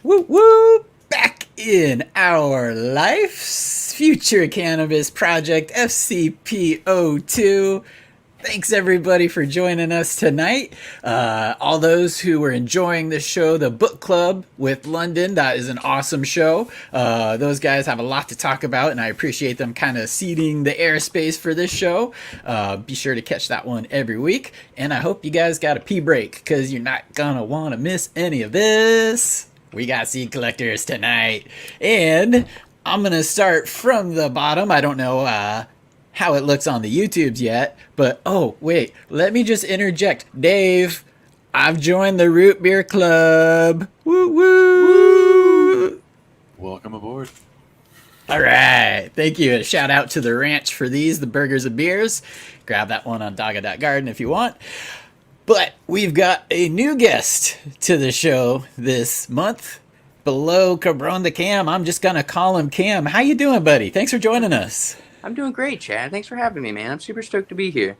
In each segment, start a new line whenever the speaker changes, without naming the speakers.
Woo woo! Back in our lives, Future Cannabis Project FCPO2. Thanks everybody for joining us tonight. All those who were enjoying the show, the book club with London, that is an awesome show. Those guys have a lot to talk about, and I appreciate them kind of seeding the airspace for this show. Be sure to catch that one every week, and I hope you guys got a pee break because you're not gonna want to miss any of this. We got seed collectors tonight, and I'm gonna start from the bottom. I don't know how it looks on the YouTubes yet, but oh wait, let me just interject. Dave, I've joined the Root Beer Club. Woo woo!
Welcome aboard.
All right, thank you. A shout out to the ranch for these, the burgers and beers. Grab that one on Dogga.garden if you want. But we've got a new guest to the show this month. Below CabronetheCam, I'm just gonna call him Cam. How you doing, buddy? Thanks for joining us.
I'm doing great, Chad. Thanks for having me, man. I'm super stoked to be here.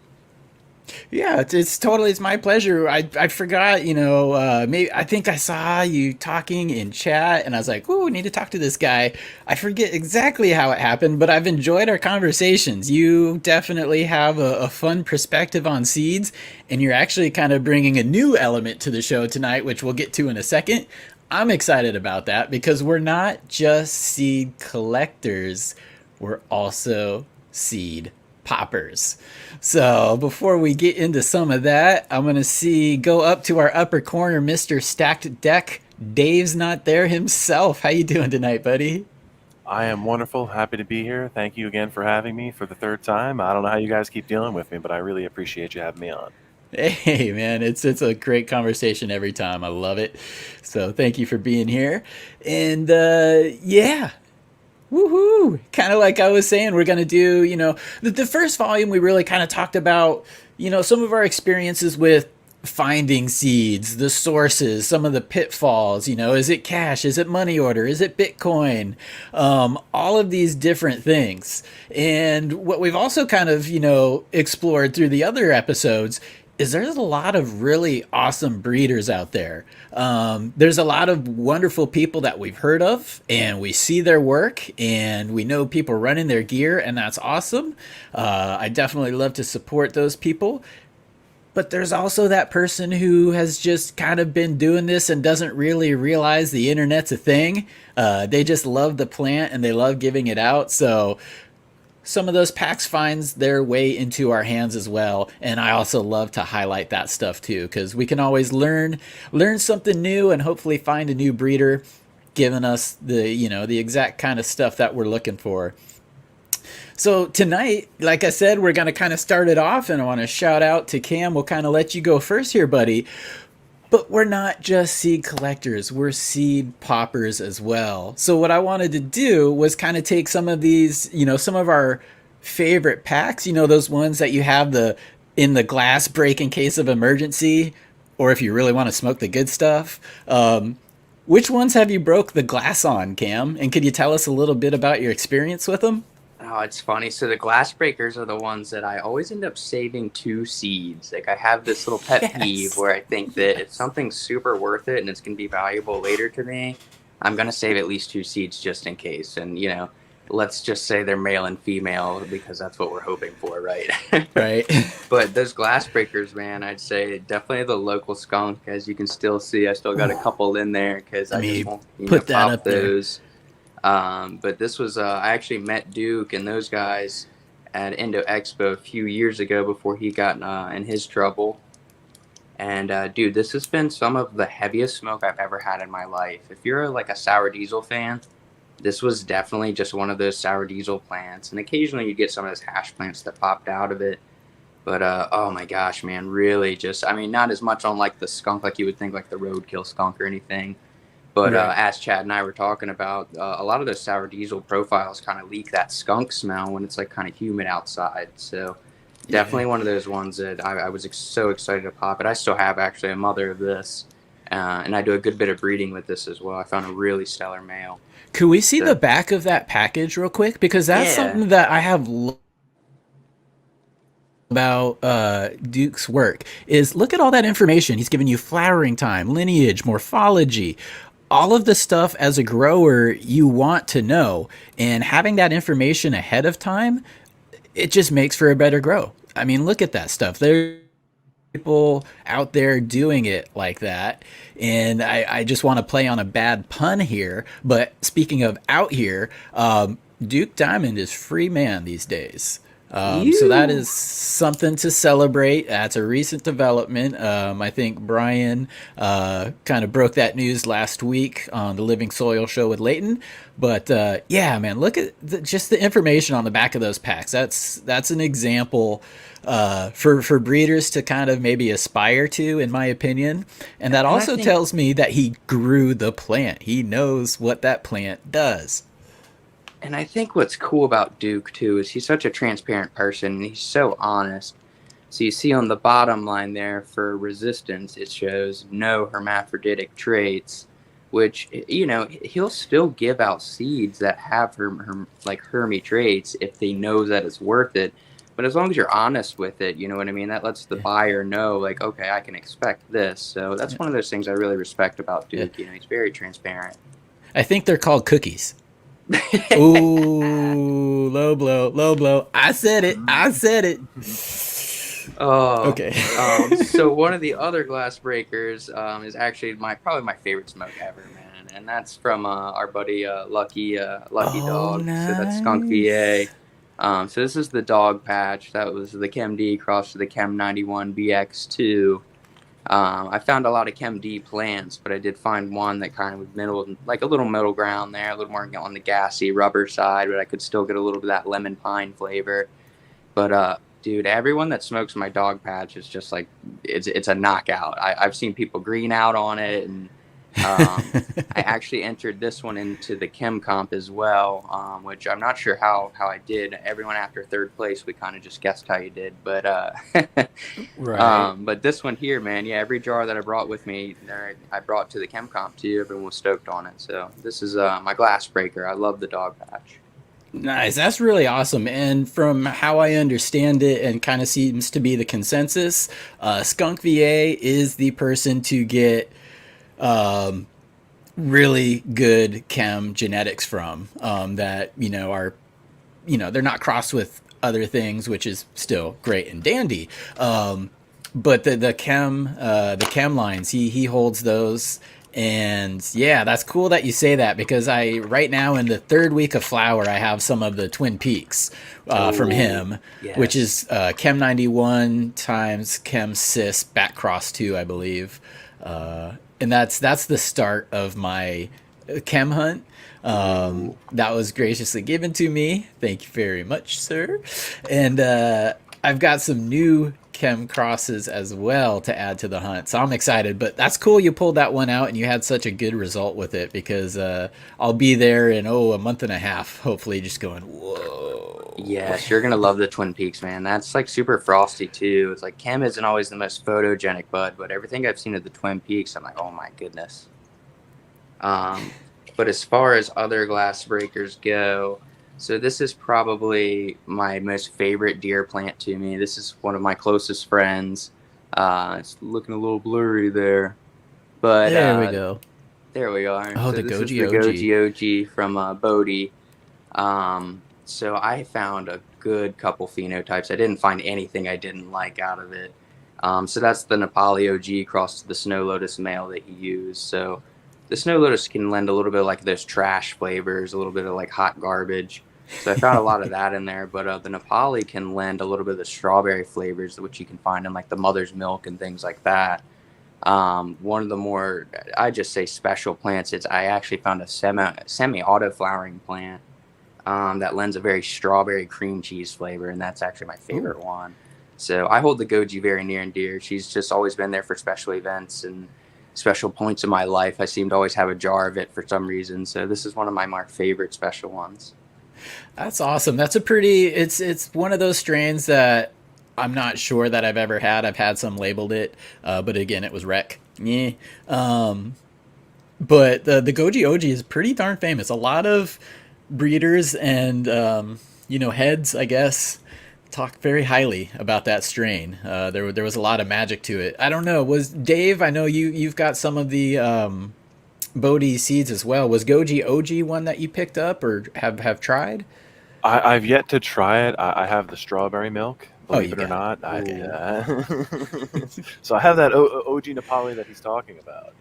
Yeah, it's my pleasure. I forgot, maybe I think I saw you talking in chat, and I was like, "Ooh, I need to talk to this guy." I forget exactly how it happened, but I've enjoyed our conversations. You definitely have a fun perspective on seeds, and you're actually kind of bringing a new element to the show tonight, which we'll get to in a second. I'm excited about that because we're not just seed collectors, we're also seed poppers. So before we get into some of that, I'm going to go up to our upper corner, Mr. Stacked Deck. DaveZnothere himself. How you doing tonight, buddy?
I am wonderful. Happy to be here. Thank you again for having me for the third time. I don't know how you guys keep dealing with me, but I really appreciate you having me on.
Hey man, it's a great conversation every time. I love it. So thank you for being here. And yeah, woohoo! Kind of like I was saying, we're gonna do, the first volume we really kind of talked about, some of our experiences with finding seeds, the sources, some of the pitfalls. Is it cash? Is it money order? Is it Bitcoin? All of these different things. And what we've also kind of, explored through the other episodes is there's a lot of really awesome breeders out there. There's a lot of wonderful people that we've heard of, and we see their work, and we know people running their gear, and that's awesome. I definitely love to support those people. But there's also that person who has just kind of been doing this and doesn't really realize the internet's a thing. They just love the plant and they love giving it out. So some of those packs finds their way into our hands as well, and I also love to highlight that stuff too, because we can always learn something new and hopefully find a new breeder giving us the exact kind of stuff that we're looking for. So tonight, like I said, we're going to kind of start it off, and I want to shout out to Cam. We'll kind of let you go first here, buddy. But we're not just seed collectors, we're seed poppers as well. So what I wanted to do was kind of take some of these, some of our favorite packs, those ones that you have in the glass break in case of emergency, or if you really want to smoke the good stuff. Which ones have you broke the glass on, Cam? And could you tell us a little bit about your experience with them?
Oh, it's funny. So the glass breakers are the ones that I always end up saving 2 seeds. Like I have this little pet peeve where I think that if something's super worth it and it's going to be valuable later to me, I'm going to save at least 2 seeds just in case. And, let's just say they're male and female because that's what we're hoping for, right?
Right.
But those glass breakers, man, I'd say definitely the local skunk. As you can still see, I still got a couple in there because I just won't
put that
pop
up
those. But this was, I actually met Duke and those guys at Indo Expo a few years ago before he got in his trouble. And dude, this has been some of the heaviest smoke I've ever had in my life. If you're like a sour diesel fan, this was definitely just one of those sour diesel plants. And occasionally you get some of those hash plants that popped out of it. But oh my gosh, man, really just, not as much on like the skunk like you would think, like the roadkill skunk or anything. But as Chad and I were talking about, a lot of those sour diesel profiles kind of leak that skunk smell when it's like kind of humid outside. So definitely one of those ones that I was so excited to pop it. I still have actually a mother of this, and I do a good bit of breeding with this as well. I found a really stellar male.
Could we see the back of that package real quick? Because that's something that I have about Duke's work is look at all that information. He's giving you flowering time, lineage, morphology, all of the stuff as a grower you want to know, and having that information ahead of time, it just makes for a better grow. I mean, look at that stuff. There's people out there doing it like that. And I just want to play on a bad pun here. But speaking of out here, Duke Diamond is free man these days. So that is something to celebrate. That's a recent development. I think Brian kind of broke that news last week on the Living Soil show with Leighton. But yeah, man, look at just the information on the back of those packs. That's an example for breeders to kind of maybe aspire to, in my opinion. And that also tells me that he grew the plant. He knows what that plant does.
And I think what's cool about Duke, too, is he's such a transparent person, and he's so honest. So you see on the bottom line there for resistance, it shows no hermaphroditic traits, which, you know, he'll still give out seeds that have hermy traits if they know that it's worth it. But as long as you're honest with it, you know what I mean? That lets the buyer know, like, okay, I can expect this. So that's one of those things I really respect about Duke. You know, he's very transparent.
I think they're called cookies. Ooh, low blow. I said it.
Oh,
okay.
So one of the other glass breakers is actually probably my favorite smoke ever, man, and that's from our buddy Lucky Dog.
Nice.
So that's Skunk VA. So this is the dog patch. That was the Chem D crossed to the Chem 91 BX2. I found a lot of Chem D plants, but I did find one that kind of was like a little middle ground there, a little more on the gassy rubber side, but I could still get a little bit of that lemon pine flavor. But dude, everyone that smokes my dog patch is just like, it's a knockout. I've seen people green out on it, and I actually entered this one into the Chem comp as well, which I'm not sure how I did. Everyone after third place, we kind of just guessed how you did, but
right.
But this one here, man, yeah, every jar that I brought with me, I brought to the Chem comp too. Everyone was stoked on it. So this is my glass breaker. I love the dog patch.
Nice. That's really awesome. And from how I understand it, and kind of seems to be the consensus, Skunk VA is the person to get really good chem genetics from, that, you know, are, you know, they're not crossed with other things, which is still great and dandy. But the chem lines, he holds those. And yeah, that's cool that you say that, because right now in the third week of flower, I have some of the Twin Peaks from him,
yes.
Which is Chem 91 times Chem Cis back cross 2, I believe. And that's the start of my chem hunt. That was graciously given to me. Thank you very much, sir. And I've got some new chem crosses as well to add to the hunt, so I'm excited. But that's cool you pulled that one out and you had such a good result with it, because I'll be there in a month and a half, hopefully, just going, whoa.
Yes, you're gonna love the Twin Peaks, man. That's like super frosty too. It's like chem isn't always the most photogenic bud, but everything I've seen of the Twin Peaks, I'm like, oh my goodness. But as far as other glass breakers go, so this is probably my most favorite deer plant to me. This is one of my closest friends. It's looking a little blurry there, but
there we go.
There we are.
Oh,
so
the
this
Goji
is the
OG.
Goji OG from Bodie. So I found a good couple phenotypes. I didn't find anything I didn't like out of it. So that's the Nepali OG crossed to the Snow Lotus male that he used. So the Snow Lotus can lend a little bit of like those trash flavors, a little bit of like hot garbage. So I found a lot of that in there. But the Nepali can lend a little bit of the strawberry flavors, which you can find in like the mother's milk and things like that. One of the more, I just say special plants, I actually found a semi-auto flowering plant that lends a very strawberry cream cheese flavor, and that's actually my favorite one. So I hold the Goji very near and dear. She's just always been there for special events and special points in my life. I seem to always have a jar of it for some reason. So this is one of my more favorite special ones.
That's awesome. That's it's one of those strains that I'm not sure that I've ever had. I've had some labeled it, but again, it was rec. Yeah. But the Goji OG is pretty darn famous. A lot of breeders and heads, I guess, talk very highly about that strain. There was a lot of magic to it. I don't know. Was Dave? I know you've got some of the Bodie seeds as well. Was Goji OG one that you picked up or have tried?
I've yet to try it. I have the strawberry milk,
Oh,
believe
you
it or
got it.
not.
Ooh.
So I have that OG Nepali that he's talking about.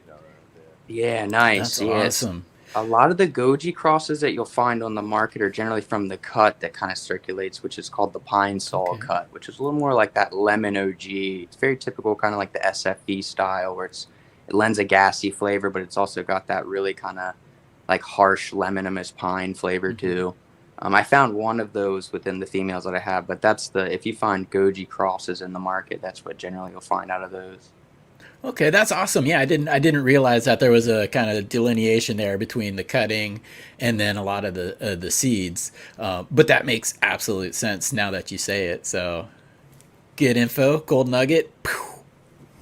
Yeah, nice.
That's
Yes.
awesome.
A lot of the goji crosses that you'll find on the market are generally from the cut that kind of circulates, which is called the pine sol
Okay.
cut, which is a little more like that lemon OG. It's very typical, kind of like the SFE style, where it lends a gassy flavor, but it's also got that really kind of like harsh lemonous pine flavor too. I found one of those within the females that I have, but that's if you find goji crosses in the market, that's what generally you'll find out of those.
Okay, that's awesome. Yeah, I didn't realize that there was a kind of delineation there between the cutting and then a lot of the seeds. But that makes absolute sense now that you say it. So good info, gold nugget, pew,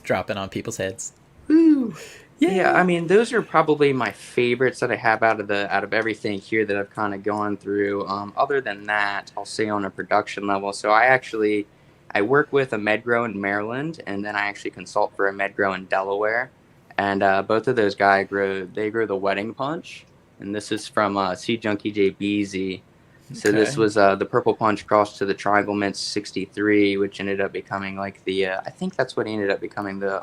dropping on people's heads.
Woo. Yeah, I
Yay!
mean, those are probably my favorites that I have out of everything here that I've kind of gone through. Other than that, I'll say on a production level. So I work with a med grow in Maryland, and then I actually consult for a med grow in Delaware. And both of those guys grow the wedding punch, and this is from Seed Junkie JBZ. So this
Okay.
was the purple punch crossed to the triangle mint 63, which ended up becoming like I think that's what ended up becoming the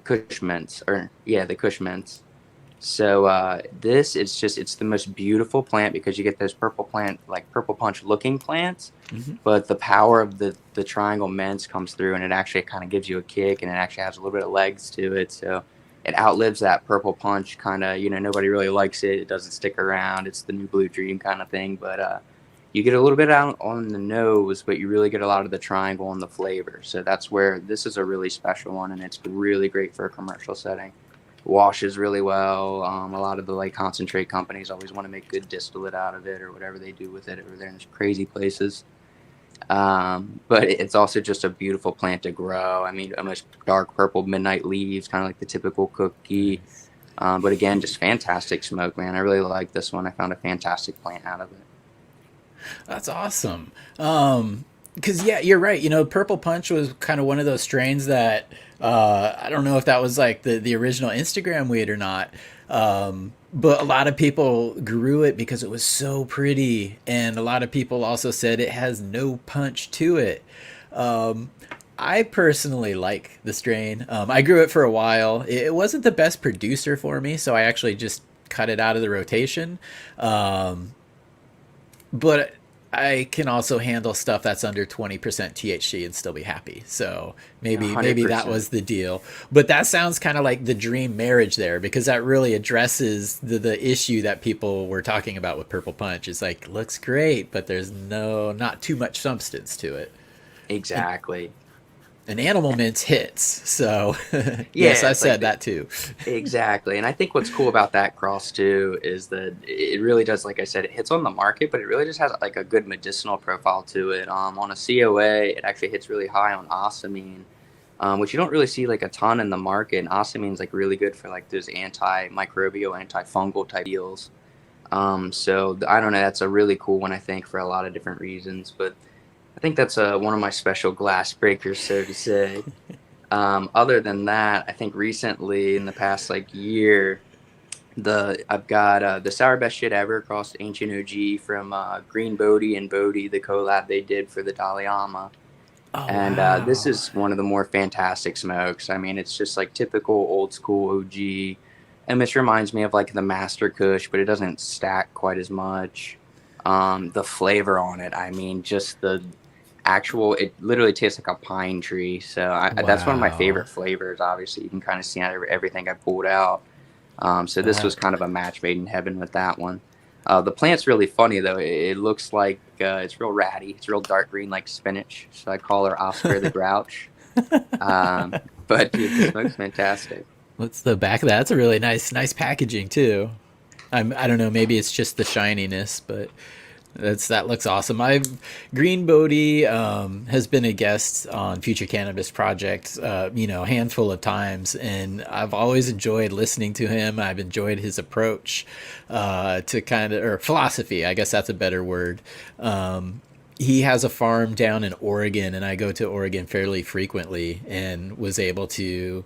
Kush mints, or yeah, the Kush mints. So this is it's the most beautiful plant because you get those purple punch looking plants, but the power of the triangle mints comes through, and it actually kind of gives you a kick, and it actually has a little bit of legs to it. So it outlives that purple punch kind of, nobody really likes it. It doesn't stick around. It's the new blue dream kind of thing, but you get a little bit out on the nose, but you really get a lot of the triangle and the flavor. So that's where this is a really special one, and it's really great for a commercial setting. Washes really well. A lot of the concentrate companies always want to make good distillate out of it or whatever they do with it over there in these crazy places. But it's also just a beautiful plant to grow. I mean, almost dark purple midnight leaves, kind of like the typical cookie. But again, just fantastic smoke, man. I really like this one. I found a fantastic plant out of it.
That's awesome. Because yeah, you're right. Purple Punch was kind of one of those strains that I don't know if that was like the original Instagram weed or not. But a lot of people grew it because it was so pretty, and a lot of people also said it has no punch to it. I personally like the strain. I grew it for a while. It wasn't the best producer for me, so I actually just cut it out of the rotation. But I can also handle stuff that's under 20% THC and still be happy. So maybe that
100%.
was the deal. But that sounds kind of like the dream marriage there, because that really addresses the issue that people were talking about with Purple Punch. It's like, looks great, but there's not too much substance to it. And,
Exactly.
and Animal Mints hits. So yes,
Yeah,
I
it's like
said that too.
exactly. And I think what's cool about that cross too is that it really does, like I said, it hits on the market, but it really just has like a good medicinal profile to it. On a COA, it actually hits really high on osamine, which you don't really see like a ton in the market. And osamine's like really good for like those antimicrobial, antifungal type deals. So I don't know, that's a really cool one, I think, for a lot of different reasons. But I think that's one of my special glass breakers, so to say. Other than that, I think recently in the past like year, I've got the sour best shit ever across Ancient OG from Green Bodie and Bodie, the collab they did for the Daliama.
Oh,
And this
wow.
is one of the more fantastic smokes. I mean, it's just like typical old school OG. And this reminds me of like the Master Kush, but it doesn't stack quite as much. The flavor on it, I mean, just the it literally tastes like a pine tree. So that's one of my
Wow.
favorite flavors. Obviously, you can kind of see out everything I pulled out. So this was
That
kind of a match made in heaven with that one. The plant's really funny though. It looks like it's real ratty. It's real dark green like spinach. So I call her Oscar the Grouch. But dude, the smoke's fantastic.
What's the back of that? That's a really nice packaging too. I don't know, maybe it's just the shininess, but that looks awesome. I've Green Bodie has been a guest on Future Cannabis Project, a handful of times, and I've always enjoyed listening to him. I've enjoyed his approach to kind of, or philosophy, I guess that's a better word. He has a farm down in Oregon, and I go to Oregon fairly frequently, and was able to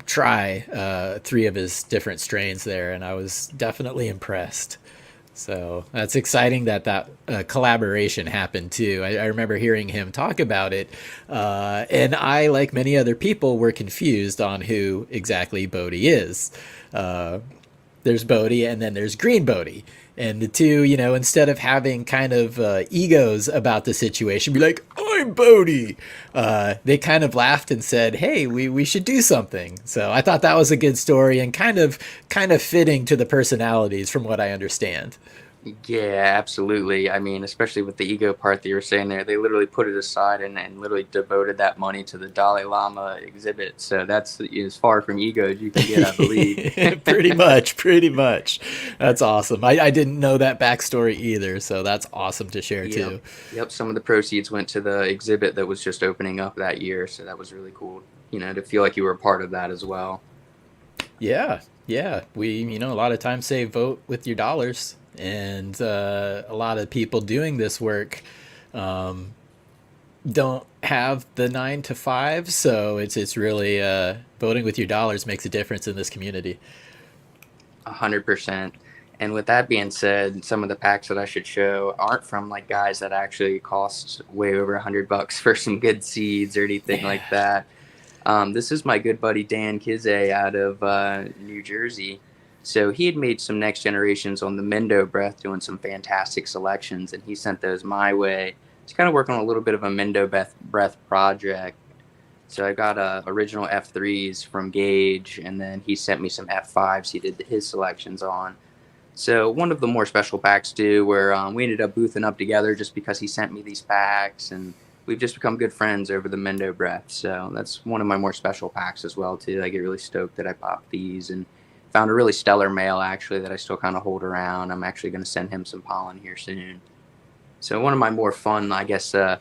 try 3 of his different strains there, and I was definitely impressed. So that's exciting that collaboration happened too. I remember hearing him talk about it, and I, like many other people, were confused on who exactly Bodie is. There's Bodie, and then there's Green Bodie. And the two, instead of having kind of egos about the situation, be like, I'm Bodie, they kind of laughed and said, hey, we should do something. So I thought that was a good story and kind of fitting to the personalities from what I understand.
Yeah, absolutely. I mean, especially with the ego part that you were saying there, they literally put it aside and literally devoted that money to the Dalai Lama exhibit. So that's as far from ego as you can get, I believe.
pretty much. That's awesome. I didn't know that backstory either, so that's awesome to share too.
Yep. Some of the proceeds went to the exhibit that was just opening up that year. So that was really cool, to feel like you were a part of that as well.
Yeah. We, a lot of times say vote with your dollars. And a lot of people doing this work don't have the 9 to 5, so it's really voting with your dollars makes a difference in this community.
100%. And with that being said, some of the packs that I should show aren't from like guys that actually cost way over $100 for some good seeds or anything like that. This is my good buddy Dan Kizay out of New Jersey. So he had made some next generations on the Mendo Breath, doing some fantastic selections, and he sent those my way. He's kind of working on a little bit of a Mendo Breath project. So I got original F3s from Gage, and then he sent me some F5s he did his selections on. So one of the more special packs too, where we ended up boothing up together just because he sent me these packs, and we've just become good friends over the Mendo Breath. So that's one of my more special packs as well too. I get really stoked that I popped these, and found a really stellar male actually that I still kind of hold around. I'm actually going to send him some pollen here soon. So one of my more fun, I guess, I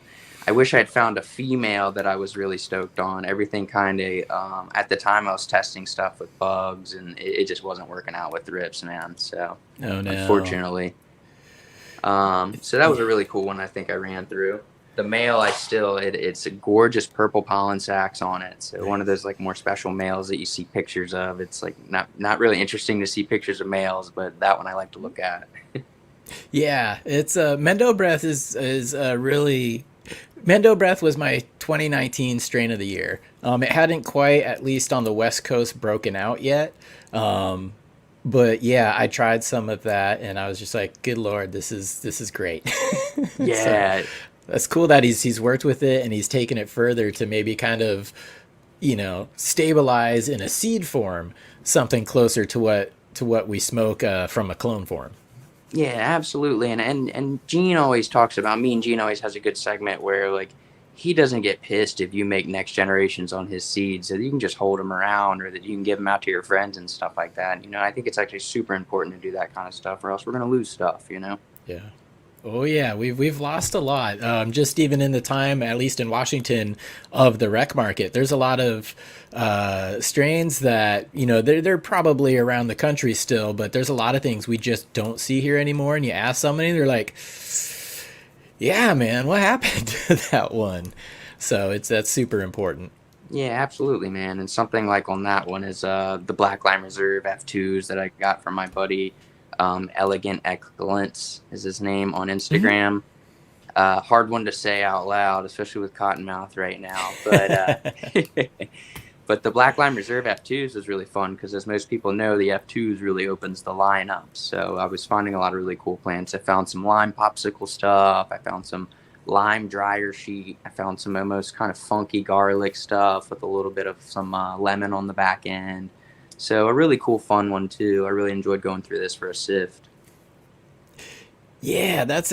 wish I had found a female that I was really stoked on. Everything kind of, at the time I was testing stuff with bugs, and it just wasn't working out with rips, man. So unfortunately. So that was a really cool one I think I ran through. The male, it's a gorgeous purple pollen sacs on it. So one of those like more special males that you see pictures of. It's like not really interesting to see pictures of males, but that one I like to look at.
Yeah, it's Mendo Breath is really. Mendo Breath was my 2019 strain of the year. It hadn't quite, at least on the West Coast, broken out yet. But yeah, I tried some of that, and I was just like, "Good Lord, this is great."
Yeah.
So, that's cool that he's worked with it and he's taken it further to maybe kind of, stabilize in a seed form something closer to what we smoke from a clone form.
Yeah, absolutely. And Gene always talks about, me and Gene always has a good segment where like he doesn't get pissed if you make next generations on his seeds, so that you can just hold them around or that you can give them out to your friends and stuff like that. I think it's actually super important to do that kind of stuff, or else we're going to lose stuff,
Yeah. Oh yeah, we've lost a lot. Just even in the time, at least in Washington, of the rec market, there's a lot of strains that they're probably around the country still, but there's a lot of things we just don't see here anymore. And you ask somebody, they're like, "Yeah, man, what happened to that one?" So that's super important.
Yeah, absolutely, man. And something like on that one is the Black Lime Reserve F2s that I got from my buddy. Elegant Excellence is his name on Instagram. Hard one to say out loud, especially with Cottonmouth right now. But but the Black Lime Reserve F2s is really fun because, as most people know, the F2s really opens the lineup. So I was finding a lot of really cool plants. I found some lime popsicle stuff. I found some lime dryer sheet. I found some almost kind of funky garlic stuff with a little bit of some lemon on the back end. So a really cool, fun one too. I really enjoyed going through this for a sift.
Yeah, that's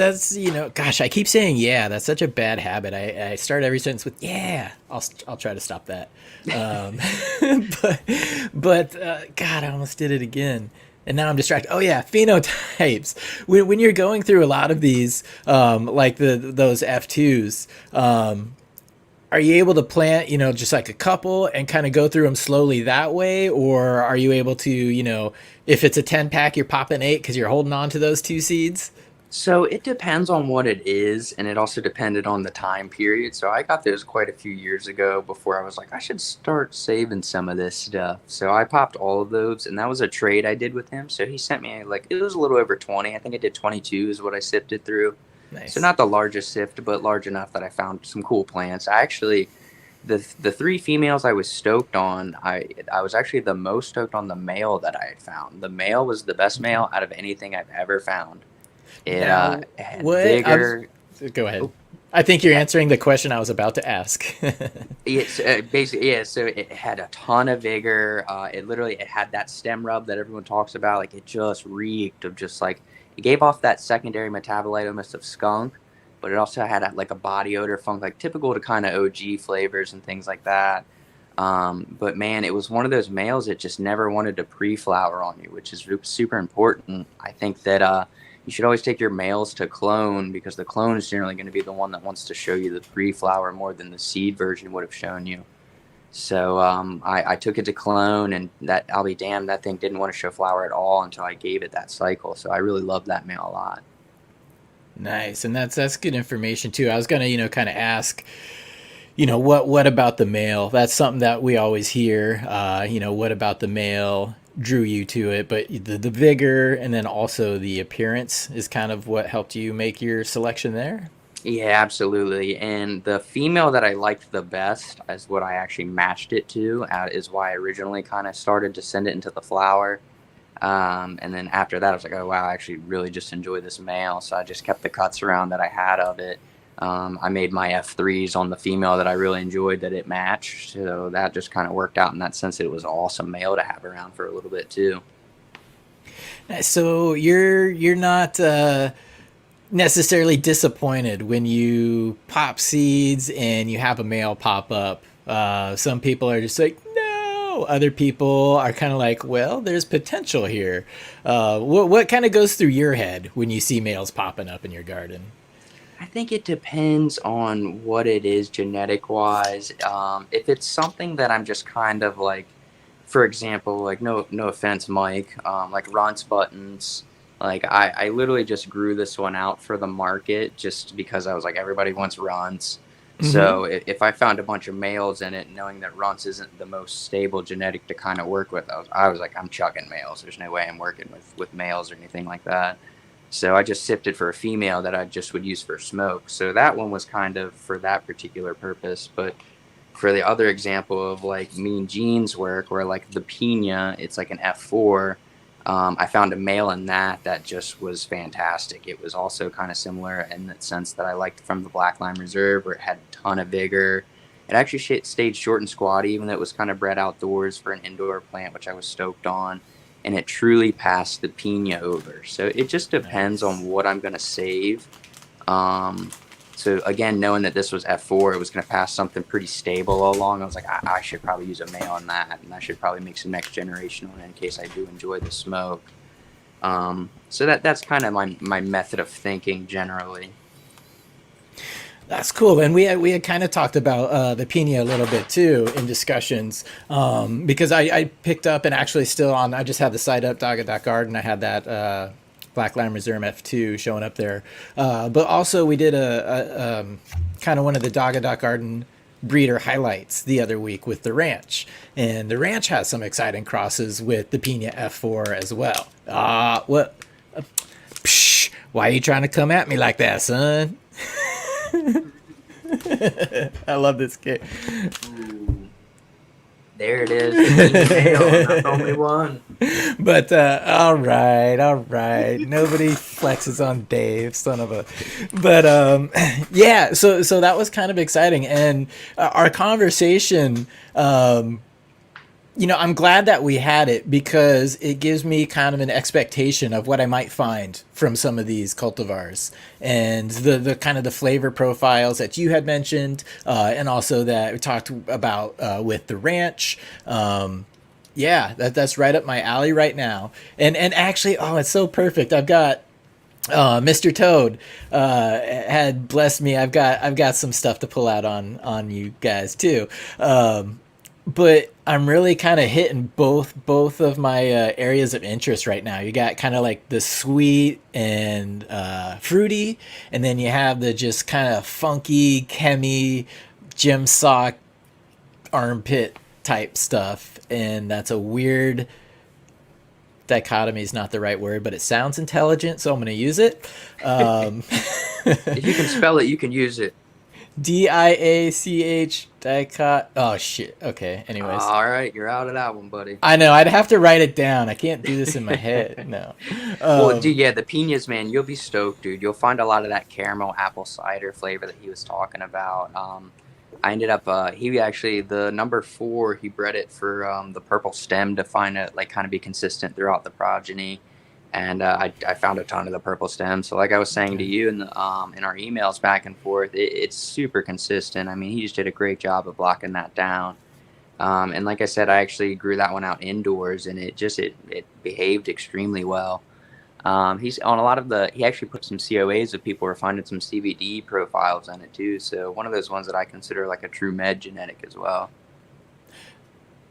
gosh, I keep saying yeah. That's such a bad habit. I start every sentence with yeah. I'll try to stop that. But God, I almost did it again. And now I'm distracted. Oh yeah, phenotypes. When you're going through a lot of these, like those F2s, are you able to plant, just like a couple and kind of go through them slowly that way? Or are you able to, if it's a 10 pack, you're popping 8 because you're holding on to those 2 seeds?
So it depends on what it is, and it also depended on the time period. So I got those quite a few years ago before I was like, I should start saving some of this stuff. So I popped all of those, and that was a trade I did with him. So he sent me like it was a little over 20. I think I did 22 is what I sifted through. So
Nice.
not the largest sift, but large enough that I found some cool plants. I actually the three females I was stoked on, I was actually the most stoked on the male that I had found. The male was the best male out of anything I've ever found. It
Now,
had
what I was,
vigor.
go ahead.
Oh,
I think
it
you're
had,
answering the question I was about to ask.
it's basically yeah. So it had a ton of vigor. It had that stem rub that everyone talks about. Like it just reeked of just like it gave off that secondary metabolite almost of skunk, but it also had like a body odor funk, like typical to kind of OG flavors and things like that. But man, it was one of those males that just never wanted to pre-flower on you, which is super important. I think that you should always take your males to clone because the clone is generally going to be the one that wants to show you the pre-flower more than the seed version would have shown you. So I took it to clone, and that I'll be damned, that thing didn't want to show flower at all until I gave it that cycle. So I really loved that male a lot.
Nice, and that's good information too. I was gonna, kind of ask, what about the male? That's something that we always hear. What about the male drew you to it? But the vigor and then also the appearance is kind of what helped you make your selection there.
Yeah, absolutely. And the female that I liked the best is what I actually matched it to, is why I originally kind of started to send it into the flower. And then after that, I was like, oh, wow, I actually really just enjoy this male. So I just kept the cuts around that I had of it. I made my F3s on the female that I really enjoyed that it matched. So that just kind of worked out in that sense. It was an awesome male to have around for a little bit too.
Nice. So you're not necessarily disappointed when you pop seeds and you have a male pop up. Some people are just like, no. Other people are kind of like, well, there's potential here. What kind of goes through your head when you see males popping up in your garden?
I think it depends on what it is genetic wise. If it's something that I'm just kind of like, for example, like no offense, Mike, like Runts buttons. Like I literally just grew this one out for the market just because I was like everybody wants Runts.
Mm-hmm.
So if I found a bunch of males in it, knowing that Runts isn't the most stable genetic to kind of work with, I was like I'm chucking males. There's no way I'm working with males or anything like that. So I just sifted for a female that I just would use for smoke. So that one was kind of for that particular purpose. But for the other example of like Mean Gene's work, where like the Pina, it's like an F4. I found a male in that just was fantastic. It was also kind of similar in the sense that I liked from the Black Lime Reserve, where it had a ton of vigor. It actually stayed short and squatty, even though it was kind of bred outdoors for an indoor plant, which I was stoked on. And it truly passed the Pina over. So it just depends
Nice.
on what I'm going to save. So again, knowing that this was F4, it was going to pass something pretty stable along. I was like, I should probably use a male on that, and I should probably make some next generation on it in case I do enjoy the smoke. So that's kind of my method of thinking generally.
That's cool, and we had kind of talked about the Pina a little bit too in discussions, because I picked up and actually still on. I just had the site up, Dog.Garden. I had that Black Lime Reserve F2 showing up there, but also we did a kind of one of the Dog.Garden breeder highlights the other week with the ranch, and the ranch has some exciting crosses with the Pina F4 as well. What? Psh, why are you trying to come at me like that, son? I love this kid.
Ooh, there it is, the male, not the only one.
But all right, all right. Nobody flexes on Dave, son of a. But yeah. So that was kind of exciting, and our conversation. I'm glad that we had it because it gives me kind of an expectation of what I might find from some of these cultivars and the kind of the flavor profiles that you had mentioned, and also that we talked about with the ranch. Yeah, that's right up my alley right now. And actually, oh, it's so perfect. I've got Mr. Toad had blessed me. I've got some stuff to pull out on you guys too. but I'm really kind of hitting both of my areas of interest right now. You got kind of like the sweet and fruity, and then you have the just kind of funky, chemi, gym sock, armpit type stuff, and that's a weird dichotomy is not the right word, but it sounds intelligent, so I'm going to use it.
If you can spell it, you can use it.
DIACH dicot. Oh shit. Okay. Anyways.
All right, you're out of that one, buddy.
I know. I'd have to write it down. I can't do this in my head. No.
Well, dude, yeah, the pinas, man, you'll be stoked, dude. You'll find a lot of that caramel apple cider flavor that he was talking about. I ended up, he actually, the number 4, he bred it for the purple stem to find it, like, kind of be consistent throughout the progeny. And I found a ton of the purple stem. So like I was saying to you in the in our emails back and forth, it's super consistent. I mean, he just did a great job of blocking that down. And like I said, I actually grew that one out indoors, and it behaved extremely well. He's on a lot of he actually put some COAs of people were finding some CBD profiles in it too. So one of those ones that I consider like a true med genetic as well.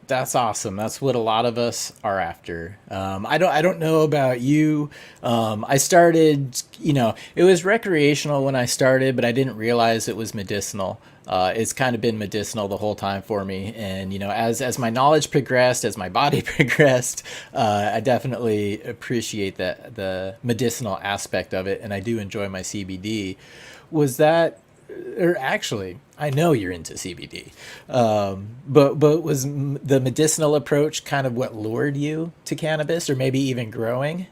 That's awesome. That's what a lot of us are after. I don't know about you. I started, it was recreational when I started, but I didn't realize it was medicinal. It's kind of been medicinal the whole time for me. And, as my knowledge progressed, as my body progressed, I definitely appreciate the medicinal aspect of it. And I do enjoy my CBD. Was that, or actually, I know you're into CBD, but was the medicinal approach kind of what lured you to cannabis, or maybe even growing?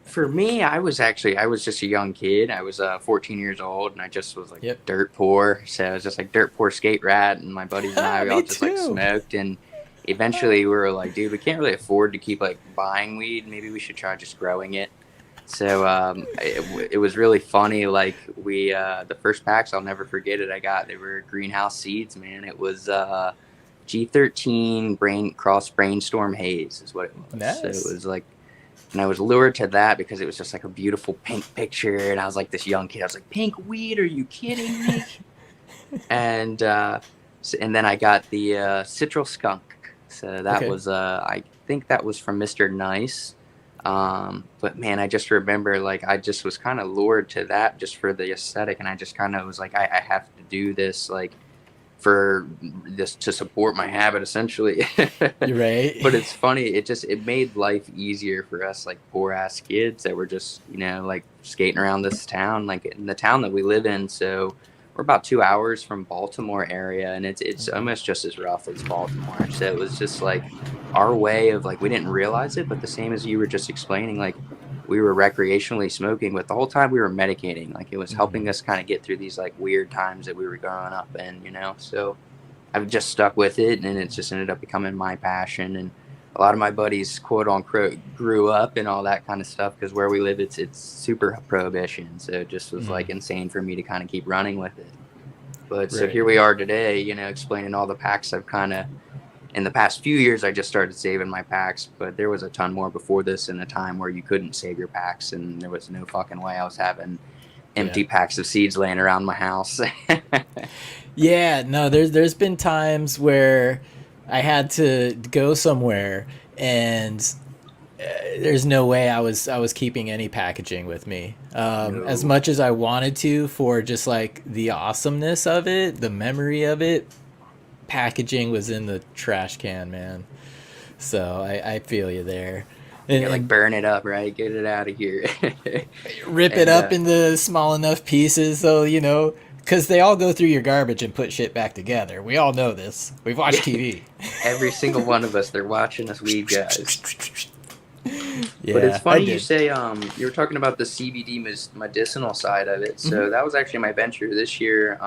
For me, I was just a young kid. I was 14 years old, and I just was like
Yep.
dirt poor. So I was just like dirt poor skate rat, and my buddies and I, we
Me
all just like
too.
smoked. And eventually, we were like, dude, we can't really afford to keep like buying weed. Maybe we should try just growing it. So it was really funny. Like the first packs, I'll never forget it. I got, they were greenhouse seeds, man. It was G13 brainstorm haze is what it was.
Nice.
So it was like, and I was lured to that because it was just like a beautiful pink picture, and I was like this young kid. I was like, pink weed? Are you kidding me? And then I got the Citral Skunk. So that was I think that was from Mr. Nice. But man, I just remember like I just was kind of lured to that just for the aesthetic, and I just kind of was like, I have to do this like for this to support my habit essentially.
You're right.
But it's funny, it made life easier for us like poor ass kids that were just like skating around this town, like in the town that we live in. So we're about 2 hours from Baltimore area, and it's almost just as rough as Baltimore. So it was just like our way of like, we didn't realize it, but the same as you were just explaining, like we were recreationally smoking, but the whole time we were medicating. Like it was helping us kind of get through these like weird times that we were growing up in, So I've just stuck with it, and it just ended up becoming my passion. And a lot of my buddies, quote unquote, grew up and all that kind of stuff because where we live, it's super prohibition. So it just was like insane for me to kind of keep running with it. But so here we are today, explaining all the packs I've kind of, in the past few years, I just started saving my packs, but there was a ton more before this in a time where you couldn't save your packs, and there was no fucking way I was having empty packs of seeds laying around my house.
Yeah, no, there's been times where I had to go somewhere, and there's no way I was keeping any packaging with me.
No.
As much as I wanted to, for just like the awesomeness of it, the memory of it, packaging was in the trash can, man. So I feel you there. And,
like burn it up, right? Get it out of here.
Rip it up into small enough pieces so, because they all go through your garbage and put shit back together. We all know this. We've watched TV.
Every single one of us, they're watching us weed guys.
Yeah,
but it's funny you say you were talking about the CBD medicinal side of it. So that was actually my venture this year.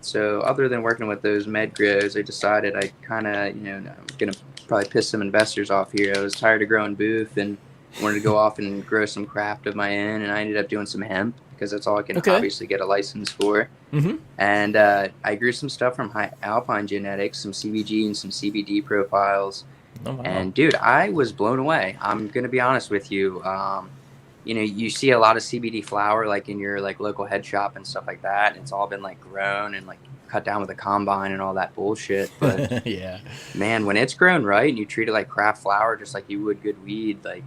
So other than working with those med grows, I decided I kind of, I'm going to probably piss some investors off here. I was tired of growing booth and wanted to go off and grow some craft of my own. And I ended up doing some hemp because that's all I can obviously get a license for. And I grew some stuff from Alpine Genetics, some CBG and some CBD profiles.
Oh, wow.
And dude, I was blown away. I'm gonna be honest with you. You see a lot of CBD flower like in your like local head shop and stuff like that. It's all been like grown and like cut down with a combine and all that bullshit. But
Yeah.
man, when it's grown right and you treat it like craft flower, just like you would good weed, like,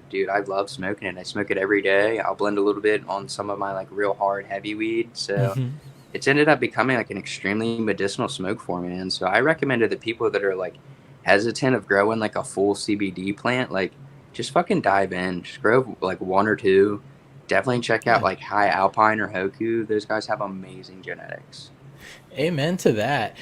dude, I love smoking it. I smoke it every day. I'll blend a little bit on some of my like real hard heavy weed. So
Hmm.
it's ended up becoming like an extremely medicinal smoke for me. And so I recommend to the people that are like hesitant of growing like a full CBD plant, like just fucking dive in, just grow like one or two. Definitely check out
Yeah.
like High Alpine or Hoku. Those guys have amazing genetics.
Amen to that.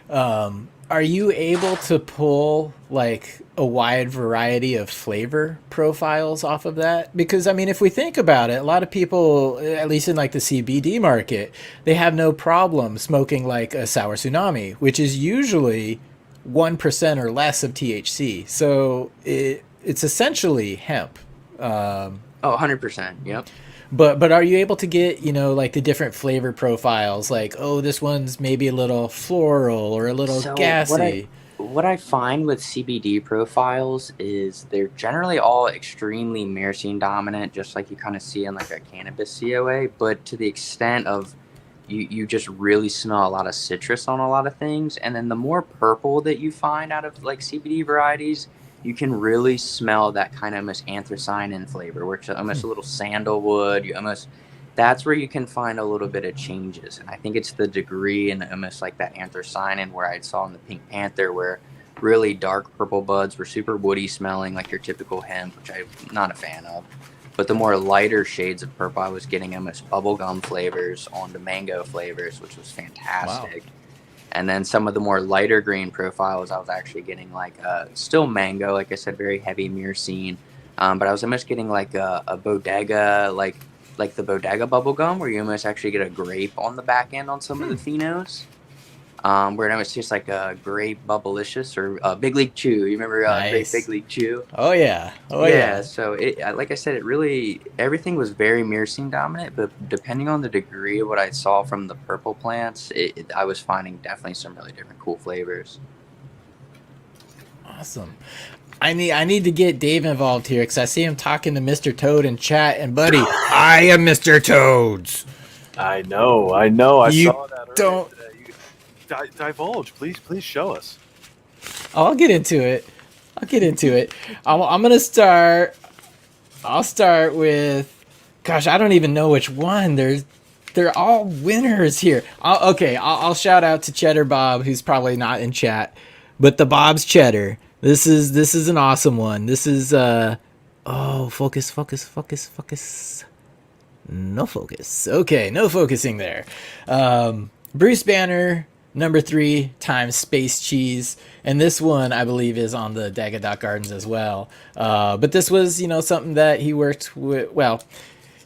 Are you able to pull like a wide variety of flavor profiles off of that? Because I mean, if we think about it, a lot of people, at least in like the CBD market, they have no problem smoking like a sour tsunami, which is usually 1% or less of THC. So it's essentially hemp.
Oh, 100%. Yep.
But are you able to get, you know, like the different flavor profiles, like, oh, this one's maybe a little floral or a little
So
gassy?
what I find with CBD profiles is they're generally all extremely myrcene dominant, just like you kind of see in like a cannabis COA, but to the extent of you just really smell a lot of citrus on a lot of things. And then the more purple that you find out of like CBD varieties, you can really smell that kind of almost anthracene flavor, which is almost a little sandalwood. You almost That's where you can find a little bit of changes. And I think it's the degree and almost like that anthracene where I saw in the Pink Panther, where really dark purple buds were super woody smelling like your typical hemp, which I'm not a fan of. But the more lighter shades of purple, I was getting almost bubblegum flavors on the mango flavors, which was
Wow.
fantastic. And then some of the more lighter green profiles, I was actually getting like still mango, like I said, very heavy myrcene. But I was almost getting like a bodega, like the bodega bubble gum, where you almost actually get a grape on the back end on some of the phenos. Where it was just like a grape bubblicious or Big League Chew. You remember grape Big
Nice.
League Chew?
Oh yeah. Oh
Yeah,
yeah.
so like I said, it really, everything was very myrcene dominant, but depending on the degree of what I saw from the purple plants, I was finding definitely some really different cool flavors.
Awesome. I need to get Dave involved here because I see him talking to Mr. Toad in chat, and buddy, I am Mr. Toads.
I know. I
You
saw that earlier
don't.
today. You divulge, please show us.
I'll get into it. I'll get into it. I'm gonna start. I'll start with. Gosh, I don't even know which one. They're all winners here. I'll shout out to Cheddar Bob, who's probably not in chat, but the Bob's Cheddar. This is an awesome one. This is oh, focus. No focus. Okay, no focusing there. Bruce Banner, number 3 times Space Cheese. And this one, I believe, is on the Dagadot Gardens as well. But this was, something that he worked with. Well,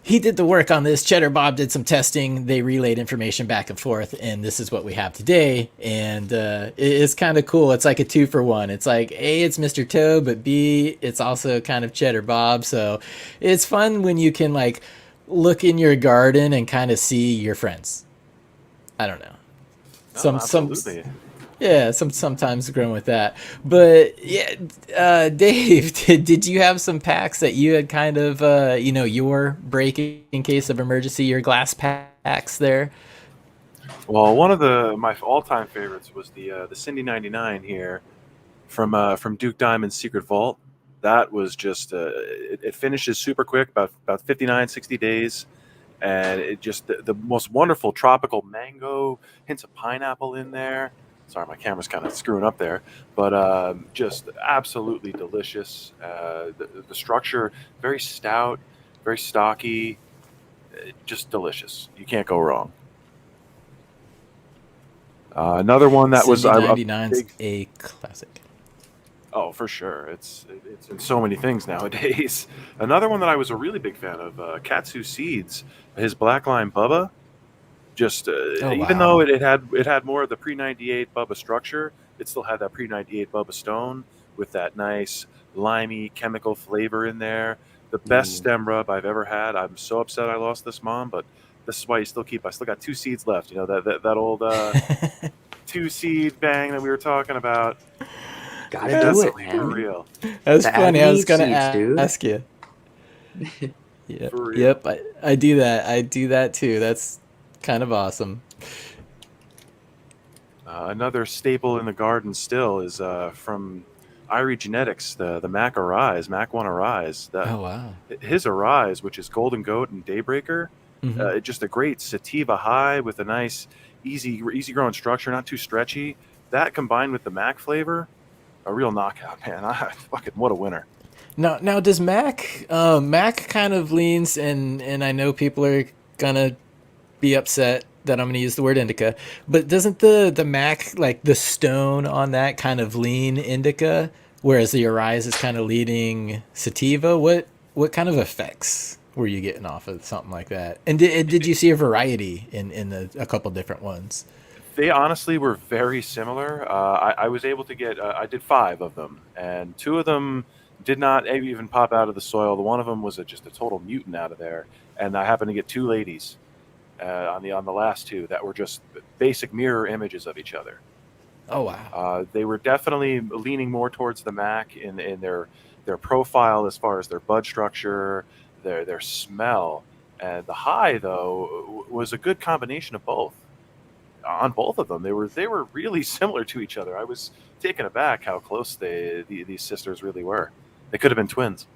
he did the work on this. Cheddar Bob did some testing. They relayed information back and forth, and this is what we have today. And it's kind of cool. It's like a 2-for-1. It's like, A, it's Mr. Toad, but B, it's also kind of Cheddar Bob. So it's fun when you can, like, look in your garden and kind of see your friends. I don't know.
No, absolutely.
Yeah, sometimes growing with that. But yeah, Dave, did you have some packs that you had kind of your break in case of emergency, your glass packs there?
Well, one of my all-time favorites was the Cindy 99 here from Duke Diamond's Secret Vault. That was just it finishes super quick, about 59, 60 days, and it just the most wonderful tropical mango, hints of pineapple in there. Sorry, my camera's kind of screwing up there, but just absolutely delicious. The structure, very stout, very stocky, just delicious. You can't go wrong. Another one that was
Cindy 99's a classic.
Oh, for sure. It's in so many things nowadays. Another one that I was a really big fan of, Katsu Seeds, his Black Line Bubba. Just even though it had more of the pre-98 Bubba structure, it still had that pre-98 Bubba stone with that nice limey chemical flavor in there. The best stem rub I've ever had. I'm so upset I lost this, Mom, but this is why I still got 2 seeds left. You know, that old 2-seed bang that we were talking about.
Gotta do it, man.
For real.
That was
The
funny. I was gonna
seeds,
ask you. Yeah.
For real.
Yep. I do that. I do that too. That's kind of awesome.
Another staple in the garden still is from Irie Genetics, the Mac Arise, Mac One Arise.
Oh wow.
His Arise, which is Golden Goat and Daybreaker, just a great sativa high with a nice, easy growing structure, not too stretchy. That combined with the Mac flavor, a real knockout, man. Fucking what a winner.
Now does Mac kind of leans, and I know people are gonna be upset that I'm gonna use the word indica, but doesn't the Mac, like the stone on that, kind of lean indica, whereas the Arise is kind of leaning sativa? What kind of effects were you getting off of something like that? And did you see a variety in a couple different ones?
They honestly were very similar. I was able to get, I did 5 of them, and 2 of them did not even pop out of the soil. The one of them was just a total mutant out of there, and I happened to get 2 ladies on the last 2 that were just basic mirror images of each other.
Oh wow.
They were definitely leaning more towards the Mac in their profile as far as their bud structure, their smell, and the high though was a good combination of both. On both of them, they were really similar to each other. I was taken aback how close these sisters really were. They could have been twins.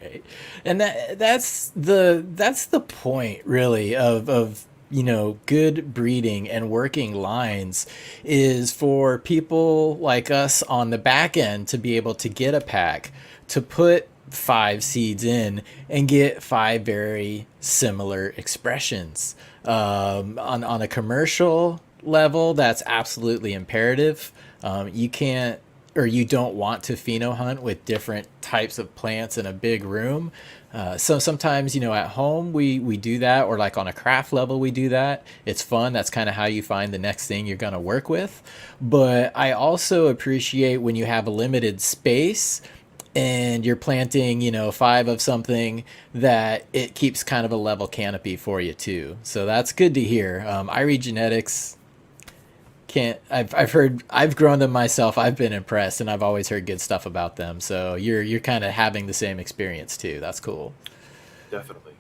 Right. And that's the point really of good breeding and working lines, is for people like us on the back end to be able to get a pack, to put 5 seeds in and get 5 very similar expressions. On a commercial level, that's absolutely imperative. You can't, or you don't want to pheno hunt with different types of plants in a big room. So sometimes, at home we do that, or like on a craft level we do that. It's fun. That's kind of how you find the next thing you're going to work with. But I also appreciate when you have a limited space and you're planting, 5 of something, that it keeps kind of a level canopy for you too. So that's good to hear. Irie Genetics, I've grown them myself. I've been impressed, and I've always heard good stuff about them. So you're kind of having the same experience too. That's cool.
Definitely.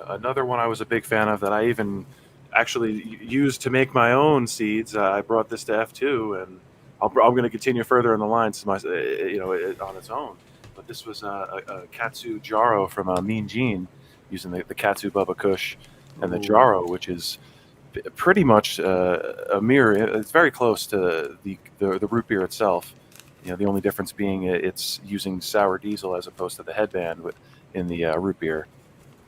Another one I was a big fan of that I even actually used to make my own seeds. I brought this to F2, and I'm going to continue further in the line, on its own. But this was a Katsu Jarro from Mean Gene, using the Katsu Bubba Kush and the Jarro, which is pretty much a mirror. It's very close to the root beer itself. The only difference being it's using sour diesel as opposed to the headband in the root beer.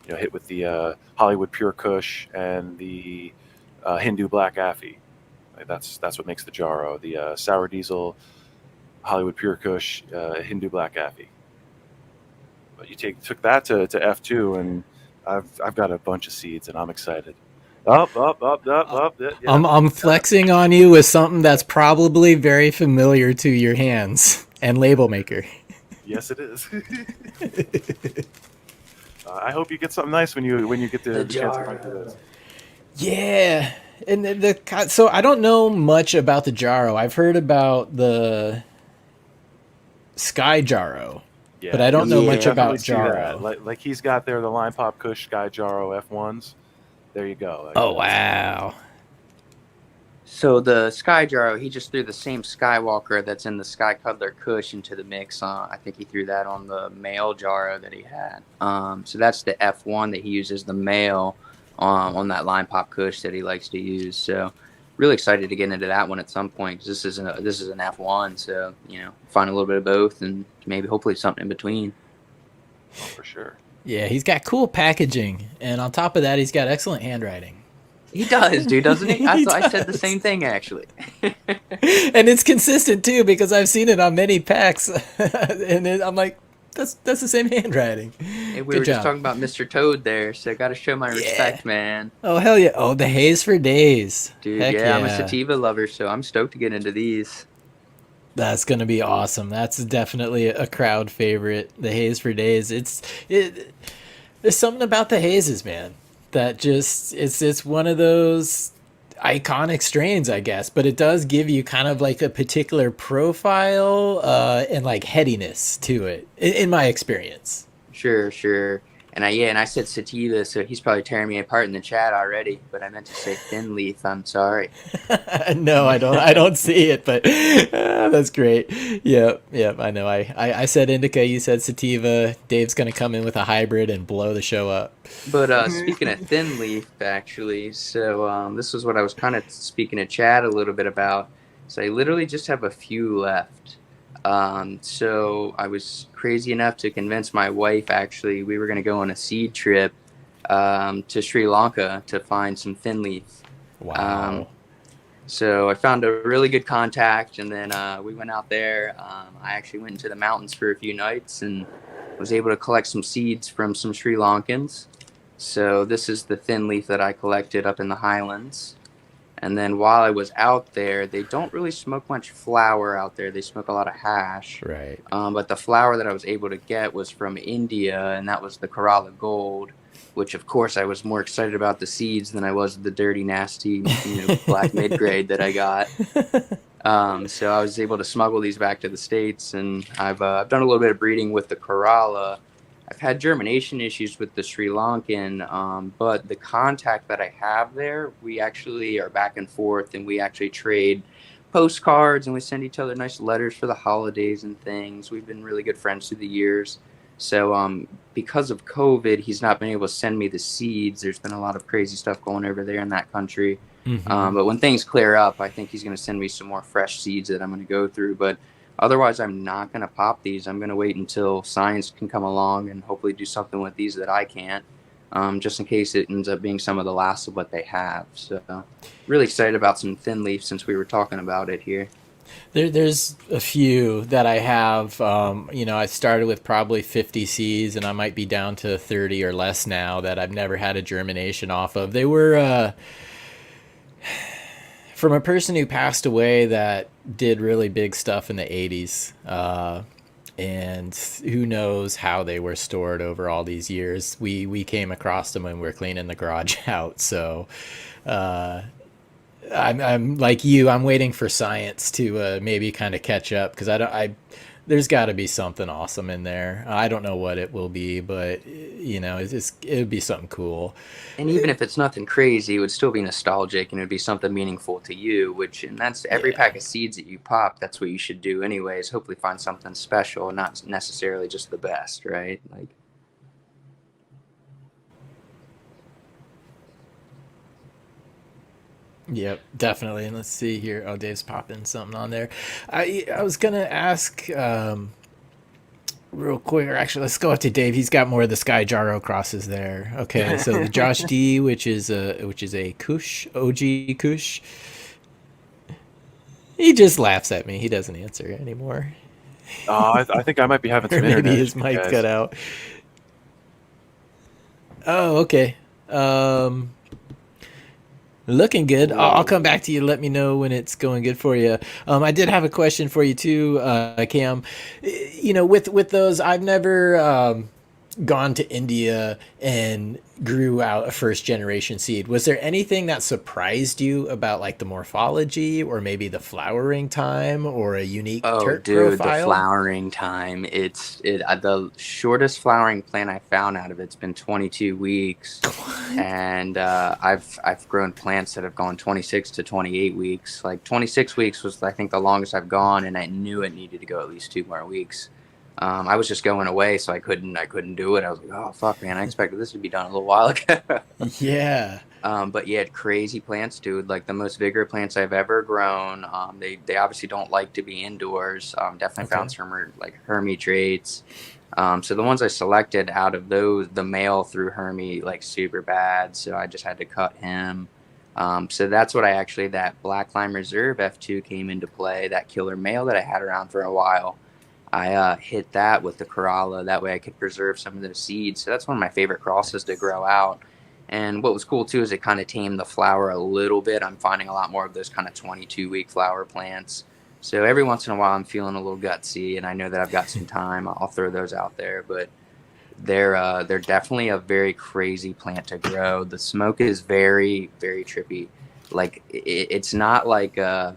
Hit with the Hollywood Pure Kush and the Hindu Black Affy. That's what makes the Jarro. The sour diesel, Hollywood Pure Kush, Hindu Black Affy. But you took that to F2, and I've got a bunch of seeds, and I'm excited. Up. Yeah.
I'm flexing on you with something that's probably very familiar to your hands and label maker.
Yes, it is. I hope you get something nice when you get the chance to hunt for this.
Yeah. And so I don't know much about the Jarro. I've heard about the Sky Jarro,
Yeah,
but I don't know much
definitely
about
see that.
Jarro.
Like he's got there the Line Pop Kush Sky Jarro F1s. There you go.
Oh wow!
So the Sky Jarro, he just threw the same Skywalker that's in the Sky Cuddler Kush into the mix. I think he threw that on the male Jarro that he had. So that's the F1 that he uses, the male on that Line Pop Kush that he likes to use. So really excited to get into that one at some point, because this is an F1. So find a little bit of both, and maybe hopefully something in between.
Oh, for sure.
Yeah, he's got cool packaging, and on top of that, he's got excellent handwriting.
He does, dude, doesn't he? I
He
said the
does.
same thing, actually.
And it's consistent too, because I've seen it on many packs, and I'm like, that's the same handwriting.
Hey, we
Good
were just
job.
talking about Mr. Toad there, so got to show my respect, man.
Oh hell yeah! Oh, the haze for days,
Dude,
Heck
yeah, I'm a sativa lover, so I'm stoked to get into these.
That's gonna be awesome. That's definitely a crowd favorite. The haze for days. There's something about the hazes, man, that just it's one of those iconic strains, I guess. But it does give you kind of like a particular profile and like headiness to it, in my experience.
Sure. And I said sativa, so he's probably tearing me apart in the chat already. But I meant to say thin leaf. I'm sorry.
No, I don't. I don't see it, but that's great. Yep, yep. I know. I said indica. You said sativa. Dave's gonna come in with a hybrid and blow the show up.
But speaking of thin leaf, actually, so this was what I was kind of speaking to Chad a little bit about. So I literally just have a few left. So I was crazy enough to convince my wife, actually, we were going to go on a seed trip to Sri Lanka to find some thin leaf.
Wow.
So I found a really good contact, and then we went out there. I actually went into the mountains for a few nights and was able to collect some seeds from some Sri Lankans. So this is the thin leaf that I collected up in the highlands. And then while I was out there, they don't really smoke much flower out there. They smoke a lot of hash.
Right.
But the flower that I was able to get was from India, and that was the Kerala Gold, which, of course, I was more excited about the seeds than I was the dirty, nasty, black mid-grade that I got. So I was able to smuggle these back to the States, and I've done a little bit of breeding with the Kerala. I've had germination issues with the Sri Lankan, but the contact that I have there, we actually are back and forth, and we actually trade postcards, and we send each other nice letters for the holidays and things. We've been really good friends through the years. So because of COVID, he's not been able to send me the seeds. There's been a lot of crazy stuff going over there in that country.
Mm-hmm.
But when things clear up, I think he's going to send me some more fresh seeds that I'm going to go through. But otherwise, I'm not going to pop these. I'm going to wait until science can come along and hopefully do something with these that I can't, just in case it ends up being some of the last of what they have. So really excited about some thin leaf since we were talking about it here.
There's a few that I have. I started with probably 50 seeds, and I might be down to 30 or less now that I've never had a germination off of. They were from a person who passed away that did really big stuff in the 80s. And who knows how they were stored over all these years. We came across them when we were cleaning the garage out. So I'm like you. I'm waiting for science to maybe kind of catch up, because there's got to be something awesome in there. I don't know what it will be, but it would be something cool.
And even if it's nothing crazy, it would still be nostalgic, and it would be something meaningful to you. And that's every pack of seeds that you pop. That's what you should do, anyways. Hopefully, find something special, not necessarily just the best, right? Like.
Yep, definitely. And let's see here. Oh, Dave's popping something on there. I was gonna ask real quick, or actually, let's go up to Dave. He's got more of the Sky Jarro crosses there. Okay, so the Josh D, which is a Kush, OG Kush. He just laughs at me. He doesn't answer anymore.
I think I might be having some
Or maybe
internet
his
issues,
mic
guys.
cut out. Oh, okay. Looking good. I'll come back to you. Let me know when it's going good for you. I did have a question for you too, Cam. With those, I've never gone to India and grew out a first generation seed. Was there anything that surprised you about like the morphology, or maybe the flowering time, or a unique terp profile?
The flowering time. The shortest flowering plant I found out of it's been 22 weeks.
What?
And I've grown plants that have gone 26 to 28 weeks. Like 26 weeks was, I think, the longest I've gone, and I knew it needed to go at least 2 more weeks. I was just going away, so I couldn't do it. I was like, oh fuck, man, I expected this to be done a little while ago.
Yeah.
But yeah, crazy plants, dude. Like the most vigorous plants I've ever grown. They obviously don't like to be indoors. Definitely found some Hermy traits. So the ones I selected out of those, the male through Hermy like super bad, so I just had to cut him. So that's what that Black Lime Reserve F2 came into play. That killer male that I had around for a while. I hit that with the Kerala. That way I could preserve some of those seeds. So that's one of my favorite crosses to grow out. And what was cool too is it kind of tamed the flower a little bit. I'm finding a lot more of those kind of 22-week flower plants. So every once in a while I'm feeling a little gutsy, and I know that I've got some time. I'll throw those out there. But they're definitely a very crazy plant to grow. The smoke is very, very trippy. Like it's not like a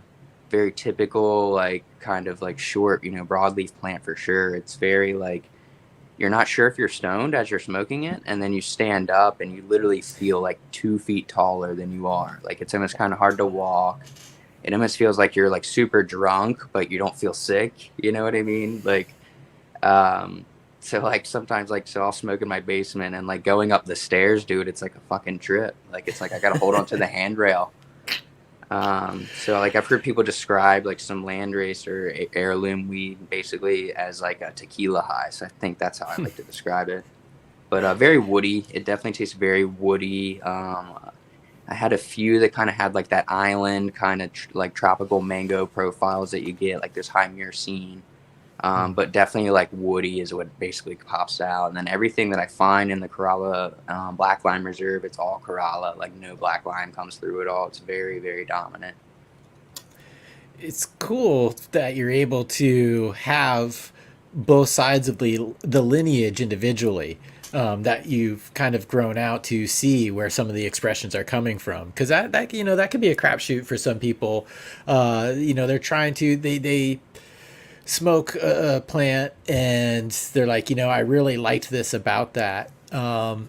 very typical, like kind of like short, broadleaf plant for sure. It's very like you're not sure if you're stoned as you're smoking it, and then you stand up and you literally feel like 2 feet taller than you are. Like it's almost kind of hard to walk. It almost feels like you're like super drunk, but you don't feel sick. You know what I mean? Like, so like sometimes like, so I'll smoke in my basement, and like going up the stairs, dude, it's like a fucking trip. Like it's like I gotta hold on to the handrail. So like I've heard people describe like some landrace or heirloom weed basically as like a tequila high. So I think that's how I like to describe it. But very woody. It definitely tastes very woody. I had a few that kind of had like that island kind of like tropical mango profiles that you get, like this high myrcene. But definitely like woody is what basically pops out. And then everything that I find in the Kerala Black Lime Reserve, it's all Kerala. Like no black lime comes through at all. It's very, very dominant.
It's cool that you're able to have both sides of the lineage individually, that you've kind of grown out to see where some of the expressions are coming from, because that you know, that could be a crapshoot for some people. You know, they're trying to they smoke a plant and they're like, you know, I really liked this about that. And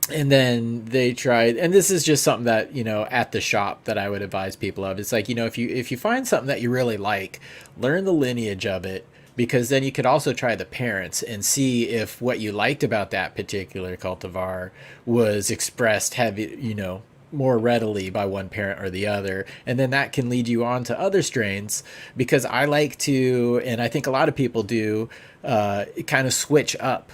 then they tried, and this is just something that, you know, at the shop that I would advise people of. It's like, you know, if you find something that you really like, learn the lineage of it, because then you could also try the parents and see if what you liked about that particular cultivar was expressed heavy, you know, more readily by one parent or the other. And then that can lead you on to other strains, because I like to, and I think a lot of people do, kind of switch up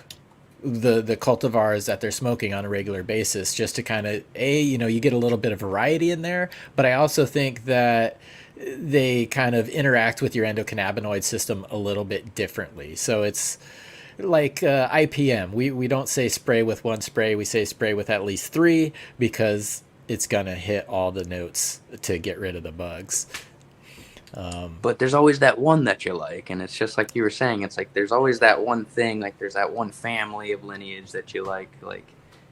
the cultivars that they're smoking on a regular basis, just to kind of, you know, you get a little bit of variety in there. But I also think that they kind of interact with your endocannabinoid system a little bit differently. So it's like IPM. We don't say spray with one spray. We say spray with at least 3, because it's going to hit all the notes to get rid of the bugs.
But there's always that one that you like, and it's just like you were saying, it's like there's always that one thing, like there's that one family of lineage that you like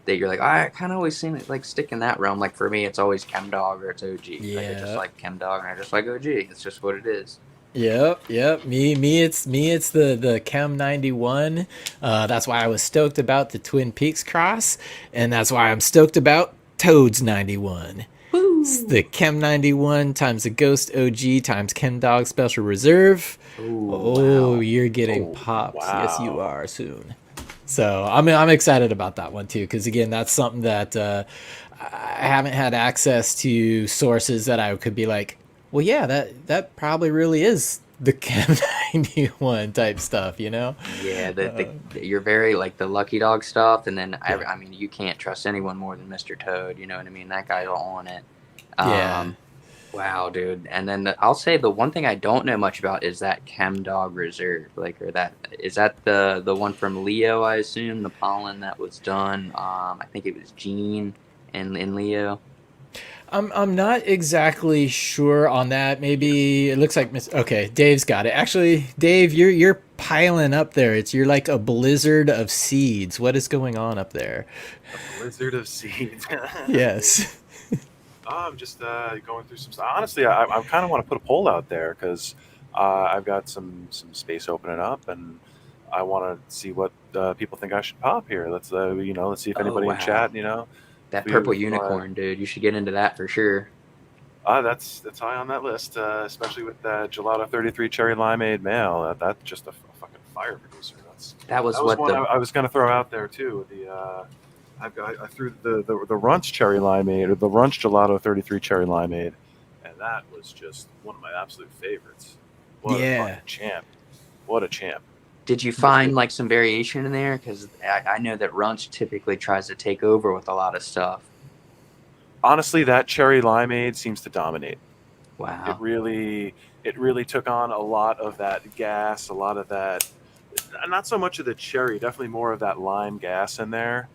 that you're like, I kind of always seem to like stick in that realm. Like for me, it's always Chem Dog or it's OG.
Yeah.
Like I just like Chem Dog and I just like OG. It's just what it is.
Yep. It's the Chem 91. That's why I was stoked about the Twin Peaks cross, and that's why I'm stoked about Toads 91. It's the Chem 91 times the Ghost OG times Chem Dog Special Reserve.
Wow.
You're getting popped.
Wow.
Yes, you are soon. So I'm excited about that one too, because again, that's something that I haven't had access to sources that I could be like, well, yeah, that probably really is the Chem 91 type stuff, you know?
Yeah, you're very like the Lucky Dog stuff, and then I mean, you can't trust anyone more than Mr. Toad. You know what I mean? That guy's on it.
Yeah.
Wow, dude. And then I'll say the one thing I don't know much about is that Chem Dog Reserve. Like, or that is that the one from Leo? I assume the pollen that was done. I think it was Gene in Leo.
I'm not exactly sure on that. Maybe it looks like okay, Dave's got it. Actually, Dave, you're piling up there. You're like a blizzard of seeds. What is going on up there?
A blizzard of seeds.
Yes.
I'm just going through some stuff. Honestly, I kind of want to put a poll out there, because I've got some space opening up, and I want to see what people think I should pop here. Let's let's see if anybody in chat,
that purple unicorn, dude. You should get into that for sure.
That's high on that list, especially with that Gelato 33 Cherry Limeade male. That's just a fucking fire producer. That was
what
one I was going to throw out there too. I threw the Runch Cherry Limeade, or the Runch Gelato 33 Cherry Limeade, and that was just one of my absolute favorites. What a fucking champ! What a champ!
Did you find like some variation in there? Because I know that Runch typically tries to take over with a lot of stuff.
Honestly, that Cherry Limeade seems to dominate.
Wow!
It really took on a lot of that gas, a lot of that. Not so much of the cherry, definitely more of that lime gas in there.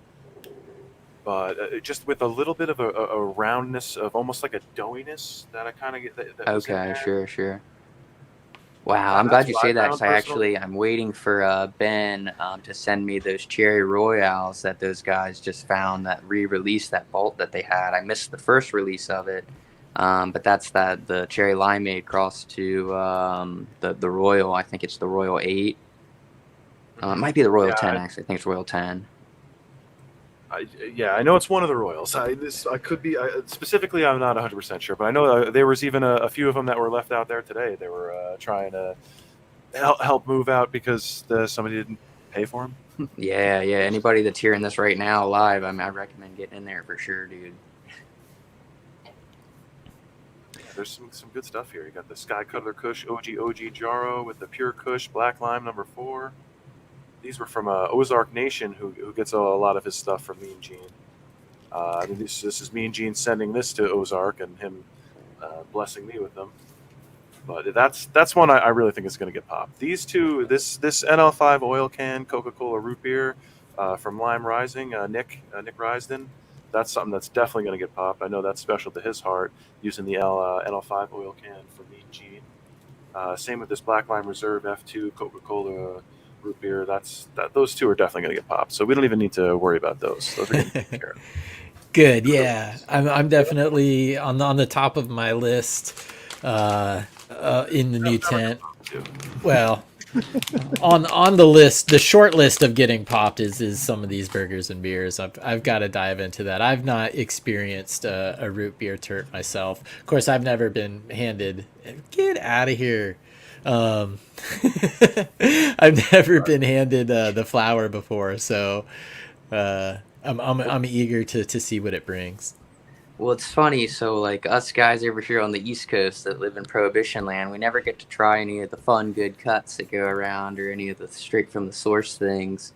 But just with a little bit of a roundness, of almost like a doughiness that I kind of get. That
okay, sure. Wow, I'm glad you say that, because I'm waiting for Ben to send me those Cherry Royales that those guys just found that re-released that bolt that they had. I missed the first release of it, but that's the Cherry Limeade cross to the Royal. I think it's the Royal 8. It might be the Royal
Yeah,
10, actually. I think it's Royal 10.
I know it's one of the Royals. I could be specifically. I'm not 100% sure, but I know there was even a few of them that were left out there today. They were trying to help move out because somebody didn't pay for them.
Yeah. Anybody that's hearing this right now live, I mean, I recommend getting in there for sure, dude.
There's some good stuff here. You got the Sky Cuddler Kush OG Jarro with the Pure Kush Black Lime number 4. These were from Ozark Nation, who gets a lot of his stuff from Mean Gene. I mean, this is Mean Gene sending this to Ozark and him blessing me with them. But that's one I really think is going to get popped. These two, this NL5 oil can Coca-Cola root beer from Lime Rising, Nick Risden, that's something that's definitely going to get popped. I know that's special to his heart, using the NL5 oil can for Mean Gene. Same with this Black Lime Reserve F2 Coca-Cola root beer. Those two are definitely going to get popped. So we don't even need to worry about those. Those are going to be taken care of.
Good, yeah. I'm definitely on the top of my list in the new tent. Well, on the list, the short list of getting popped is some of these burgers and beers. I've got to dive into that. I've not experienced a root beer turt myself. Of course, I've never been handed. Get out of here. I've never been handed the flower before, so I'm eager to see what it brings.
Well, it's funny. So, like us guys over here on the East Coast that live in Prohibition land, we never get to try any of the fun, good cuts that go around or any of the straight from the source things.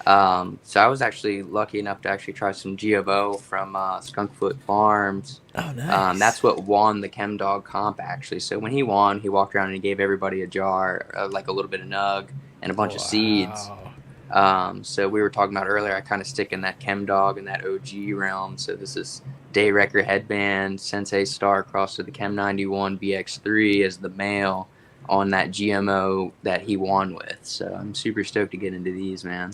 So I was actually lucky enough to actually try some GMO from Skunk Farms.
Oh, nice.
That's what won the Chem Dog comp, actually. So when he won, he walked around and he gave everybody a jar, like a little bit of nug and a bunch of seeds. So we were talking about earlier, I kind of stick in that Chem Dog and that OG realm. So this is Day Wrecker Headband, Sensei Star crossed to the Chem 91 BX3 as the male on that GMO that he won with. So I'm super stoked to get into these, man.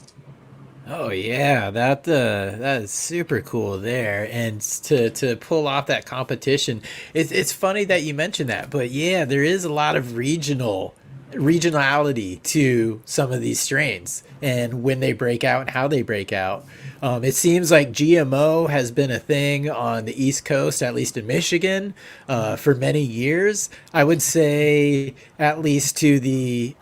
Oh yeah, that is super cool there, and to pull off that competition, it's funny that you mentioned that, but yeah, there is a lot of regionality to some of these strains and when they break out and how they break out. It seems like GMO has been a thing on the East Coast, at least in Michigan, for many years. I would say at least to the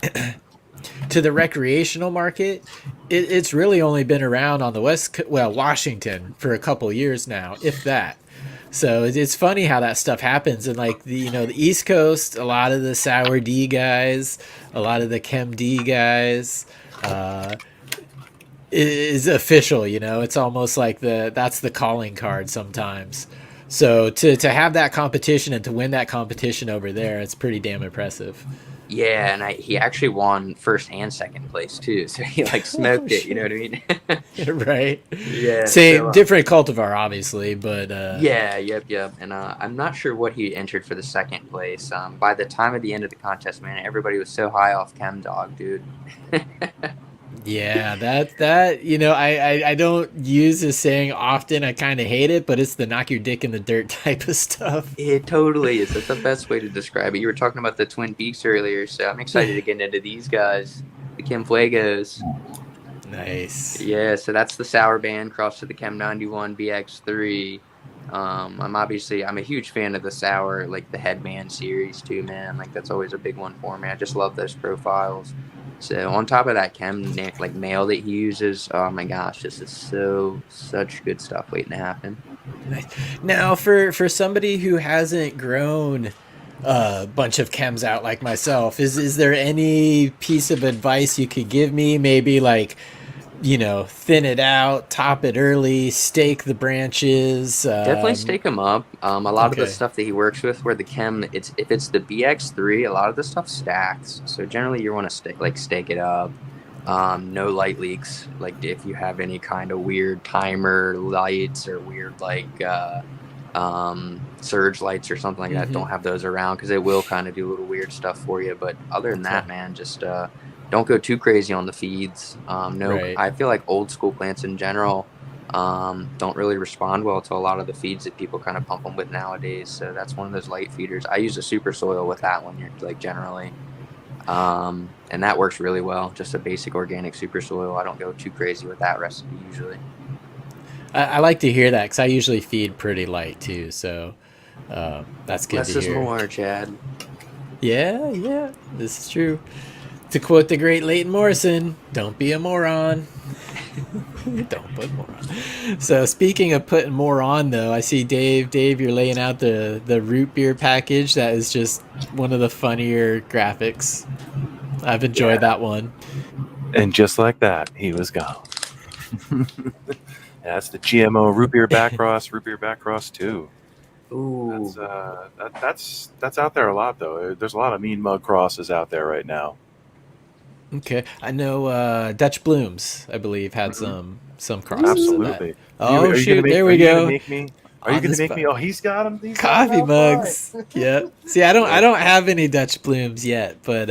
to the recreational market, it's really only been around on the Washington for a couple years now, if that. So it's funny how that stuff happens. And like the East Coast, a lot of the Sour D guys, a lot of the Chem D guys, is official. It's almost like that's the calling card sometimes. So to have that competition and to win that competition over there, it's pretty damn impressive.
Yeah, and he actually won first and second place too, so he smoked it. You know what I mean?
Right.
Yeah.
Same, different cultivar, obviously, but
yeah, yep. And I'm not sure what he entered for the second place. By the time of the end of the contest, man, everybody was so high off Chem Dog, dude.
Yeah, that I don't use this saying often. I kind of hate it, but it's the knock your dick in the dirt type of stuff.
It totally is. That's the best way to describe it. You were talking about the Twin Peaks earlier, so I'm excited to get into these guys, the Chem Fuegos.
Nice.
Yeah, so that's the Sour Band crossed to the Chem 91 BX3. I'm a huge fan of the Sour, like the Headband series too, man. Like that's always a big one for me. I just love those profiles. So on top of that Chem male that he uses, oh my gosh, this is such good stuff waiting to happen.
Now for somebody who hasn't grown a bunch of chems out like myself, is there any piece of advice you could give me? Maybe thin it out, top it early, stake the branches.
Definitely stake them up. A lot of the stuff that he works with, where the Chem, if it's the BX3, a lot of the stuff stacks. So generally, you want to stake it up. No light leaks. Like if you have any kind of weird timer lights or weird surge lights or something like that, don't have those around because it will kind of do a little weird stuff for you. But other than that, man, just don't go too crazy on the feeds. Right. I feel like old school plants in general don't really respond well to a lot of the feeds that people kind of pump them with nowadays. So that's one of those light feeders. I use a super soil with that one. Generally, And that works really well. Just a basic organic super soil. I don't go too crazy with that recipe usually.
I like to hear that because I usually feed pretty light too, so that's good
Less
to
is
hear.
more, Chad.
Yeah, this is true. To quote the great Leighton Morrison, "Don't be a moron." Don't put more on. So speaking of putting more on, though, I see Dave. Dave, you're laying out the root beer package. That is just one of the funnier graphics. I've enjoyed that one.
And just like that, he was gone. That's the GMO root beer backcross 2.
Ooh.
That's out there a lot though. There's a lot of mean mug crosses out there right now.
Okay, I know Dutch Blooms, I believe, had some crosses.
Absolutely.
Of that. Oh shoot! There we go.
Are you gonna make me? Oh, he's got them.
Coffee mugs. Yep. See, I don't have any Dutch Blooms yet, but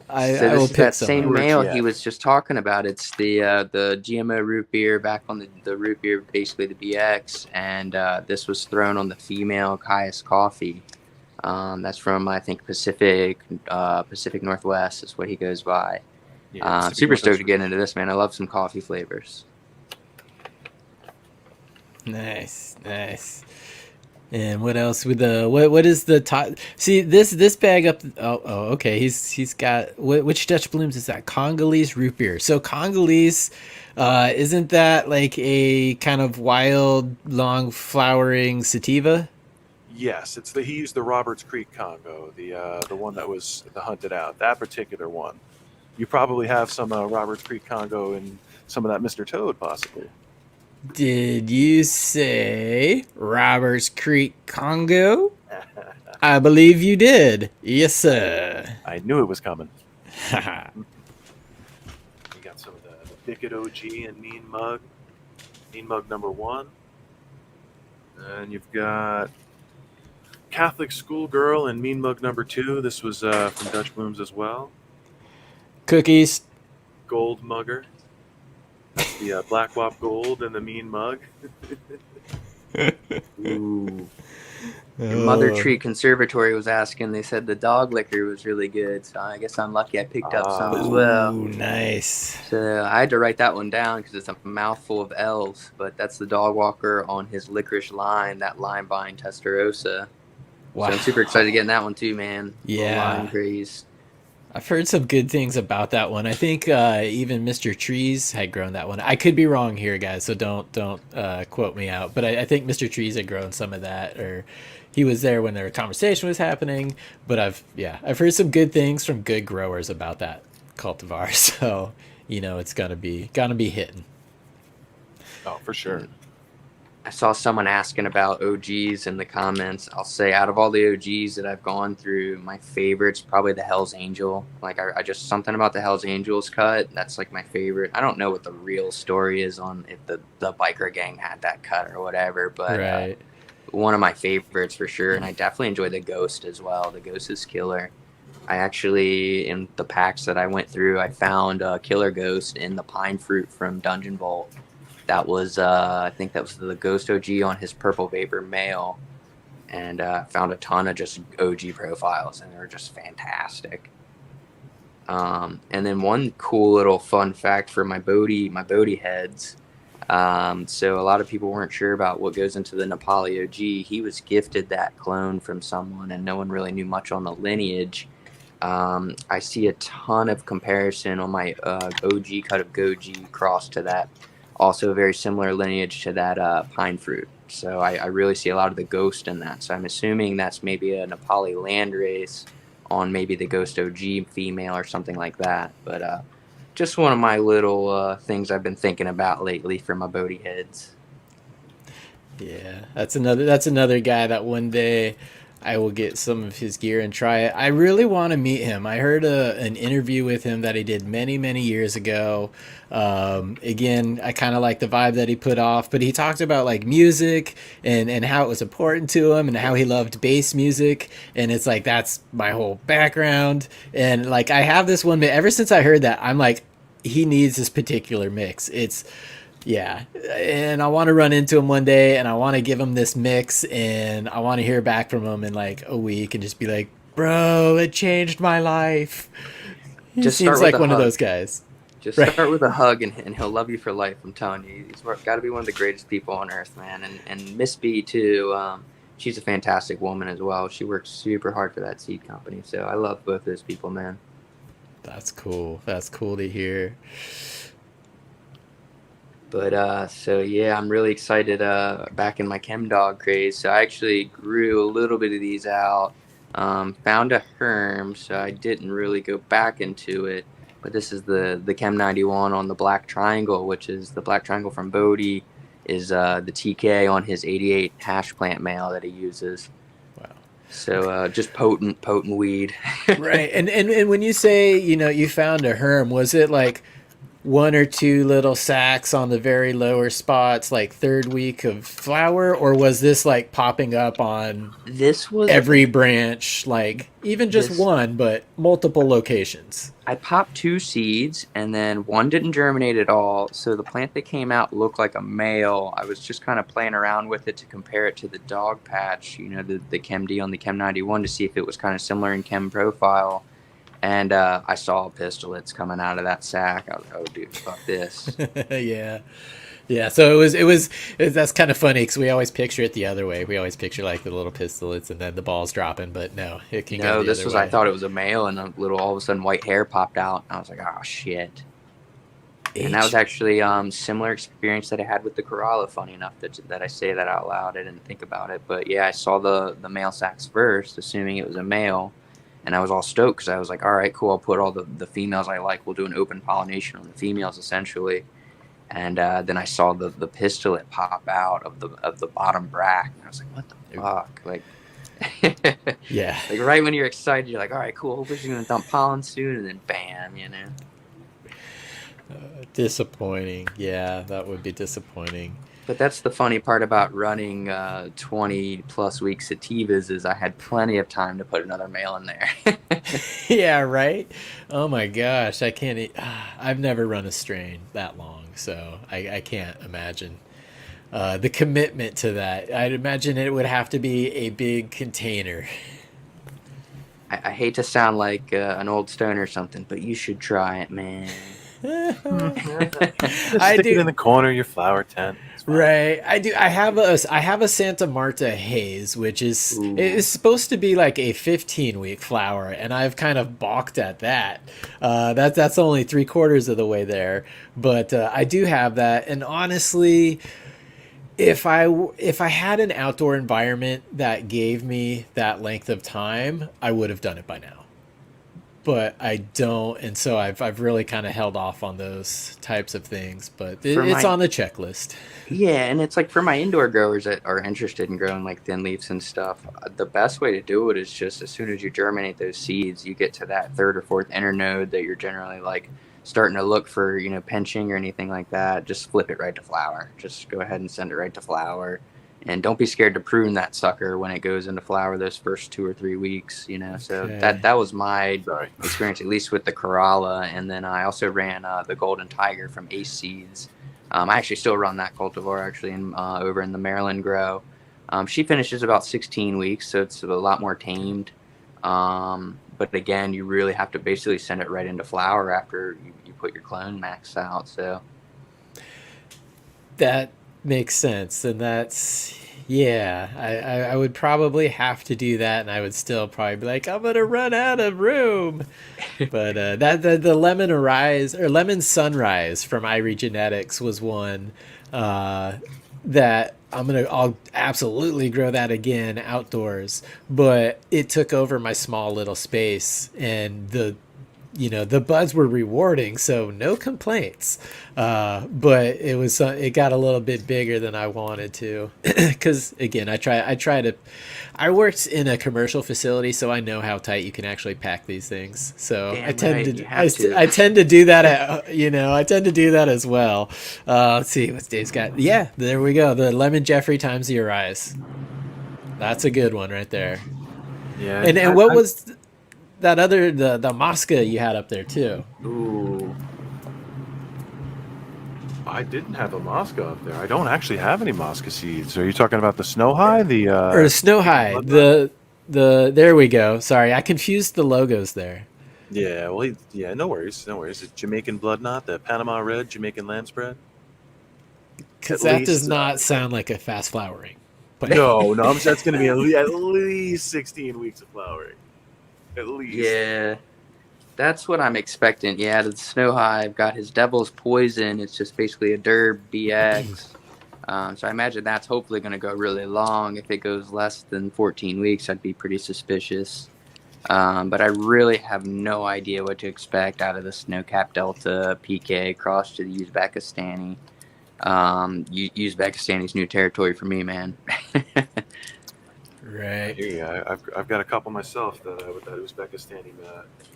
I
So
will
this is
pick
that
some
same
up.
male he was just talking about. It's the GMO root beer back on the root beer, basically the BX, and this was thrown on the female KIS coffee. That's from, I think, Pacific Northwest is what he goes by.
Yeah,
Super stoked to get into this, man. I love some coffee flavors.
Nice. And what else with the what is the top? See this bag up. Oh, okay. He's got which Dutch Blooms is that? Congolese root beer. So Congolese, isn't that like a kind of wild, long flowering sativa?
Yes, he used the Roberts Creek Congo, the one that was the hunted out. That particular one. You probably have some Roberts Creek Congo and some of that Mr. Toad, possibly.
Did you say Roberts Creek Congo? I believe you did. Yes, sir.
I knew it was coming. You got some of the Bickett OG and Mean Mug number 1. And you've got Catholic Schoolgirl and Mean Mug number 2. This was from Dutch Blooms as well.
Cookies.
Gold Mugger. That's the Black Wop Gold and the Mean Mug.
Ooh. Mother Tree Conservatory was asking. They said the dog liquor was really good, so I guess I'm lucky I picked up some as well.
Ooh, nice.
So I had to write that one down because it's a mouthful of L's, but that's the dog walker on his licorice lime, that lime vine testarossa.
Wow.
So I'm super excited to get in that one too, man.
Yeah.
Lime craze.
I've heard some good things about that one. I think even Mr. Trees had grown that one. I could be wrong here, guys, so don't quote me out. But I think Mr. Trees had grown some of that, or he was there when their conversation was happening. But I've heard some good things from good growers about that cultivar. So it's gonna be hitting.
Oh, for sure.
I saw someone asking about OGs in the comments. I'll say out of all the OGs that I've gone through, my favorite's probably the Hell's Angel. Like I just something about the Hell's Angels cut. That's like my favorite. I don't know what the real story is on if the biker gang had that cut or whatever, but
Right.
One of my favorites for sure. And I definitely enjoy the Ghost as well. The Ghost is killer. I actually, in the packs that I went through, I found a Killer Ghost in the Pine Fruit from Dungeon Vault. That was, I think that was the Ghost OG on his Purple Vapor male, and found a ton of just OG profiles, and they were just fantastic. And then one cool little fun fact for my Bodie heads. So a lot of people weren't sure about what goes into the Nepali OG. He was gifted that clone from someone, and no one really knew much on the lineage. I see a ton of comparison on my OG cut of Goji cross to that. Also a very similar lineage to that Pine Fruit. So I really see a lot of the Ghost in that. So I'm assuming that's maybe a Nepali landrace on maybe the Ghost OG female or something like that. But just one of my little things I've been thinking about lately for my Bodie heads.
Yeah, that's another guy that one day I will get some of his gear and try it. I really want to meet him. I heard an interview with him that he did many, many years ago. Again, I kind of like the vibe that he put off, but he talked about like music and how it was important to him and how he loved bass music. And it's like, that's my whole background. And like, I have this one, but ever since I heard that, I'm like, he needs this particular mix. Yeah, and I want to run into him one day, and I want to give him this mix, and I want to hear back from him in like a week, and just be like, Bro, it changed my life. He
Just
seems
start with
like
a
one of
hug.
those guys.
Just
Right.
start with a hug, and he'll love you for life. I'm telling you, he's got to be one of the greatest people on earth, man. And Miss B too. She's a fantastic woman as well. She works super hard for that seed company. So I love both those people, man.
That's cool. That's cool to hear.
But so yeah, I'm really excited. Back in my chem dog craze, so I actually grew a little bit of these out. Found a herm, so I didn't really go back into it. But this is the Chem 91 on the Black Triangle, which is the Black Triangle from Bodie, is the TK on his 88 hash plant male that he uses.
Wow.
So just potent weed.
Right. And when you say, you found a herm, was it like one or two little sacs on the very lower spots, like third week of flower, or was this like popping up on
This was
every branch, like even just one, but multiple locations?
I popped 2 seeds, and then one didn't germinate at all. So the plant that came out looked like a male. I was just kind of playing around with it to compare it to the dog patch, the Chem D on the Chem 91, to see if it was kind of similar in chem profile. And I saw pistolets coming out of that sack. I was like, oh, dude, fuck this.
Yeah. So it was that's kind of funny because we always picture it the other way. We always picture like the little pistolets and then the balls dropping, but no, it can go the
this
other
was,
way.
I thought it was a male, and all of a sudden white hair popped out. I was like, oh, shit. And that was actually similar experience that I had with the Corolla, funny enough, that I say that out loud. I didn't think about it. But yeah, I saw the male sacs first, assuming it was a male. And I was all stoked because I was like, all right, cool. I'll put all the females I like. We'll do an open pollination on the females, essentially. And then I saw the pistolet pop out of the bottom bract. And I was like, what the fuck? Like,
yeah.
Like right when you're excited, you're like, all right, cool. Hopefully she's going to dump pollen soon. And then bam,
Disappointing. Yeah, that would be disappointing.
But that's the funny part about running 20 plus week sativas is I had plenty of time to put another male in there.
Yeah, right? Oh my gosh, I can't I've never run a strain that long, so I can't imagine the commitment to that. I'd imagine it would have to be a big container.
I hate to sound like an old stone or something, but you should try it, man.
Just stick it in the corner of your flower tent.
Right. I have a Santa Marta haze, which is it's supposed to be like a 15-week flower, and I've kind of balked at that. That's only 3/4 of the way there, but I do have that, and honestly, if I had an outdoor environment that gave me that length of time, I would have done it by now. But I don't, and so I've really kind of held off on those types of things. But it's on the checklist.
Yeah, and it's like for my indoor growers that are interested in growing like thin leaves and stuff, the best way to do it is just as soon as you germinate those seeds, you get to that 3rd or 4th internode that you're generally like starting to look for, pinching or anything like that. Just flip it right to flower. Just go ahead and send it right to flower. And don't be scared to prune that sucker when it goes into flower those first 2 or 3 weeks, So
Okay.
that was my experience, at least with the Corolla. And then I also ran the Golden Tiger from Ace Seeds. I actually still run that cultivar over in the Maryland grow. She finishes about 16 weeks, so it's a lot more tamed. But again, you really have to basically send it right into flower after you put your clone max out. So
that makes sense, and that's I would probably have to do that, and I would still probably be like, I'm gonna run out of room. But the lemon sunrise from Irie Genetics was one that I'll absolutely grow that again outdoors, but it took over my small little space, and the buds were rewarding, so no complaints. But it got a little bit bigger than I wanted to, because again, I worked in a commercial facility, so I know how tight you can actually pack these things. So I tend to do that I tend to do that as well. Let's see what Dave's got. Yeah, there we go. The Lemon Jeffrey times the Arise. That's a good one right there.
Yeah.
And what was that other the Mosca you had up there too?
ooh.
I didn't have a Mosca up there. I don't actually have any Mosca seeds. Are you talking about the Snow High?
Or Snow High? There we go. Sorry, I confused the logos there.
Yeah, well, no worries, no worries. It's Jamaican blood knot, the Panama red Jamaican lamb's bread.
Because
At
that does
least,
not sound like a fast flowering. But
no, I'm sure that's going to be at least 16 weeks of flowering. At least.
Yeah, that's what I'm expecting. Yeah, the Snow Hive got his Devil's Poison. It's just basically a Derb BX. So I imagine that's hopefully going to go really long. If it goes less than 14 weeks, I'd be pretty suspicious. But I really have no idea what to expect out of the Snowcap Delta PK cross to the Uzbekistani. Uzbekistani's new territory for me, man.
right.
Yeah, I've got a couple myself with that Uzbekistani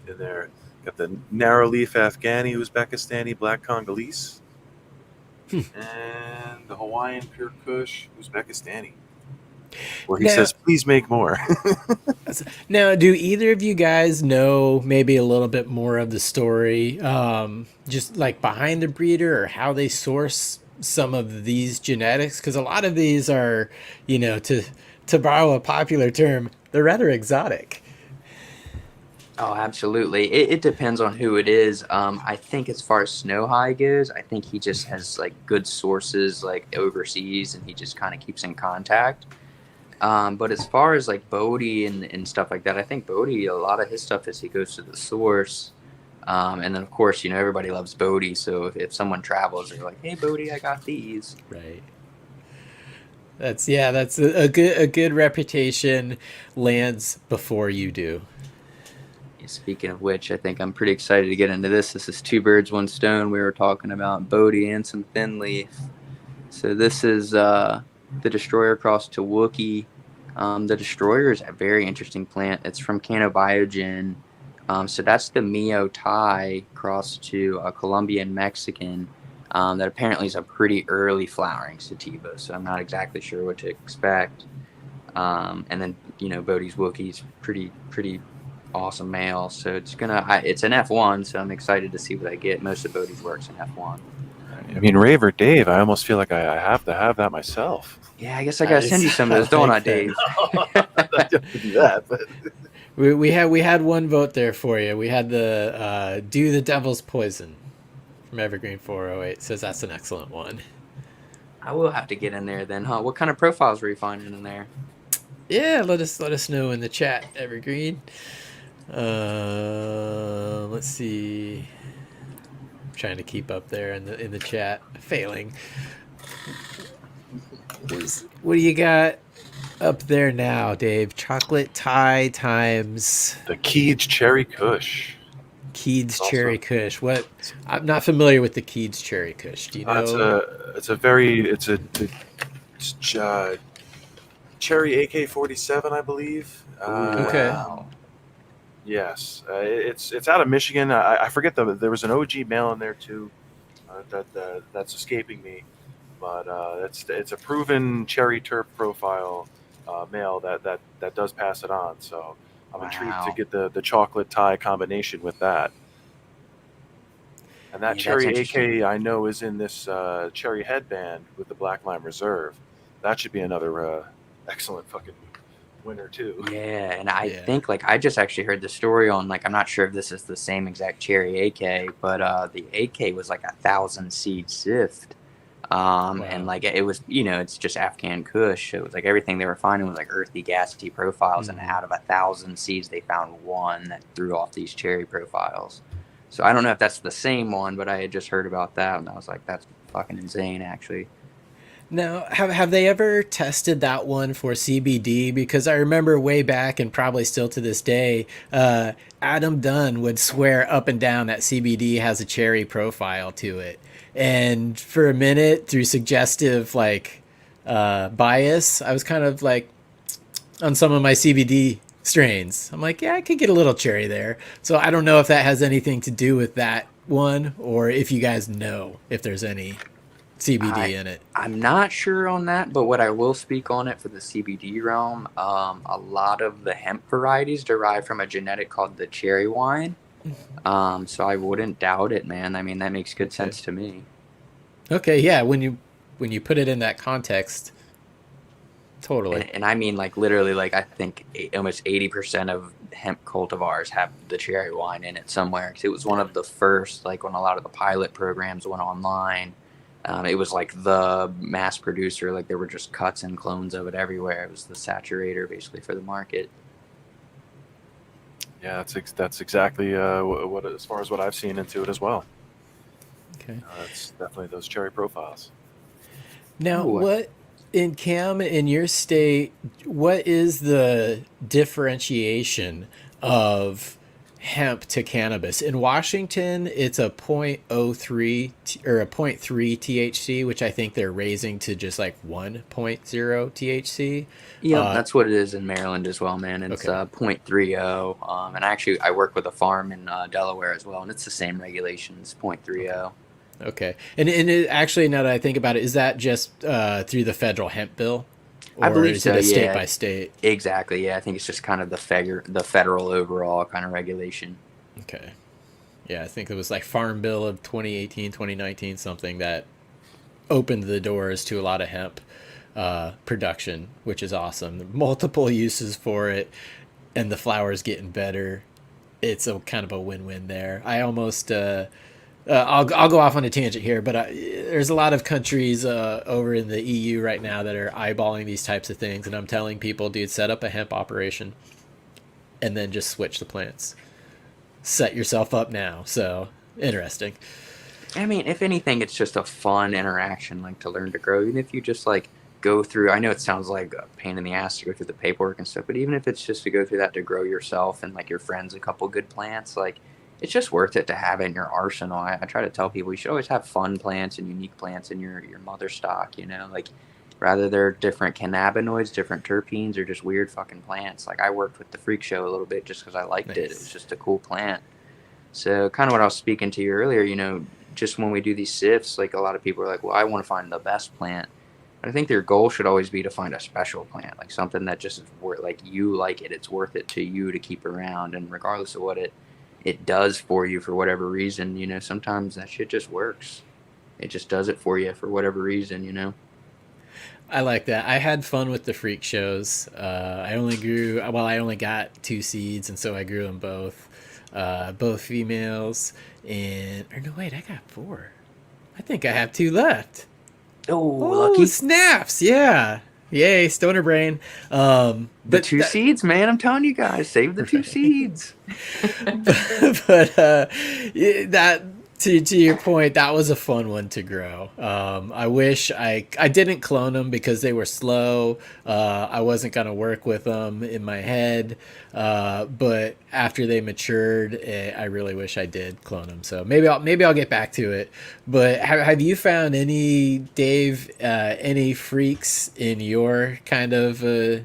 in there. Got the narrow leaf Afghani Uzbekistani black Congolese, and the Hawaiian pure Kush Uzbekistani, where he says, "Please make more."
Now, do either of you guys know maybe a little bit more of the story, just like behind the breeder or how they source some of these genetics? Because a lot of these are, to borrow a popular term, they're rather exotic.
Oh, absolutely. It depends on who it is. I think as far as Snow High goes, I think he just has like good sources like overseas, and he just kind of keeps in contact. But as far as like Bodie and stuff like that, I think Bodie, a lot of his stuff is he goes to the source. And then of course, everybody loves Bodie. So if someone travels, they're like, "Hey, Bodie, I got these."
Right. That's a good reputation lands before you do.
Speaking of which, I think I'm pretty excited to get into this. This is Two Birds, One Stone. We were talking about Bodie and some thin leaf. So this is the Destroyer cross to Wookiee. The Destroyer is a very interesting plant. It's from Canobiogen. So that's the Mio Thai cross to a Colombian Mexican that apparently is a pretty early flowering sativa. So I'm not exactly sure what to expect. And then, Bodie's Wookiee's pretty awesome male. So it's an F1, so I'm excited to see what I get. Most of Bodie's works in F1.
I mean, Raver Dave, I almost feel like I have to have that myself.
Yeah, I guess I gotta send you some of those, don't I, Dave?
Not to do that, but
we had one vote there for you. We had the Do the Devil's Poison from Evergreen 408. Says that's an excellent one.
I will have to get in there then, huh? What kind of profiles were you finding in there?
Yeah, let us know in the chat, Evergreen. Let's see. I'm trying to keep up there in the chat. Failing. What do you got up there now, Dave? Chocolate Thai times
the Keeds Cherry Kush.
Keeds Cherry Kush. What? I'm not familiar with the Keeds Cherry Kush. Do you know?
It's a Cherry AK-47, I believe.
Okay.
Wow.
Yes, it's out of Michigan. I forget there was an OG male in there too. That's escaping me, but it's a proven cherry terp profile male that does pass it on. So I'm intrigued to get the chocolate Thai combination with that. And that cherry AK I know is in this cherry headband with the Black Lime Reserve. That should be another excellent fucking winner too.
Yeah, and I think I just actually heard the story on I'm not sure if this is the same exact cherry AK, but the AK was 1,000 seed sift. Wow. And it was it's just Afghan Kush. So it was everything they were finding was earthy, gassy profiles, and out of 1,000 seeds they found one that threw off these cherry profiles. So I don't know if that's the same one, but I had just heard about that, and I was like, that's fucking insane, actually.
Now, have they ever tested that one for CBD? Because I remember way back, and probably still to this day, Adam Dunn would swear up and down that CBD has a cherry profile to it. And for a minute, through suggestive bias, I was kind of on some of my CBD strains, I'm like, yeah, I could get a little cherry there. So I don't know if that has anything to do with that one, or if you guys know if there's any CBD in it.
I'm not sure on that, but what I will speak on it for the CBD realm, a lot of the hemp varieties derive from a genetic called the cherry wine. So I wouldn't doubt it, man. I mean, that makes good sense to me.
Okay, yeah, when you put it in that context, Totally.
And I mean, like, literally, like, I think almost 80% of hemp cultivars have the cherry wine in it somewhere. 'Cause it was one of the first, like, when a lot of the pilot programs went online. It was like the mass producer, like there were just cuts and clones of it everywhere. It was the saturator basically for the market.
Yeah, that's exactly what as far as what I've seen into it as well.
Okay.
It's definitely those cherry profiles.
Now,
Ooh.
what in Cam in your state? What is the differentiation of hemp to cannabis? In Washington, it's a .03 or a .3 THC, which I think they're raising to just like 1.0 THC.
Yep, that's what it is in Maryland as well, man. It's
Okay.
0.30. And actually, I work with a farm in Delaware as well, and it's the same regulations, 0.30.
Okay. And it, actually, now that I think about it, is that just through the federal hemp bill?
I
Or
believe
is
so,
it a state
yeah.
by state?
Exactly, yeah. I think it's just kind of the federal overall kind of regulation.
Okay. Yeah, I think it was like Farm Bill of 2018, 2019, something that opened the doors to a lot of hemp production, which is awesome. Multiple uses for it, and the flower's getting better. It's a kind of a win-win there. I almost I'll go off on a tangent here, but there's a lot of countries over in the EU right now that are eyeballing these types of things, and I'm telling people, dude, set up a hemp operation, and then just switch the plants. Set yourself up now. So interesting.
I mean, if anything, it's just a fun interaction, like to learn to grow. Even if you just like go through, I know it sounds like a pain in the ass to go through the paperwork and stuff, but even if it's just to go through that to grow yourself and like your friends a couple good plants, like it's just worth it to have it in your arsenal. I try to tell people you should always have fun plants and unique plants in your mother stock, you know, like rather they're different cannabinoids, different terpenes, or just weird fucking plants. Like I worked with the Freak Show a little bit just because I liked it. It was
Nice.
just a cool plant. So kind of what I was speaking to you earlier, you know, just when we do these sifts, like a lot of people are like, well, I want to find the best plant. But I think their goal should always be to find a special plant, like something that just is worth, like you like it, it's worth it to you to keep around. And regardless of what it does for you for whatever reason, you know, sometimes that shit just works. It just does it for you for whatever reason, you know.
I like that. I had fun with the freak shows. I only got 2 seeds, and so I grew them both females. And or no, wait, I got 4. I think I have 2 left.
Oh,
Oh,
lucky.
snaps! Yeah, yay, stoner brain.
The
But
2 seeds, man. I'm telling you guys, save the 2 seeds.
but that to your point, that was a fun one to grow. I wish I didn't clone them because they were slow. I wasn't gonna work with them in my head, but after they matured, I really wish I did clone them. So maybe I'll get back to it. But have you found any, Dave, any freaks in your kind of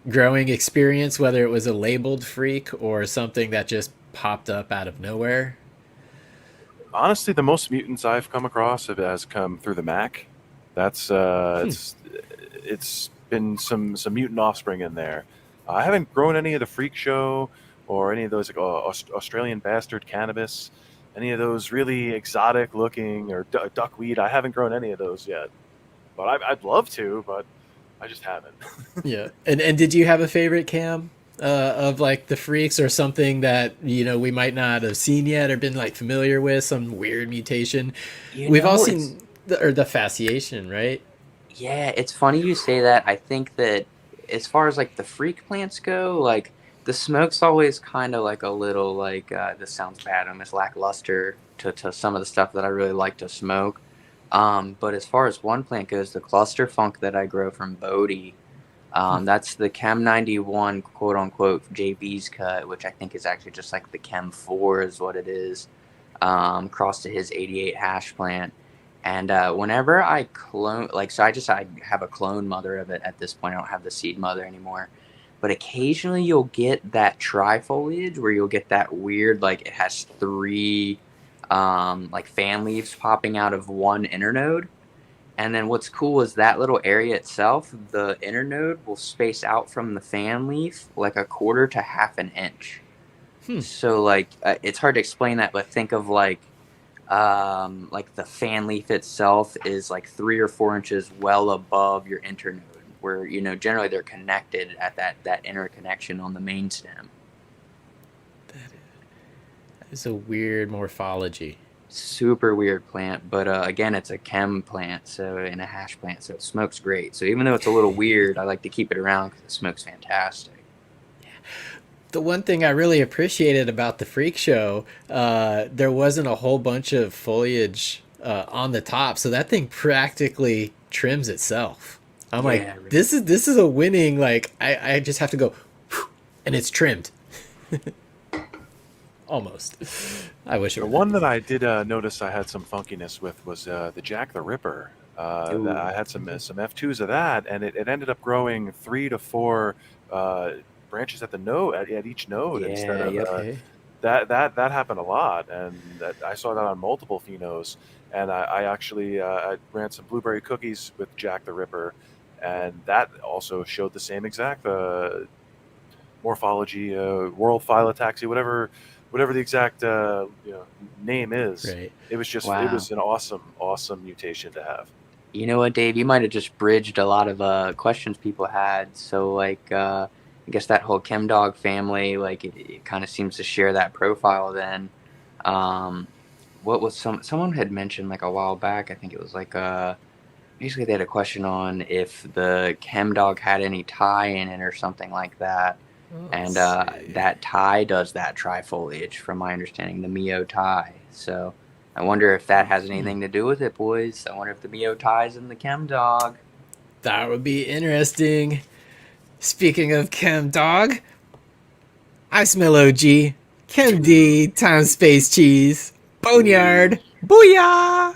growing experience, whether it was a labeled freak or something that just popped up out of nowhere?
Honestly, the most mutants I've come across has come through the Mac. That's it's been some mutant offspring in there. I haven't grown any of the Freak Show or any of those like Australian bastard cannabis, any of those really exotic looking or duckweed. I haven't grown any of those yet, but I'd love to, but I just haven't.
Yeah. And did you have a favorite, Cam, of like the freaks or something that, you know, we might not have seen yet or been like familiar with, some weird mutation?
You
We've all
know,
seen the fasciation, right?
yeah, it's funny you say that. I think that as far as like the freak plants go, like the smoke's always kind of like a little like this sounds bad, almost lackluster to some of the stuff that I really like to smoke. But as far as one plant goes, the cluster funk that I grow from Bodie, that's the Chem 91 quote unquote JB's cut, which I think is actually just like the Chem 4 is what it is, crossed to his 88 hash plant. And whenever I clone, like, so I have a clone mother of it at this point. I don't have the seed mother anymore. But occasionally you'll get that trifoliage where you'll get that weird, like, it has 3, like, fan leaves popping out of one internode. And then what's cool is that little area itself, the internode will space out from the fan leaf like a quarter to half an inch. So, like, it's hard to explain that, but think of, like the fan leaf itself is like 3 or 4 inches well above your internode. where, you know, generally they're connected at that interconnection on the main stem.
That is a weird morphology.
Super weird plant, but again, it's a chem plant, so, and a hash plant, so it smokes great. So even though it's a little weird, I like to keep it around because it smokes fantastic.
The one thing I really appreciated about the freak show, there wasn't a whole bunch of foliage on the top, so that thing practically trims itself. I'm like,
Yeah, really.
this is a winning. Like, I just have to go, and it's trimmed. Almost. I wish it
The
were
one that I did notice I had some funkiness with was the Jack the Ripper.
Ooh.
I had some F2s of that, and it ended up growing 3 to 4 branches at the node at each node
Yeah,
instead of
yep.
Okay.
that happened a lot, and I saw that on multiple phenos. And I actually I ran some blueberry cookies with Jack the Ripper, and that also showed the same exact morphology, world phyllotaxy, whatever the exact name is.
Right.
It was just
Wow.
it was an awesome mutation to have.
You know what, Dave? You might have just bridged a lot of questions people had. So, like, I guess that whole ChemDog family, like, it kind of seems to share that profile. Then, what was someone had mentioned like a while back? I think it was like basically they had a question on if the ChemDog had any tie in it or something like that. And that tie does that trifoliage, from my understanding, the Mio tie. So I wonder if that has anything to do with it, boys. I wonder if the Mio tie's in the ChemDog.
That would be interesting. Speaking of Chem Dog, I smell OG. Chem D, time space cheese. Boneyard. Booyah!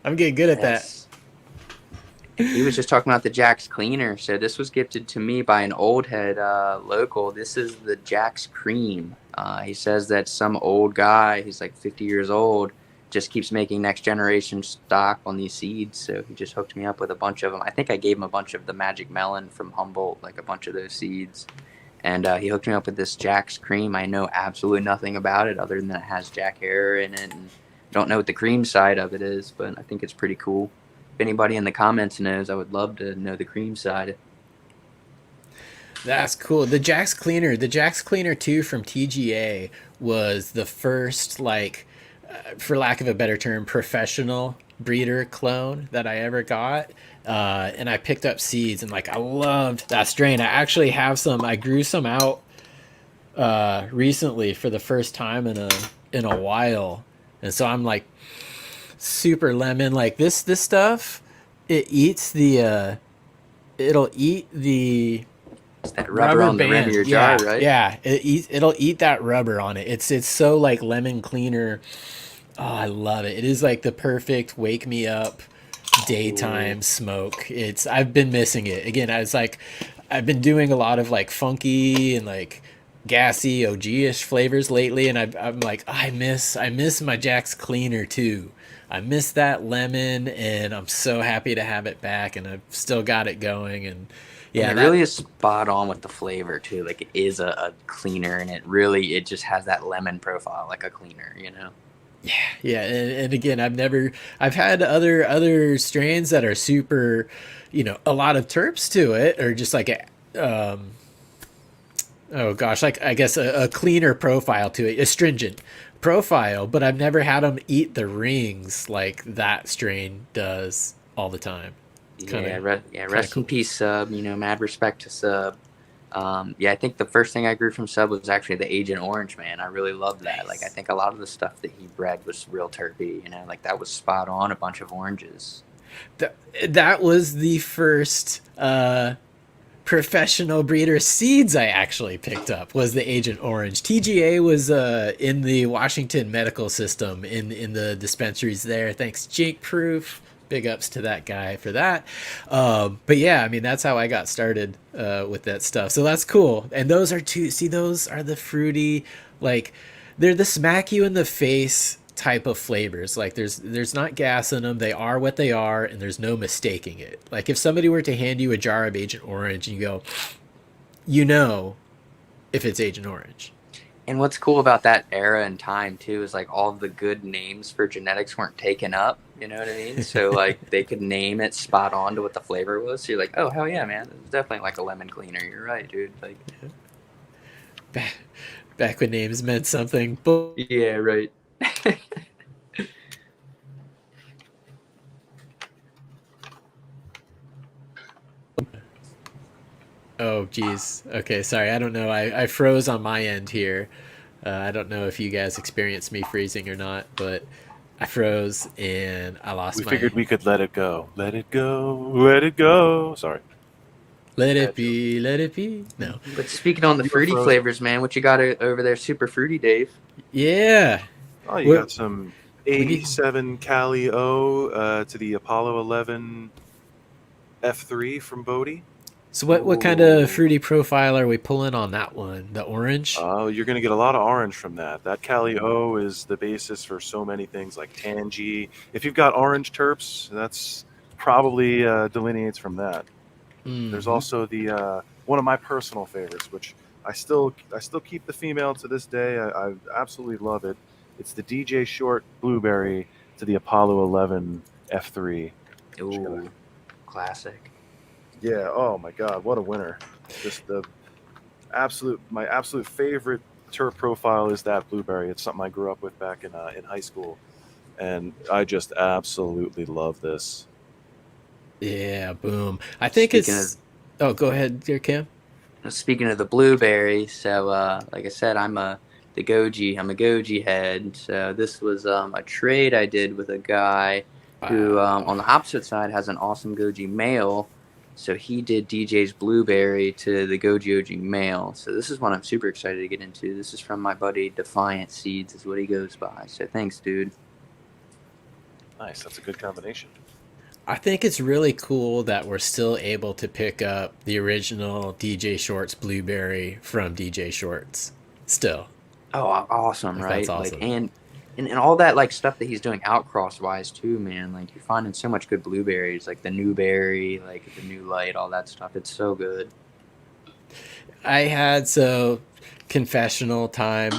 I'm getting good at that.
Yes. He was just talking about the Jack's Cleaner. So this was gifted to me by an old head local. This is the Jack's Cream. He says that some old guy, he's like 50 years old, just keeps making next generation stock on these seeds. So he just hooked me up with a bunch of them. I think I gave him a bunch of the Magic Melon from Humboldt, like a bunch of those seeds. And he hooked me up with this Jack's Cream. I know absolutely nothing about it other than it has Jack hair in it. And don't know what the cream side of it is, but I think it's pretty cool. If anybody in the comments knows, I would love to know the cream side.
That's cool. The Jack's Cleaner 2 from TGA was the first, like, for lack of a better term, professional breeder clone that I ever got. And I picked up seeds and, like, I loved that strain. I actually have some. I grew some out recently for the first time in a while. And so I'm like super lemon. Like this stuff, it eats the it'll eat the
It's that rubber on the rim of your jar, right?
Yeah, it'll eat that rubber on it. It's so like lemon cleaner. Oh, I love it. It is like the perfect wake me up daytime smoke. I've been missing it. Again, I've been doing a lot of like funky and like gassy OG-ish flavors lately, and I'm like, I miss my Jack's Cleaner too. I miss that lemon, and I'm so happy to have it back, and I've still got it going. And yeah,
and it really is spot on with the flavor too. Like, it is a cleaner, and it just has that lemon profile like a cleaner, you know.
Yeah, and again, I've had other strains that are super, a lot of terps to it, or just like oh gosh, like I guess a cleaner profile to it, astringent profile, but I've never had them eat the rings like that strain does all the time.
Rest in peace, Sub. Mad respect to Sub. I think the first thing I grew from Sub was actually the Agent Orange, man. I really loved that. Nice. Like, I think a lot of the stuff that he bred was real terpy, like that was spot on, a bunch of oranges.
That was the first professional breeder seeds I actually picked up, was the Agent Orange. TGA was in the Washington medical system in the dispensaries there. Thanks, Jake Proof. Big ups to that guy for that. But yeah, I mean, that's how I got started with that stuff. So that's cool. And those are those are the fruity, like, they're the smack you in the face type of flavors. Like, there's not gas in them. They are what they are, and there's no mistaking it. Like, if somebody were to hand you a jar of Agent Orange and you go, if it's Agent Orange.
And what's cool about that era and time too is like all the good names for genetics weren't taken up. You know what I mean? So like they could name it spot on to what the flavor was. So you're like, oh hell yeah, man, it's definitely like a lemon cleaner. You're right, dude. Like,
back when names meant something. But
yeah, right.
oh geez. Okay, sorry. I don't know. I froze on my end here. I don't know if you guys experienced me freezing or not, but I froze and I lost
We
my.
figured we could let it go. Let it go. Let it go. Sorry.
Let it be. Let it be. No.
But speaking on the fruity flavors, man, what you got over there? Super fruity, Dave.
Yeah.
Oh, you got some A7 Cali O to the Apollo 11 F3 from Bodie.
So what kind of fruity profile are we pulling on that one? The orange?
Oh, you're going to get a lot of orange from that. That Cali O is the basis for so many things like Tangy. If you've got orange terps, that's probably delineates from that. Mm-hmm. There's also the one of my personal favorites, which I still keep the female to this day. I absolutely love it. It's the DJ Short Blueberry to the Apollo 11 F3.
Ooh, classic.
Yeah. Oh my God, what a winner! Just my absolute favorite terp profile is that blueberry. It's something I grew up with back in high school, and I just absolutely love this.
Yeah, boom. I think oh, go ahead, dear Cam.
Speaking of the blueberry, so like I said, I'm a Goji head. So this was a trade I did with a guy who on the opposite side has an awesome Goji male. So he did DJ's blueberry to the Goji OG male. So this is one I'm super excited to get into. This is from my buddy Defiant Seeds is what he goes by. So thanks, dude.
Nice. That's a good combination.
I think it's really cool that we're still able to pick up the original DJ Shorts blueberry from DJ Shorts still.
Oh, awesome, right?
That's awesome.
Like, and all that like stuff that he's doing outcross wise too, man. Like you're finding so much good blueberries, like the new berry, like the new light, all that stuff. It's so good.
Confessional time.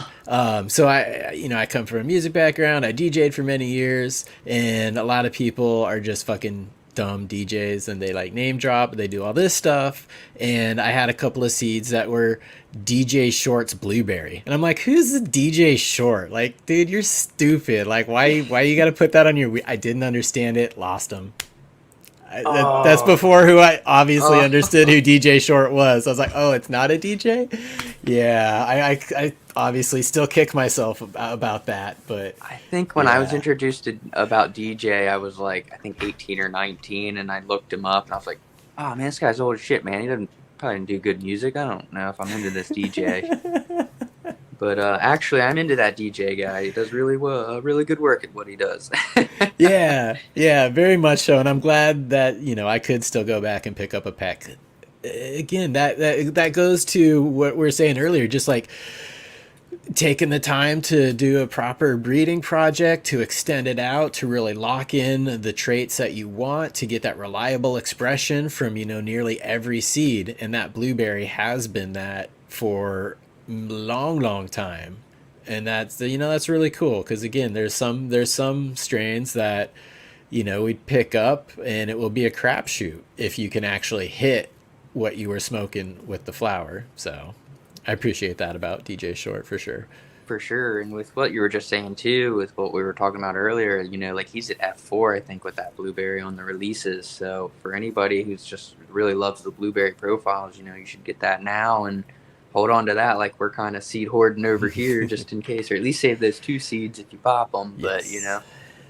So I come from a music background. I DJ'd for many years, and a lot of people are just fucking dumb DJs, and they like name drop. They do all this stuff, and I had a couple of seeds that were DJ Short's blueberry, and I'm like, who's the DJ Short? Like, dude, you're stupid. Like, why you got to put that on your? I didn't understand it. Lost them. That's before who I obviously understood who DJ Short was. I was like, oh, it's not a DJ? Yeah, I obviously still kick myself about that. But
I think when I was introduced to about DJ, I was like, I think 18 or 19, and I looked him up, and I was like, oh, man, this guy's old as shit, man. He probably didn't do good music. I don't know if I'm into this DJ. But actually, I'm into that DJ guy. He does really good work at what he does.
yeah, very much so. And I'm glad that I could still go back and pick up a pack. Again, that goes to what we were saying earlier. Just like taking the time to do a proper breeding project, to extend it out, to really lock in the traits that you want, to get that reliable expression from nearly every seed. And that blueberry has been that for long time, and that's really cool, because again, there's some strains that we'd pick up and it will be a crapshoot if you can actually hit what you were smoking with the flower. So I appreciate that about DJ Short for sure.
And with what you were just saying too, with what we were talking about earlier, like he's at F4 I think with that blueberry on the releases. So for anybody who's just really loves the blueberry profiles, you should get that now and hold on to that, like we're kind of seed hoarding over here just in case, or at least save those 2 seeds if you pop them. Yes.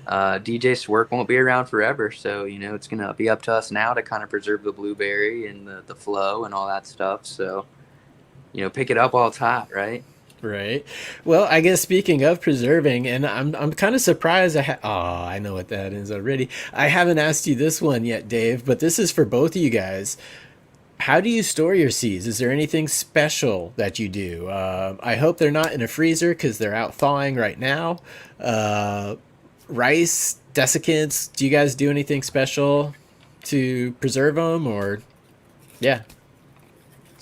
But DJ's work won't be around forever, so it's gonna be up to us now to kind of preserve the blueberry and the flow and all that stuff. So pick it up while it's hot, right?
Right. Well, I guess speaking of preserving, and I'm kind of surprised. I know what that is already. I haven't asked you this one yet, Dave, but this is for both of you guys. How do you store your seeds? Is there anything special that you do? I hope they're not in a freezer because they're out thawing right now. Rice, desiccants, do you guys do anything special to preserve them, or? Yeah.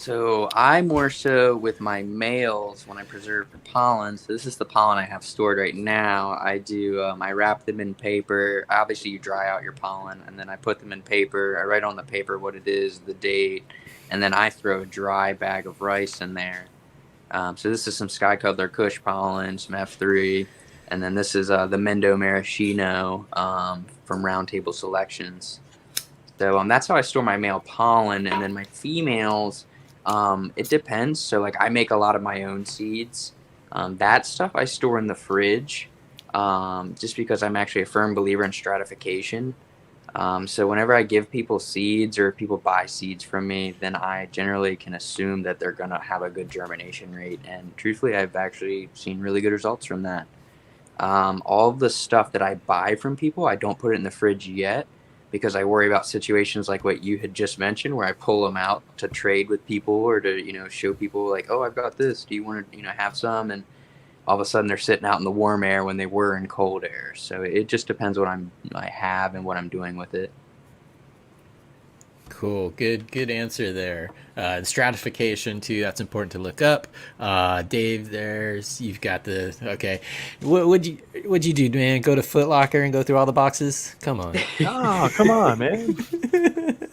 So I more so with my males when I preserve the pollen. So this is the pollen I have stored right now. I do. I wrap them in paper. Obviously, you dry out your pollen, and then I put them in paper. I write on the paper what it is, the date, and then I throw a dry bag of rice in there. So this is some Sky Cuddler Kush pollen, some F3, and then this is the Mendo Maraschino from Roundtable Selections. So that's how I store my male pollen, and then my females. It depends. So like I make a lot of my own seeds. That stuff I store in the fridge, just because I'm actually a firm believer in stratification. So whenever I give people seeds or if people buy seeds from me, then I generally can assume that they're going to have a good germination rate. And truthfully, I've actually seen really good results from that. All of the stuff that I buy from people, I don't put it in the fridge yet because I worry about situations like what you had just mentioned where I pull them out to trade with people or to, show people like, oh, I've got this. Do you want to, have some? And all of a sudden they're sitting out in the warm air when they were in cold air. So it just depends what I have and what I'm doing with it.
Cool. Good answer there. Stratification too. That's important to look up. Dave, you've got the okay. What'd you do, man? Go to Foot Locker and go through all the boxes? Come on.
Oh, come on, man.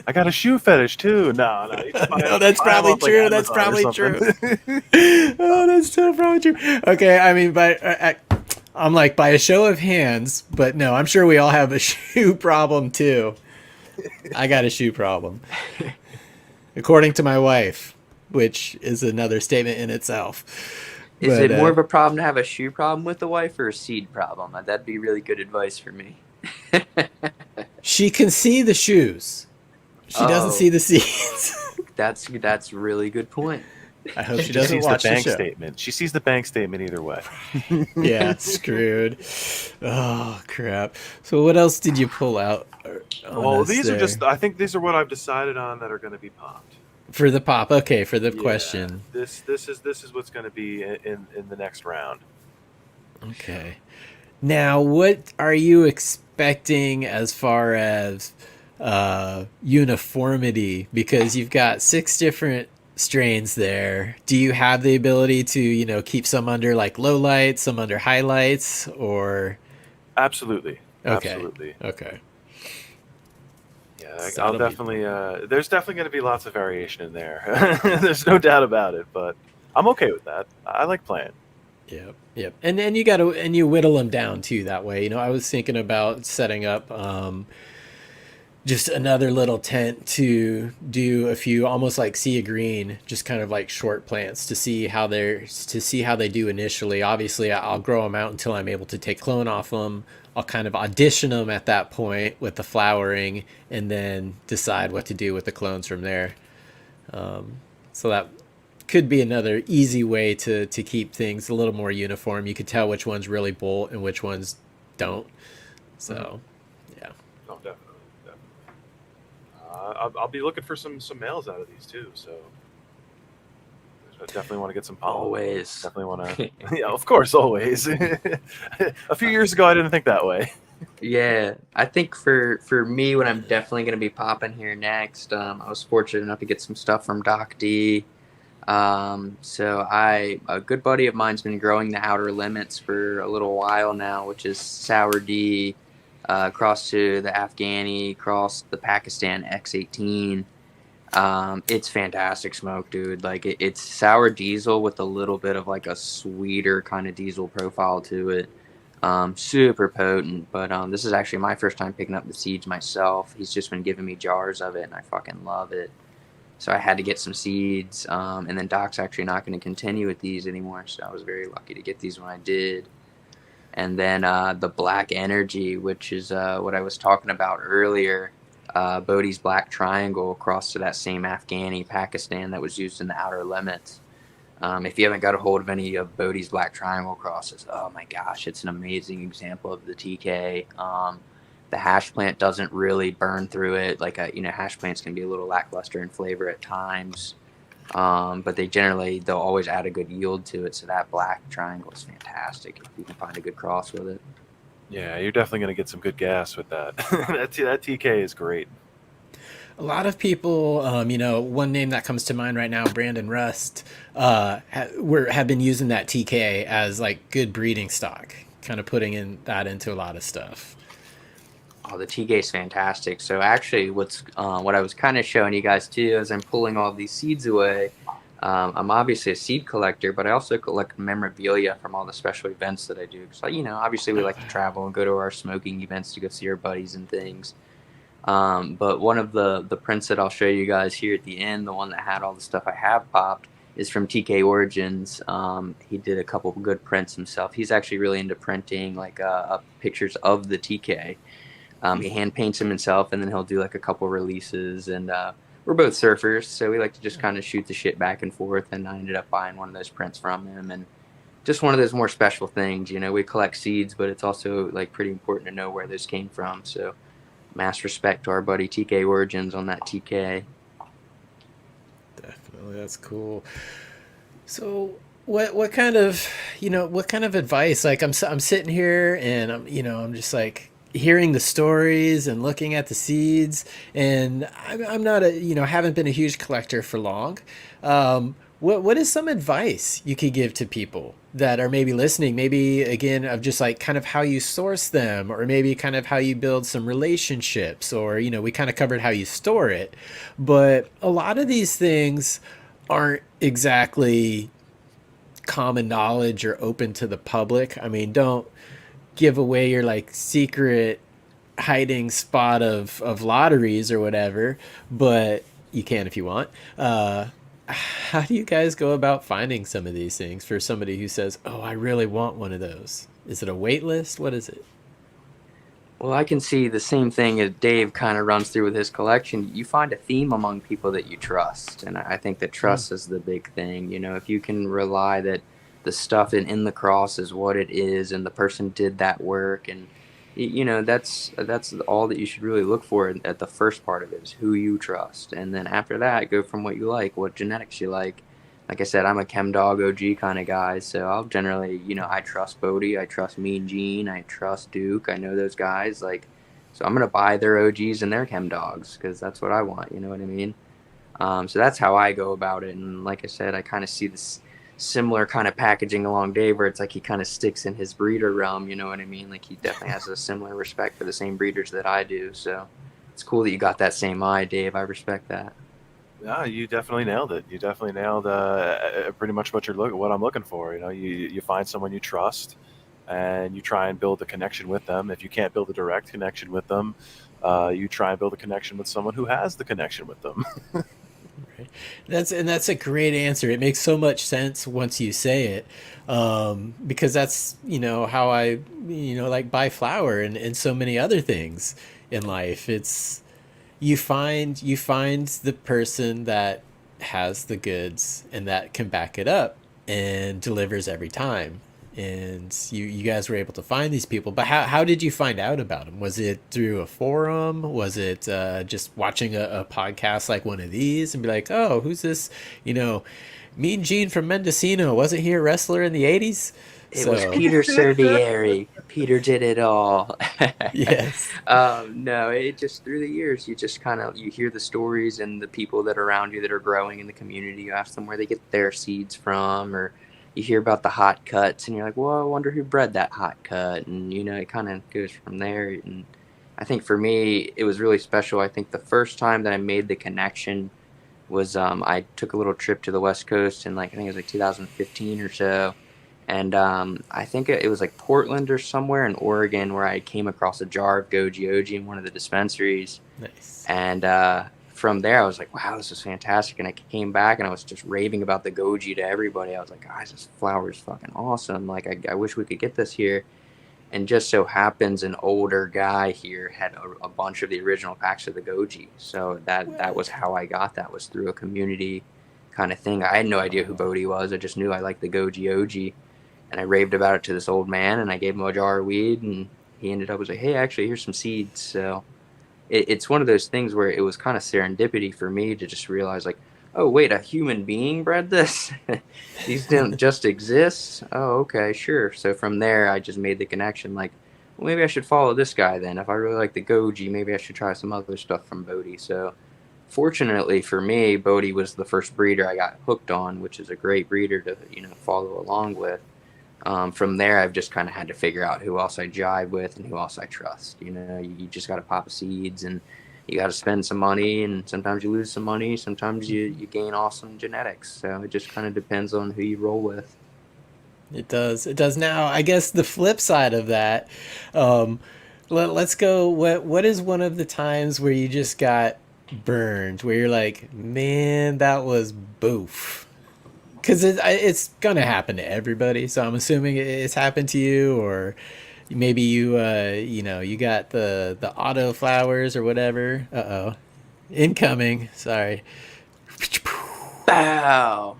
I got a shoe fetish too. No,
no, that's probably true.
Like
that's probably true.
Oh,
that's still probably true. Okay, I mean, I'm like by a show of hands, but no, I'm sure we all have a shoe problem too. I got a shoe problem, according to my wife, which is another statement in itself.
Is it more of a problem to have a shoe problem with the wife or a seed problem? That'd be really good advice for me.
She can see the shoes. She doesn't see the seeds.
That's really good point.
I hope she doesn't watch the show.
Statement. She sees the bank statement either way.
Yeah, screwed. Oh crap! So what else did you pull out?
Well, these are just. I think these are what I've decided on that are going to be popped.
For the pop, okay. For the question,
this is what's going to be in the next round.
Okay. Now, what are you expecting as far as uniformity? Because you've got 6 different strains there. Do you have the ability to keep some under like low lights, some under highlights, or?
Absolutely.
Okay.
Absolutely.
Okay.
Yeah, I'll definitely. There's definitely going to be lots of variation in there. There's no doubt about it, but I'm okay with that. I like playing.
Yep. And you whittle them down too that way. I was thinking about setting up just another little tent to do a few almost like sea green, just kind of like short plants to see how they do initially. Obviously, I'll grow them out until I'm able to take clone off them. I'll kind of audition them at that point with the flowering, and then decide what to do with the clones from there. So that could be another easy way to keep things a little more uniform. You could tell which ones really bolt and which ones don't. So, yeah.
No, definitely. I'll be looking for some males out of these too. So I definitely want to get some pollen.
Always.
Definitely want to. Yeah, of course, always. A few years ago, I didn't think that way.
Yeah, I think for me, what I'm definitely going to be popping here next, I was fortunate enough to get some stuff from Doc D. So a good buddy of mine's been growing the Outer Limits for a little while now, which is Sour D, cross to the Afghani, cross the Pakistan X18. It's fantastic smoke, dude. Like it's sour diesel with a little bit of like a sweeter kind of diesel profile to it. Super potent, but this is actually my first time picking up the seeds myself. He's just been giving me jars of it, and I fucking love it. So I had to get some seeds, and then Doc's actually not going to continue with these anymore, so I was very lucky to get these when I did. And then the Black Energy, which is what I was talking about earlier, Bodie's Black Triangle across to that same Afghani Pakistan that was used in the Outer Limits. If you haven't got a hold of any of Bodie's Black Triangle crosses, oh my gosh, it's an amazing example of the TK. The hash plant doesn't really burn through it. Like, hash plants can be a little lackluster in flavor at times. But they'll always add a good yield to it. So that Black Triangle is fantastic if you can find a good cross with it.
Yeah, you're definitely going to get some good gas with that. that TK is great.
a lot of people, one name that comes to mind right now, Brandon Rust, have been using that TK as like good breeding stock, kind of putting that into a lot of stuff.
Oh, the TK is fantastic. So actually, what I was kind of showing you guys too, as I'm pulling all these seeds away, I'm obviously a seed collector, but I also collect memorabilia from all the special events that I do. So, obviously we like to travel and go to our smoking events to go see our buddies and things. But one of the prints that I'll show you guys here at the end, the one that had all the stuff I have popped, is from TK Origins. He did a couple of good prints himself. He's actually really into printing like pictures of the TK. He hand paints them himself, and then he'll do like a couple releases. And we're both surfers, so we like to just kind of shoot the shit back and forth. And I ended up buying one of those prints from him, and just one of those more special things. We collect seeds, but it's also like pretty important to know where those came from. So mass respect to our buddy TK Origins on that TK.
Definitely, that's cool. So what kind of advice? Like I'm sitting here and I'm just like hearing the stories and looking at the seeds, and I'm not haven't been a huge collector for long. What is some advice you could give to people that are maybe listening, maybe again of just like kind of how you source them, or maybe kind of how you build some relationships, or we kind of covered how you store it, but a lot of these things aren't exactly common knowledge or open to the public. I mean, don't give away your like secret hiding spot of lotteries or whatever, but you can if you want. How do you guys go about finding some of these things for somebody who says, oh, I really want one of those? Is it a wait list? What is it?
Well, I can see the same thing as Dave kind of runs through with his collection. You find a theme among people that you trust. And I think that trust is the big thing. If you can rely that the stuff in the cross is what it is, and the person did that work, and that's all that you should really look for at the first part of it, is who you trust. And then after that, go from what you like, what genetics you like. Like I said, I'm a Chem Dog OG kind of guy, so I'll generally, I trust Bodie, I trust Mean Gene, I trust Duke, I know those guys, so I'm gonna buy their OGs and their Chem Dogs because that's what I want. You know what I mean? So that's how I go about it. And like I said, I kind of see this similar kind of packaging along Dave, where it's like he kind of sticks in his breeder realm. You know what I mean? Like he definitely has a similar respect for the same breeders that I do. So it's cool that you got that same eye, Dave. I respect that.
Yeah, you definitely nailed it. You definitely nailed pretty much what I'm looking for. You find someone you trust, and you try and build a connection with them. If you can't build a direct connection with them, you try and build a connection with someone who has the connection with them.
Right. That's a great answer. It makes so much sense once you say it, because that's how I like buy flour and so many other things in life. It's you find the person that has the goods and that can back it up and delivers every time. And you guys were able to find these people, but how did you find out about them? Was it through a forum? Was it just watching a podcast like one of these and be like, oh, who's this? Mean Gene from Medicinal, wasn't he a wrestler in the 80s?
It was Peter Servieri. Peter did it all.
Yes.
No, it just through the years, you just you hear the stories and the people that are around you that are growing in the community. You ask them where they get their seeds from, or you hear about the hot cuts and you're like, well, I wonder who bred that hot cut. And, it kind of goes from there. And I think for me, it was really special. I think the first time that I made the connection was I took a little trip to the West Coast in I think it was 2015 or so. And I think it was Portland or somewhere in Oregon where I came across a jar of Goji OG in one of the dispensaries.
Nice.
And from there, I was like, wow, this is fantastic. And I came back and I was just raving about the Goji to everybody. I was like, guys, this flower is fucking awesome. I wish we could get this here. And just so happens an older guy here had a bunch of the original packs of the Goji. So that was how I got that, was through a community kind of thing. I had no idea who Bodie was. I just knew I liked the Goji OG. And I raved about it to this old man, and I gave him a jar of weed, and he ended up was like, hey, actually, here's some seeds. So it's one of those things where it was kind of serendipity for me to just realize, oh, wait, a human being bred this? These don't just exist? Oh, okay, sure. So from there, I just made the connection, well, maybe I should follow this guy then. If I really like the Goji, maybe I should try some other stuff from Bodie. So fortunately for me, Bodie was the first breeder I got hooked on, which is a great breeder to, follow along with. From there, I've just kind of had to figure out who else I jive with and who else I trust. You just got to pop seeds, and you got to spend some money, and sometimes you lose some money. Sometimes you gain awesome genetics. So it just kind of depends on who you roll with.
It does. It does. Now, I guess the flip side of that, let's go. What is one of the times where you just got burned, where you're like, man, that was boof? Because it's gonna happen to everybody. So I'm assuming it's happened to you, or maybe you got the auto flowers or whatever. Uh-oh, incoming. Sorry.
Bow.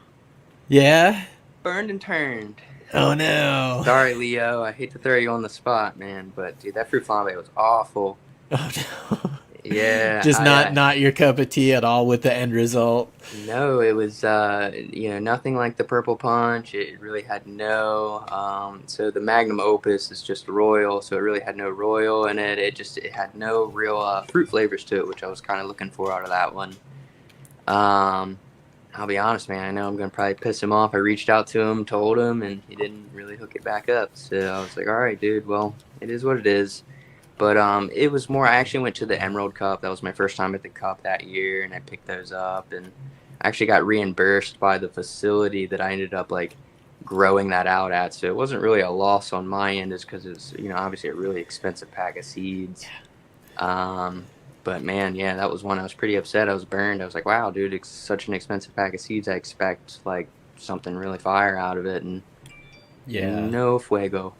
Yeah.
Burned and turned.
Oh no.
Sorry, Leo. I hate to throw you on the spot, man, but dude, that fruit flambe was awful.
Oh no.
Yeah.
Just not your cup of tea at all with the end result.
No, it was nothing like the purple punch. It really had no so the magnum opus is just royal, so it really had no royal in it. It had no real fruit flavors to it, which I was kind of looking for out of that one. I'll be honest, man, I know I'm going to probably piss him off. I reached out to him, told him, and he didn't really hook it back up. So I was like, all right, dude, well, it is what it is. But it was more, I actually went to the Emerald Cup. That was my first time at the Cup that year, and I picked those up. And I actually got reimbursed by the facility that I ended up, growing that out at. So it wasn't really a loss on my end, just because it's, obviously a really expensive pack of seeds. But man, yeah, that was one I was pretty upset. I was burned. I was like, wow, dude, it's such an expensive pack of seeds. I expect something really fire out of it, and no fuego.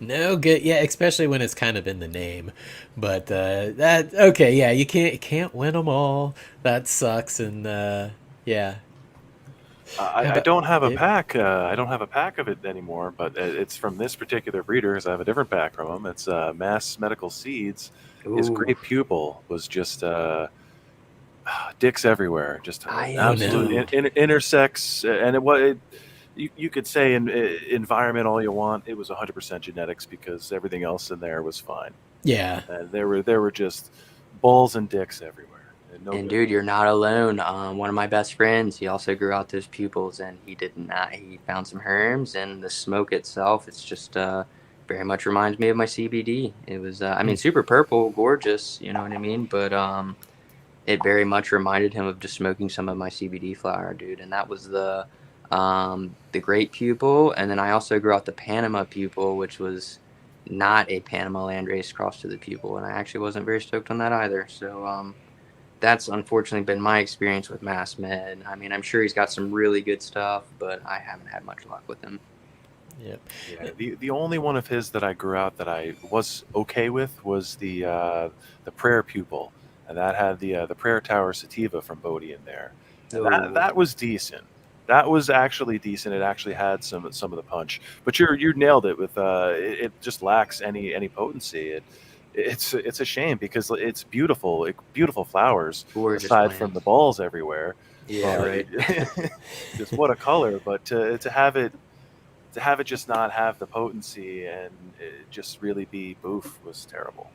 No good. Yeah, especially when it's kind of in the name. But that okay, yeah, you can't win them all. That sucks. And yeah.
I don't have a pack. I don't have a pack of it anymore, but it's from this particular breeder, because I have a different pack from him. It's Mass Medical Seeds.
Ooh.
His grape pupil was just dicks everywhere, just absolute intersex, and you could say in environment all you want. It was 100% genetics, because everything else in there was fine.
Yeah,
and there were just balls and dicks everywhere.
And dude, you're not alone. One of my best friends, he also grew out those pupils, and he found some herms, and the smoke itself, it's just very much reminds me of my CBD. It was, super purple, gorgeous, you know what I mean? But it very much reminded him of just smoking some of my CBD flower, dude. And that was the grape pupil. And then I also grew out the Panama pupil, which was not a Panama landrace cross to the pupil. And I actually wasn't very stoked on that either. So that's unfortunately been my experience with Mass Med. I mean, I'm sure he's got some really good stuff, but I haven't had much luck with him.
Yep.
Yeah, the only one of his that I grew out that I was okay with was the Prayer Pupil, and that had the Prayer Tower Sativa from Bodie in there. And that was decent. That was actually decent. It actually had some of the punch, but you nailed it with it just lacks any potency. It's a shame, because it's beautiful flowers.
Gorgeous
aside
plants.
from the balls everywhere.
Yeah, right.
Just what a color, but to have it just not have the potency and it just really be boof was terrible.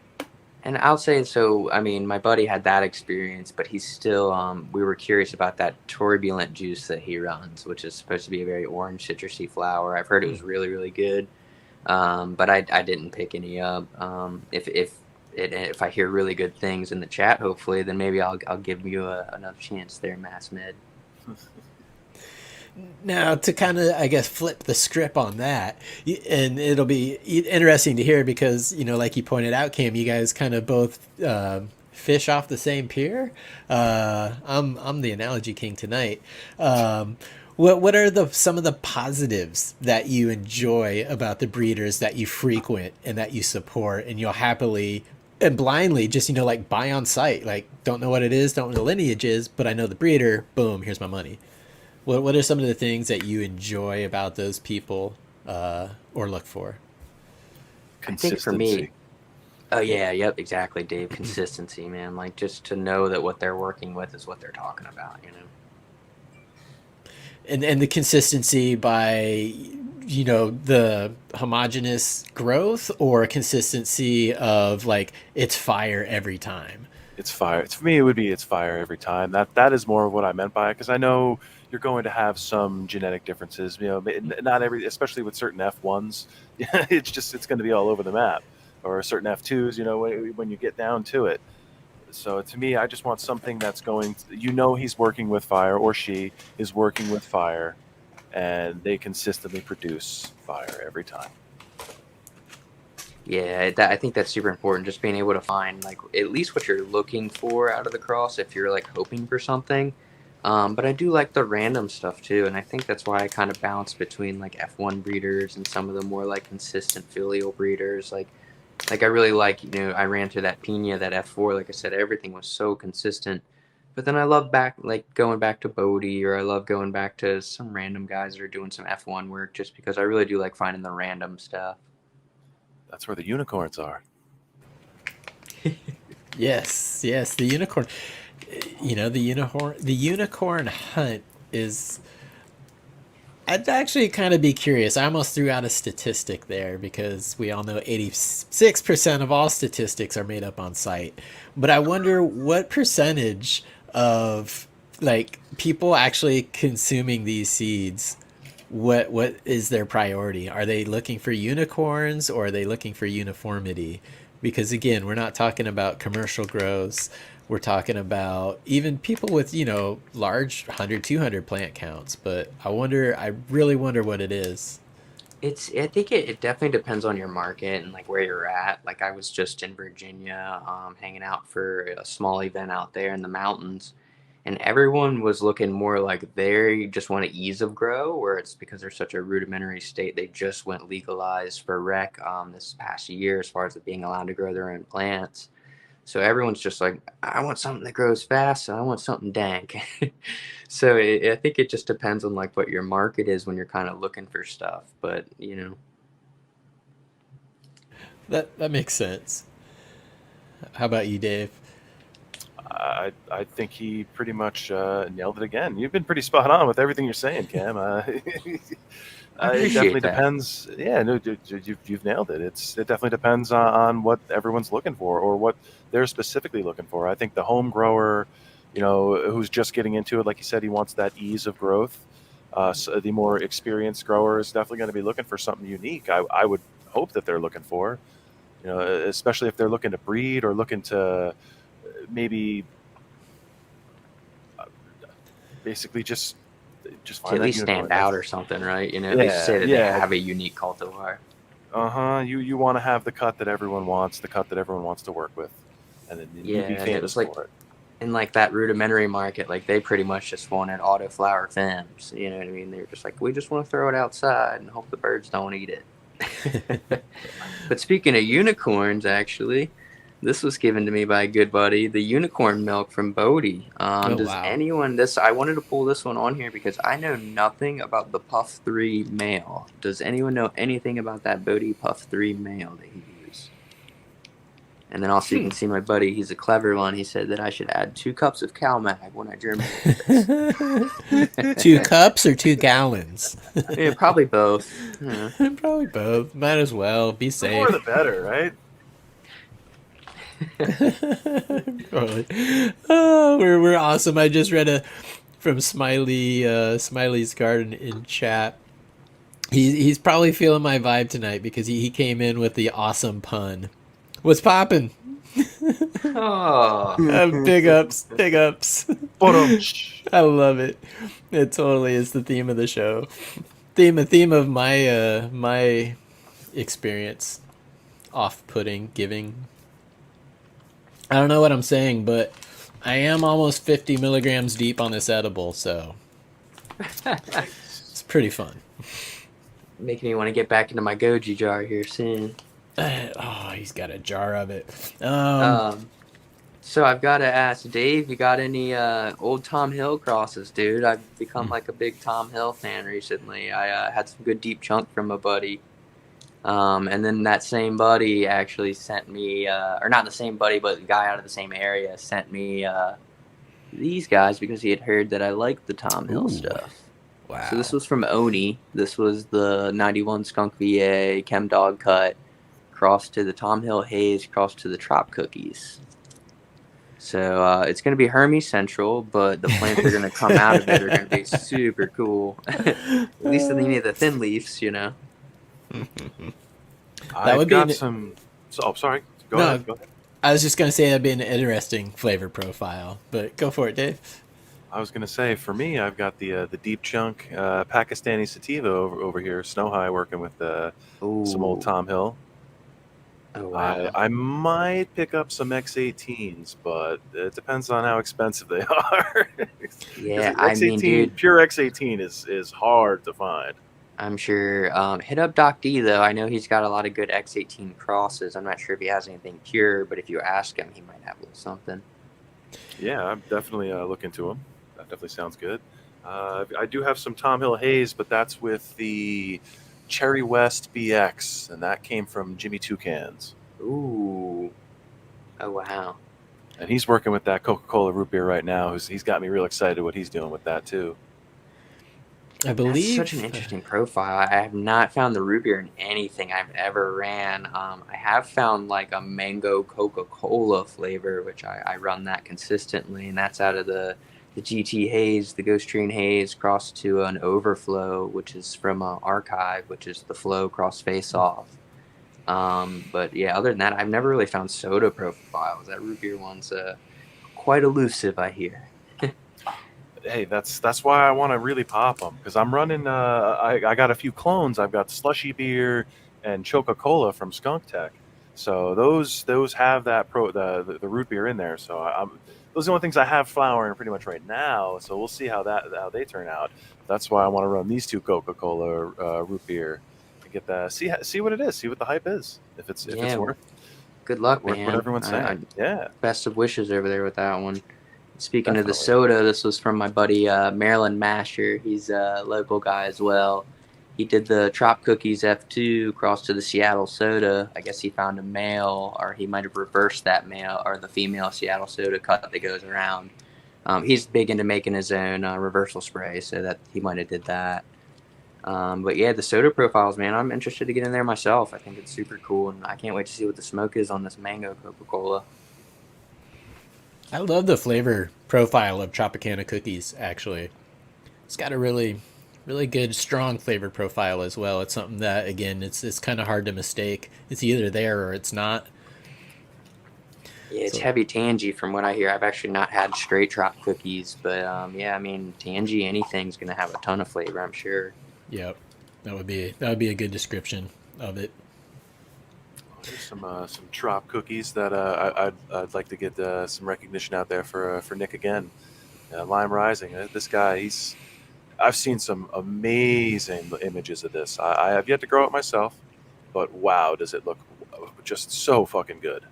And I'll say, so, I mean, my buddy had that experience, but he's still, we were curious about that turbulent juice that he runs, which is supposed to be a very orange citrusy flower. I've heard it was really, really good. But I didn't pick any up. If I hear really good things in the chat, hopefully, then maybe I'll give you another chance there, Mass Med.
Now, to kind of, I guess, flip the script on that, and it'll be interesting to hear because, like you pointed out, Cam, you guys kind of both fish off the same pier. I'm the analogy king tonight. What are some of the positives that you enjoy about the breeders that you frequent and that you support, and you'll happily and blindly just buy on site? Don't know what it is, don't know what the lineage is, but I know the breeder. Boom, here's my money. What are some of the things that you enjoy about those people or look for?
Consistency.
I think for me, oh yeah, yep, exactly, Dave. Consistency, man. Just to know that what they're working with is what they're talking about,
And the consistency by the homogeneous growth, or consistency of it's fire every time.
It's fire. For me, it's fire every time. That is more of what I meant by it, because I know you're going to have some genetic differences. Not every, especially with certain F1s, it's going to be all over the map, or certain F2s. When you get down to it. So to me, I just want something that's going. He's working with fire, or she is working with fire, and they consistently produce fire every time.
Yeah, I think that's super important. Just being able to find like at least what you're looking for out of the cross if you're like hoping for something. But I do like the random stuff too, and I think that's why I kind of bounce between like F1 breeders and some of the more like consistent filial breeders. Like I really like, I ran to that Pina, that F4. Like I said, everything was so consistent. But then I love going back to Bodie, or I love going back to some random guys that are doing some F1 work, just because I really do like finding the random stuff.
That's where the unicorns are.
Yes, the unicorn. The unicorn hunt is. I'd actually kind of be curious. I almost threw out a statistic there because we all know 86% of all statistics are made up on site. But I wonder what percentage of like people actually consuming these seeds, what is their priority? Are they looking for unicorns, or are they looking for uniformity? Because again, we're not talking about commercial grows. We're talking about even people with, large 100, 200 plant counts. But I really wonder what it is.
I think it definitely depends on your market and like where you're at. Like I was just in Virginia, hanging out for a small event out there in the mountains, and everyone was looking more like they just want an ease of grow, where it's because they're such a rudimentary state. They just went legalized for rec this past year as far as it being allowed to grow their own plants. So everyone's just like, I want something that grows fast, and I want something dank. So I think it just depends on like what your market is when you're kind of looking for stuff. But
That makes sense. How about you, Dave?
I think he pretty much nailed it again. You've been pretty spot on with everything you're saying, Cam. It definitely depends. Yeah, no, you've nailed it. It definitely depends on what everyone's looking for, or what they're specifically looking for. I think the home grower, who's just getting into it, like you said, he wants that ease of growth. So the more experienced grower is definitely going to be looking for something unique. I would hope that they're looking for, especially if they're looking to breed or looking to maybe basically just find
to at least stand out or something, right? They say that they have a unique cultivar.
You want to have the cut that everyone wants, the cut that everyone wants to work with, and then you be famous for it.
In like that rudimentary market, like they pretty much just wanted autoflower femmes. You know what I mean? They're just like, we just want to throw it outside and hope the birds don't eat it. But speaking of unicorns, actually, this was given to me by a good buddy, the unicorn milk from Bodie. Does anyone I wanted to pull this one on here because I know nothing about the Puff 3 male. Does anyone know anything about that Bodie Puff 3 male that he used? And then also you can see my buddy, he's a clever one. He said that I should add 2 cups of CalMag when I germinate this.
2 cups or 2 gallons?
Yeah, probably both.
Yeah. Probably both. Might as well. Be safe.
The more the better, right?
Oh, we're awesome. I just read from Smiley's Garden in chat. He's probably feeling my vibe tonight because he came in with the awesome pun. What's poppin'?
Oh,
big ups. I love it. It totally is the theme of the show. Theme of my experience. Off-putting, giving. I don't know what I'm saying, but I am almost 50 milligrams deep on this edible, so it's pretty fun.
Making me want to get back into my Goji jar here soon.
Oh, he's got a jar of it.
So I've got to ask Dave, you got any old Tom Hill crosses, dude? I've become like a big Tom Hill fan recently. I had some good deep chunk from a buddy. And then that same buddy actually sent me, or not the same buddy, but the guy out of the same area sent me these guys because he had heard that I liked the Tom Hill stuff.
Wow.
So this was from Oni. This was the 91 Skunk VA Chem Dog Cut, crossed to the Tom Hill Haze, crossed to the Trop Cookies. So it's going to be Hermes Central, but the plants that are going to come out of it are going to be super cool. At least in any of the thin leaves, you know.
That would be
sorry. Go
No,
ahead.
I was just going to say that'd be an interesting flavor profile, but go for it, Dave.
I was going to say, for me, I've got the deep chunk Pakistani sativa over here, Snow High, working with some old Tom Hill.
Oh, wow.
I might pick up some X18s, but it depends on how expensive they are.
Yeah,
X18,
dude,
pure X18 is hard to find.
I'm sure. Hit up Doc D, though. I know he's got a lot of good X18 crosses. I'm not sure if he has anything pure, but if you ask him, he might have a little something.
Yeah, I'm definitely look into him. That definitely sounds good. I do have some Tom Hill Haze, but that's with the Cherry West BX, and that came from Jimmy Toucans.
Ooh. Oh, wow.
And he's working with that Coca-Cola root beer right now. He's got me real excited what he's doing with that, too.
I believe
that's such an interesting profile. I have not found the root beer in anything I've ever ran. I have found like a mango Coca-Cola flavor, which I run that consistently, and that's out of the GT Haze, the Ghost Train Haze, crossed to an Overflow, which is from Archive, which is the Flow cross face off. But yeah, other than that, I've never really found soda profiles. That root beer one's quite elusive, I hear.
Hey, that's why I want to really pop them, because I'm running. I got a few clones. I've got Slushy Beer and Coca-Cola from Skunk Tech. So those have that the root beer in there. So those are the only things I have flowering pretty much right now. So we'll see how they turn out. That's why I want to run these two Coca-Cola root beer to get that. See what it is. See what the hype is. If it's worth.
Good luck, man.
What everyone's saying. Yeah.
Best of wishes over there with that one. Speaking
Definitely.
of the soda, this was from my buddy Maryland Masher. He's a local guy as well. He did the Trop Cookies F2 cross to the Seattle Soda. I guess he found a male, or he might have reversed that male or the female Seattle Soda cut that goes around. He's big into making his own reversal spray, so that he might have did that. But yeah, the soda profiles, man, I'm interested to get in there myself. I think it's super cool, and I can't wait to see what the smoke is on this mango Coca-Cola.
I love the flavor profile of Tropicana cookies, actually. It's got a really, really good, strong flavor profile as well. It's something that, again, it's kind of hard to mistake. It's either there or it's not.
Yeah, it's heavy tangy from what I hear. I've actually not had straight Trop cookies, but yeah, I mean, tangy, anything's going to have a ton of flavor, I'm sure.
Yep. That would be a good description of it.
There's some Trop cookies that I'd like to get some recognition out there for Nick again. Lime Rising. This guy, I've seen some amazing images of this. I have yet to grow it myself, but wow, does it look just so fucking good.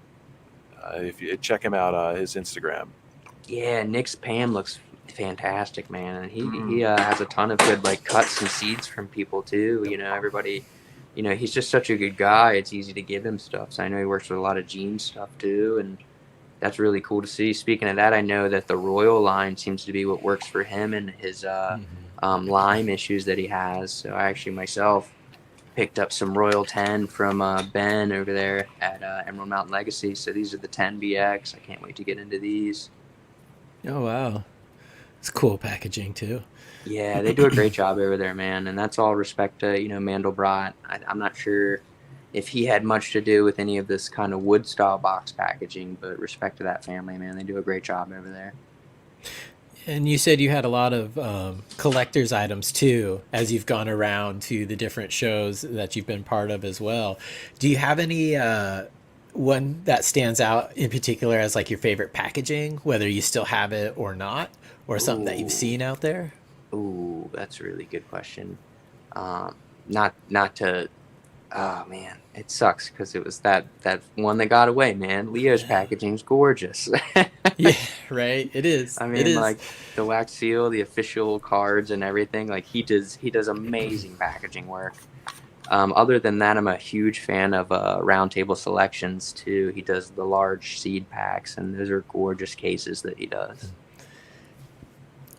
If you check him out, his Instagram.
Yeah, Nick's Pan looks fantastic, man, and he has a ton of good like cuts and seeds from people too. You know, everybody. You know, he's just such a good guy. It's easy to give him stuff. So I know he works with a lot of gene stuff too, and that's really cool to see. Speaking of that, I know that the Royal line seems to be what works for him and his Lyme issues that he has. So I actually myself picked up some Royal 10 from Ben over there at Emerald Mountain Legacy. So these are the 10 BX. I can't wait to get into these.
Oh, wow. It's cool packaging too.
Yeah, they do a great job over there, man. And that's all respect to, Mendo Breath. I'm not sure if he had much to do with any of this kind of wood style box packaging, but respect to that family, man. They do a great job over there.
And you said you had a lot of collector's items too, as you've gone around to the different shows that you've been part of as well. Do you have any one that stands out in particular as like your favorite packaging, whether you still have it or not, or something that you've seen out there?
Ooh, that's a really good question. Not to, oh man, it sucks because it was that one that got away, man. Leo's packaging's gorgeous.
Yeah, right. It is.
I mean, like the wax seal, the official cards, and everything. Like he does amazing packaging work. Other than that, I'm a huge fan of Round Table Selections too. He does the large seed packs, and those are gorgeous cases that he does.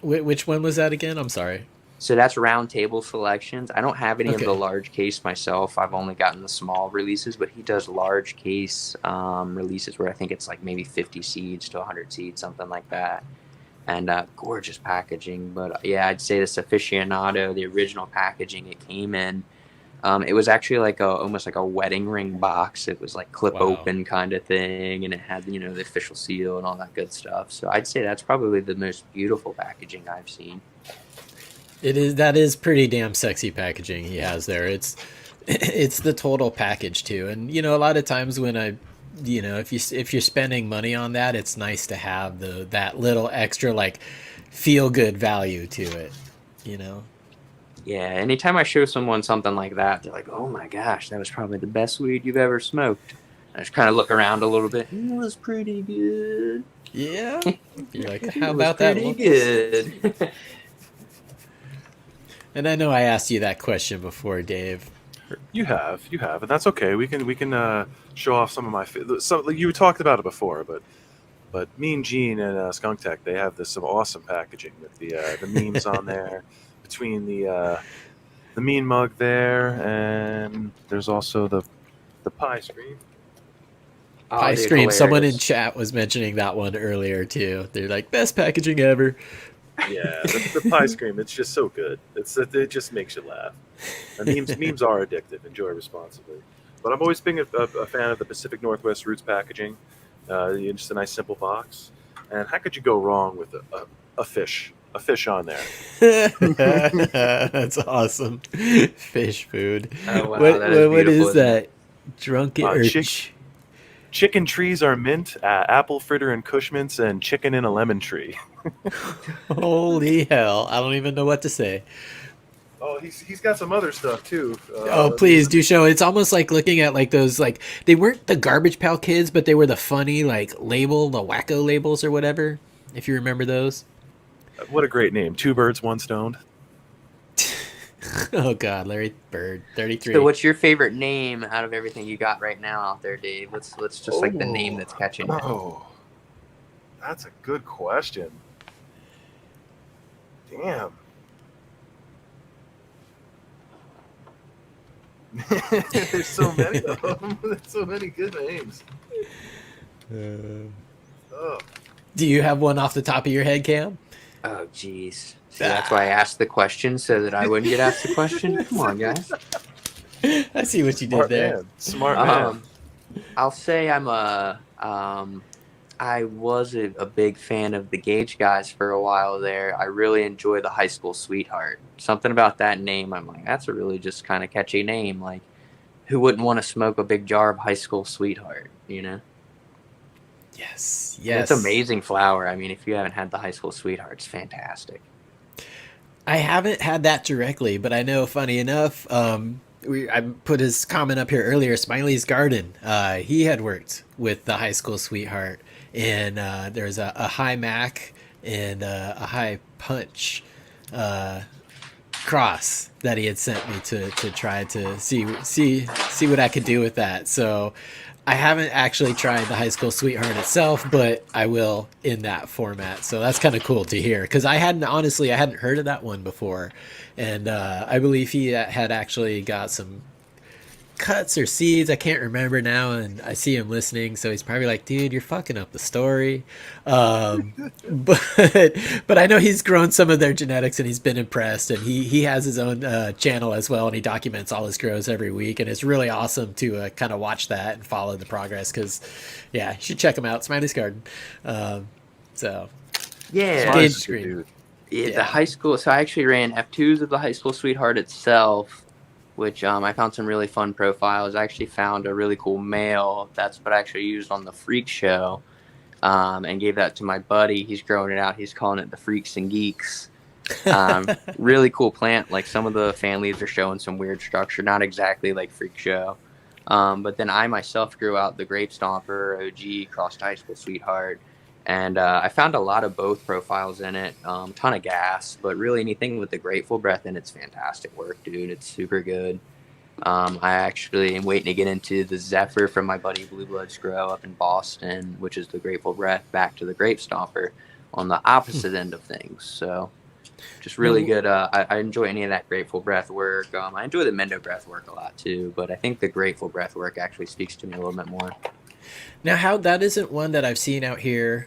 Which one was that again? I'm sorry.
So that's Round Table Selections. I don't have any of
Okay.
the large case myself. I've only gotten the small releases, but he does large case releases where I think it's like maybe 50 seeds to 100 seeds, something like that. And gorgeous packaging. But yeah, I'd say this aficionado, the original packaging it came in, it was actually like almost like a wedding ring box. It was like clip open kind of thing, and it had, you know, the official seal and all that good stuff. So I'd say that's probably the most beautiful packaging I've seen.
That is pretty damn sexy packaging he has there. It's the total package too. And you know, a lot of times when if you're spending money on that, it's nice to have that little extra like feel good value to it, you know.
Yeah, anytime I show someone something like that, they're like, "Oh my gosh, that was probably the best weed you've ever smoked." I just kind of look around a little bit. It was pretty good.
Yeah. You're like, how about that?
Pretty good.
And I know I asked you that question before, Dave.
You have, and that's okay. We can show off some of my. You talked about it before, but Mean Gene and Skunk Tech, they have some awesome packaging with the memes on there, between the mean mug there, and there's also the pie screen.
Pie
dude,
scream.
hilarious.
Someone in chat was mentioning that one earlier too. They're like, best packaging ever.
Yeah, the pie scream. It's just so good. It just makes you laugh. And memes are addictive. Enjoy responsibly. But I'm always being a fan of the Pacific Northwest Roots packaging. Just a nice simple box. And how could you go wrong with a fish on there?
That's awesome. Fish food.
Oh, wow,
what
that is
what
beautiful,
is that? Drunken
Chicken trees are mint, apple fritter and Cushmints, and chicken in a lemon tree.
Holy hell! I don't even know what to say.
Oh, he's got some other stuff too.
Please do show. It's almost like looking at like those, like they weren't the Garbage Pail Kids, but they were the funny like the wacko labels or whatever. If you remember those.
What a great name! 2 birds, 1 stoned.
Oh God, Larry Bird, 33.
So what's your favorite name out of everything you got right now out there, Dave? Let's just like the name that's catching you.
Oh, that's a good question. Damn. There's so many of them. There's so many good names. Oh.
Do you have one off the top of your head, Cam?
Oh, jeez. See, that's why I asked the question, so that I wouldn't get asked the question. Come on, guys.
I see what you did there.
Smart man.
I'll say I was a big fan of the Gage guys for a while there. I really enjoy the High School Sweetheart. Something about that name, I'm like, that's a really just kind of catchy name. Like, who wouldn't want to smoke a big jar of High School Sweetheart, you know?
Yes.
And it's amazing flower. I mean, if you haven't had the High School Sweetheart, it's fantastic.
I haven't had that directly, but I know, funny enough, I put his comment up here earlier, Smiley's Garden. He had worked with the High School Sweetheart, and there's a high Mac and a high punch cross that he had sent me to try to see what I could do with that. So I haven't actually tried the High School Sweetheart itself, but I will in that format. So that's kind of cool to hear, because I hadn't heard of that one before, and I believe he had actually got some cuts or seeds, I can't remember now, and I see him listening, so he's probably like, dude, you're fucking up the story. But I know he's grown some of their genetics and he's been impressed, and he has his own channel as well, and he documents all his grows every week, and it's really awesome to kind of watch that and follow the progress, because yeah, you should check him out. Smiley's Garden. So
yeah,
Gage screen.
Yeah, the high school. So I actually ran F2s of the High School Sweetheart itself, which I found some really fun profiles. I actually found a really cool male. That's what I actually used on the Freak Show, and gave that to my buddy. He's growing it out. He's calling it the Freaks and Geeks. Really cool plant. Like, some of the fan leaves are showing some weird structure, not exactly like Freak Show. But then I myself grew out the Grape Stomper OG crossed High School Sweetheart. And I found a lot of both profiles in it, ton of gas, but really anything with the Grateful Breath in it's fantastic work, dude. It's super good. I actually am waiting to get into the Zephyr from my buddy Blue Bloods Grow up in Boston, which is the Grateful Breath back to the Grape Stomper on the opposite end of things. So Just really good. I enjoy any of that Grateful Breath work. I enjoy the Mendo Breath work a lot too, but I think the Grateful Breath work actually speaks to me a little bit more.
Now, how that isn't one that I've seen out here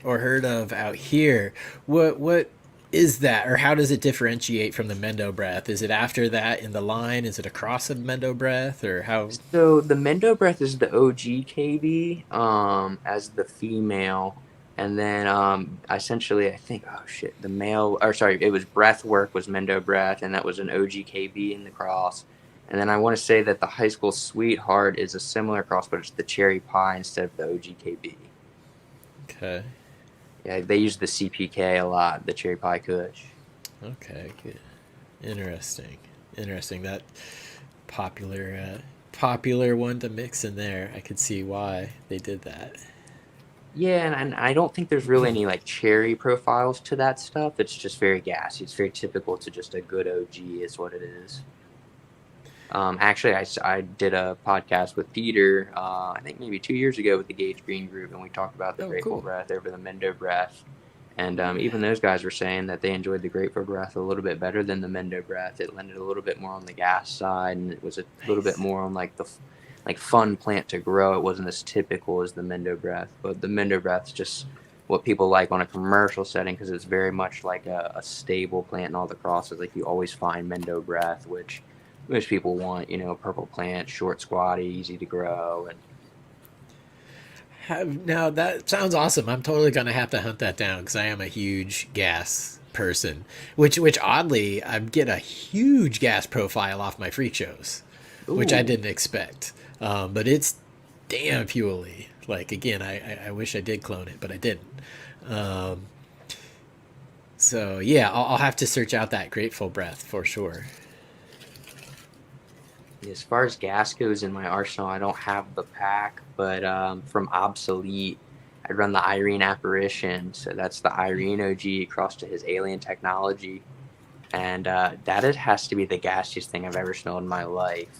or heard of out here. What is that, or how does it differentiate from the Mendo Breath? Is it after that in the line? Is it a cross of Mendo Breath, or how?
So the Mendo Breath is the OG KB as the female, and then essentially I think the male, or sorry, it was Breath Work was Mendo Breath, and that was an OG KB in the cross. And then I want to say that the High School Sweetheart is a similar cross, but it's the Cherry Pie instead of the OG KB.
Okay.
Yeah, they use the CPK a lot, the Cherry Pie Kush.
Okay, good. Interesting. That popular one to mix in there. I could see why they did that.
Yeah, and I don't think there's really any like cherry profiles to that stuff. It's just very gassy. It's very typical to just a good OG is what it is. Actually, I did a podcast with Peter, I think maybe 2 years ago with the Gage Green Group, and we talked about the Grateful Breath over the Mendo Breath. And even those guys were saying that they enjoyed the Grateful Breath a little bit better than the Mendo Breath. It landed a little bit more on the gas side, and it was a little bit more on like the fun plant to grow. It wasn't as typical as the Mendo Breath, but the Mendo Breath is just what people like on a commercial setting because it's very much like a stable plant in all the crosses. Like you always find Mendo Breath, which most people want, purple plant, short, squatty, easy to grow. And
Now that sounds awesome. I'm totally gonna have to hunt that down because I am a huge gas person. Which oddly, I get a huge gas profile off my freak shows, which I didn't expect. But it's damn fuely. Like again, I wish I did clone it, but I didn't. So yeah, I'll have to search out that Grateful Breath for sure.
as far as gas goes in my arsenal, I don't have the pack, but from Obsolete, I run the Irie Apparition. So that's the Irie OG across to his alien technology. And has to be the gassiest thing I've ever smelled in my life.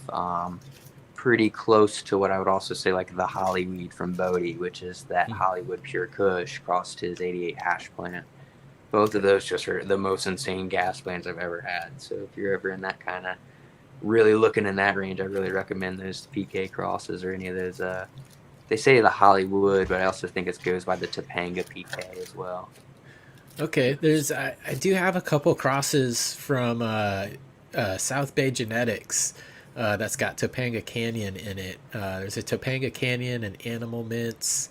Pretty close to what I would also say like the Hollyweed from Bodie, which is that Hollywood Pure Kush crossed to his 88 hash plant. Both of those just are the most insane gas plants I've ever had. So if you're ever in that kind of really looking in that range, I really recommend those PK crosses or any of those. They say the Hollywood, but I also think it goes by the Topanga PK as well.
Okay, I do have a couple crosses from South Bay Genetics that's got Topanga Canyon in it. There's a Topanga Canyon and Animal Mints.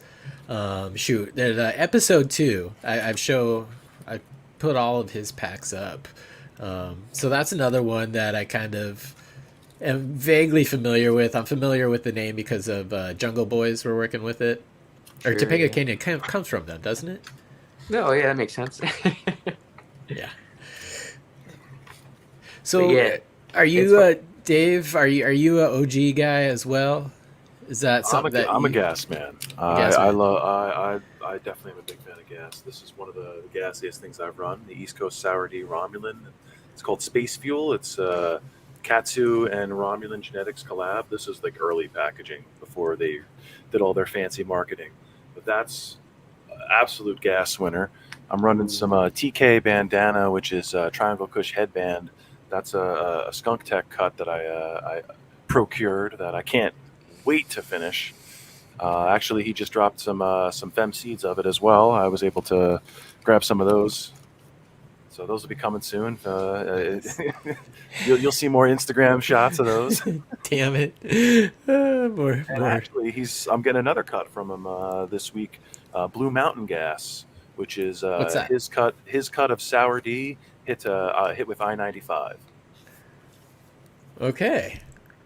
There's episode 2. I put all of his packs up. So that's another one that I kind of am vaguely familiar with. I'm familiar with the name because of Jungle Boys were working with it. Or
Sure,
Topanga
yeah.
Canyon comes from them, doesn't it?
No, yeah, that makes sense.
Yeah. So,
Yeah,
are you Dave? Are you a OG guy as well? Is that something
I'm a gas man.
Gas
I
man.
love. I definitely am a big fan of gas. This is one of the gassiest things I've run. The East Coast Sour D Romulan. It's called Space Fuel. It's Katsu and Romulan Genetics collab. This is like early packaging before they did all their fancy marketing. But that's absolute gas winner. I'm running some TK bandana, which is Triangle Kush headband. That's a Skunk Tech cut that I procured that I can't wait to finish. Actually, he just dropped some fem seeds of it as well. I was able to grab some of those. So those will be coming soon. You'll see more Instagram shots of those.
Damn it! More.
And actually, I'm getting another cut from him this week. Blue Mountain Gas, which is
What's that?
his cut of Sour D hit with I-95.
Okay.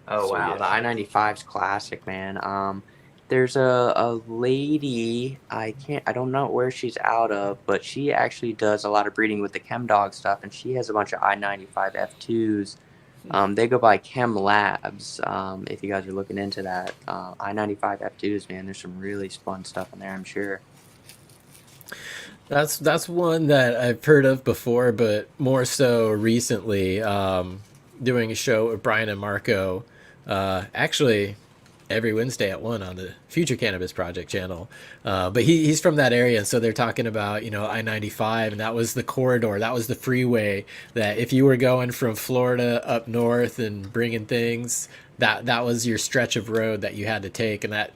Oh
So,
wow,
yeah.
the I-95's classic, man. There's a lady, I don't know where she's out of, but she actually does a lot of breeding with the Chem Dog stuff, and she has a bunch of I-95 F2s. They go by Chem Labs. If you guys are looking into that, I-95 F2s, man, there's some really fun stuff in there, I'm sure.
That's one that I've heard of before, but more so recently. Doing a show with Brian and Marco, actually, every Wednesday at 1 on the Future Cannabis Project channel. But he's from that area, and so they're talking about, I-95, and that was the corridor, that was the freeway that if you were going from Florida up north and bringing things, that was your stretch of road that you had to take, and that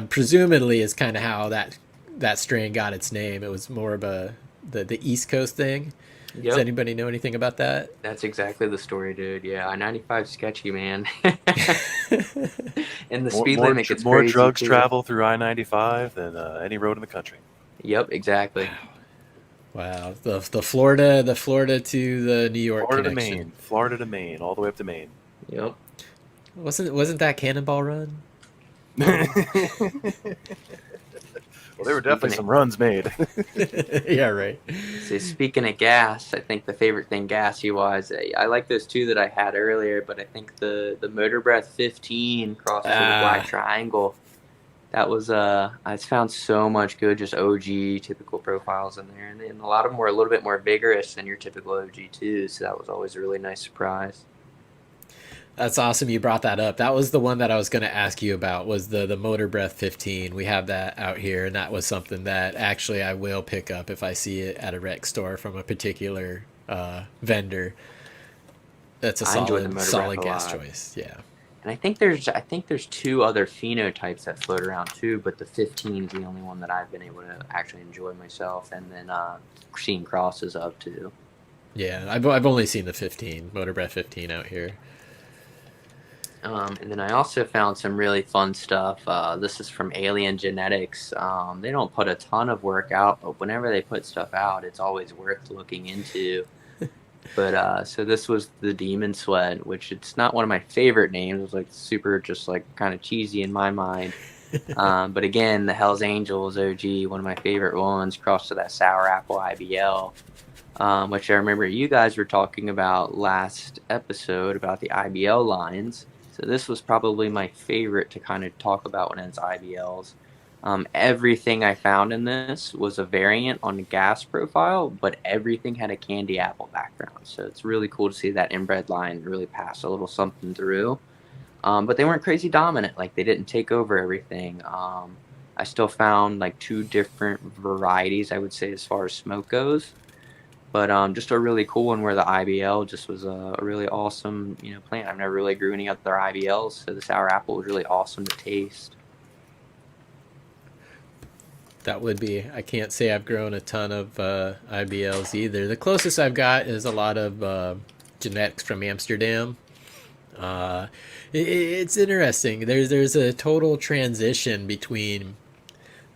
presumably is kind of how that strain got its name. It was more of the East Coast thing.
Yep.
Does anybody know anything about that?
That's exactly the story, dude. Yeah, I-95 sketchy, man. And the speed limit gets
more
crazy,
drugs
too.
travel through I-95 than any road in the country.
Yep, exactly.
Wow, the Florida to the New York connection.
Florida to Maine, all the way up to Maine.
Yep.
Wasn't that Cannonball Run?
Well, there were definitely some runs made.
Yeah, right.
So speaking of gas, I think the favorite thing gassy-wise, I like those two that I had earlier, but I think the Mendo Breath 15 crosses with the Black Triangle, that was, I found so much good just OG typical profiles in there, and a lot of them were a little bit more vigorous than your typical OG too, so that was always a really nice surprise.
That's awesome you brought that up. That was the one that I was going to ask you about, was the Mendo Breath 15. We have that out here, and that was something that actually I will pick up if I see it at a rec store from a particular vendor. That's a solid gas choice. Yeah.
And I think there's two other phenotypes that float around too, but the 15 is the only one that I've been able to actually enjoy myself, and then seeing crosses of too.
Yeah, I've only seen the 15, Mendo Breath 15 out here.
And then I also found some really fun stuff. This is from Alien Genetics. They don't put a ton of work out, but whenever they put stuff out, it's always worth looking into. But so this was the Demon Sweat, which it's not one of my favorite names. It was like super, just like kind of cheesy in my mind. But again, the Hell's Angels OG, one of my favorite ones, crossed to that Sour Apple IBL. Which I remember you guys were talking about last episode about the IBL lines. So this was probably my favorite to kind of talk about when it's IBLs. Everything I found in this was a variant on the gas profile, but everything had a candy apple background. So it's really cool to see that inbred line really pass a little something through. But they weren't crazy dominant. Like, they didn't take over everything. I still found like 2 different varieties, I would say, as far as smoke goes. But just a really cool one where the IBL just was a really awesome, plant. I've never really grew any other IBLs, so the sour apple was really awesome to taste.
That would be. I can't say I've grown a ton of IBLs either. The closest I've got is a lot of genetics from Amsterdam. It's interesting. There's a total transition between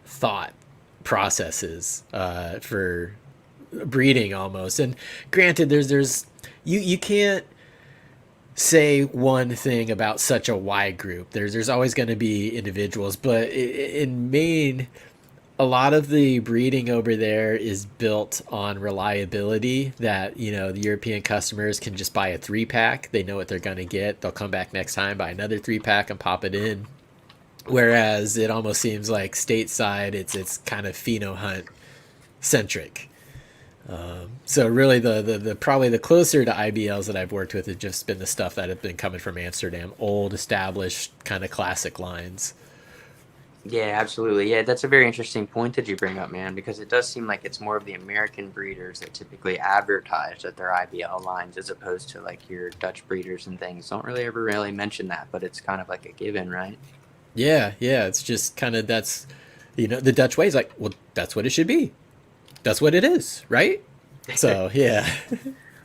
thought processes for breeding almost, and granted there's you can't say one thing about such a wide group. There's always going to be individuals, but in Maine, a lot of the breeding over there is built on reliability, that the European customers can just buy a 3-pack. They know what they're going to get. They'll come back next time, buy another 3-pack and pop it in, whereas it almost seems like stateside it's kind of pheno hunt centric. So really the probably the closer to IBLs that I've worked with has just been the stuff that have been coming from Amsterdam, old established kind of classic lines.
Yeah, absolutely. Yeah, that's a very interesting point that you bring up, man, because it does seem like it's more of the American breeders that typically advertise that they're IBL lines, as opposed to like your Dutch breeders and things. Don't really ever really mention that, but it's kind of like a given, right?
Yeah, it's just kind of, that's, the Dutch way is like, well, that's what it should be. That's what it is, right? So, yeah.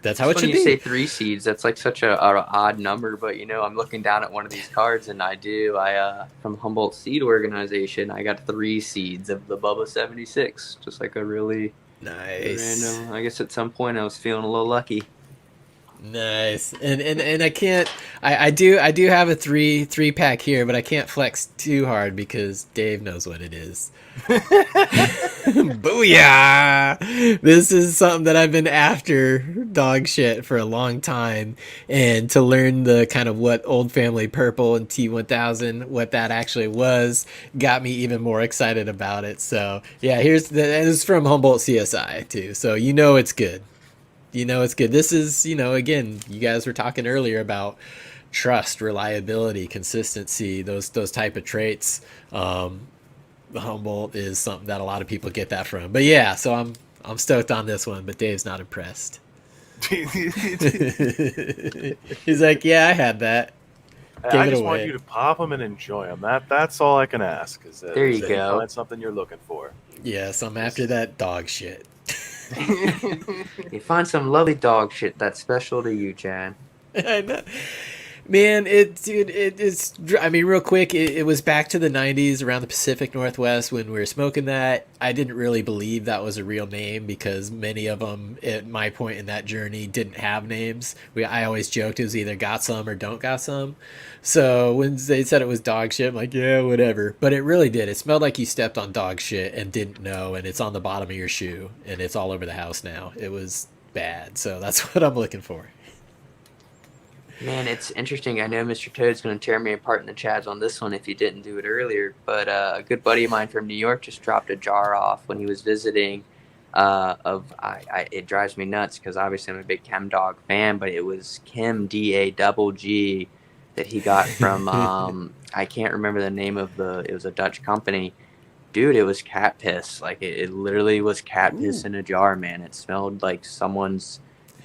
That's how it should be.
When you say 3 seeds, that's like such a odd number, but I'm looking down at one of these cards, and I from Humboldt Seed Organization, I got 3 seeds of the Bubba 76, just like a really
nice
random. I guess at some point I was feeling a little lucky.
Nice. And I do have a 3-pack here, but I can't flex too hard because Dave knows what it is. Booyah! This is something that I've been after dog shit for a long time, and to learn the kind of what Old Family Purple and T1000, what that actually was, got me even more excited about it. So yeah, this is from Humboldt CSI too, so it's good. It's good. This is, again, you guys were talking earlier about trust, reliability, consistency, those type of traits. The Humboldt is something that a lot of people get that from. But yeah, so I'm stoked on this one, but Dave's not impressed. He's like, yeah, I had that.
I just want you to pop them and enjoy them. That's all I can ask.
There you go.
Find something you're looking for.
Yes, I'm after that dog shit.
You find some lovely dog shit that's special to you, Jan.
I know. Man, it's I mean, real quick, it was back to the 90s around the Pacific Northwest when we were smoking that. I didn't really believe that was a real name because many of them at my point in that journey didn't have names. I always joked it was either got some or don't got some. So when they said it was dog shit, I'm like, yeah, whatever. But it really did. It smelled like you stepped on dog shit and didn't know, and it's on the bottom of your shoe, and it's all over the house now. It was bad. So that's what I'm looking for.
Man, it's interesting. I know Mr. Toad's going to tear me apart in the chads on this one if he didn't do it earlier. But a good buddy of mine from New York just dropped a jar off when he was visiting. It drives me nuts because obviously I'm a big Chem Dog fan, but it was Chem DAGG that he got from I can't remember the name of it was a Dutch company. Dude, it was cat piss. Like it literally was cat piss in a jar, man. It smelled like someone's.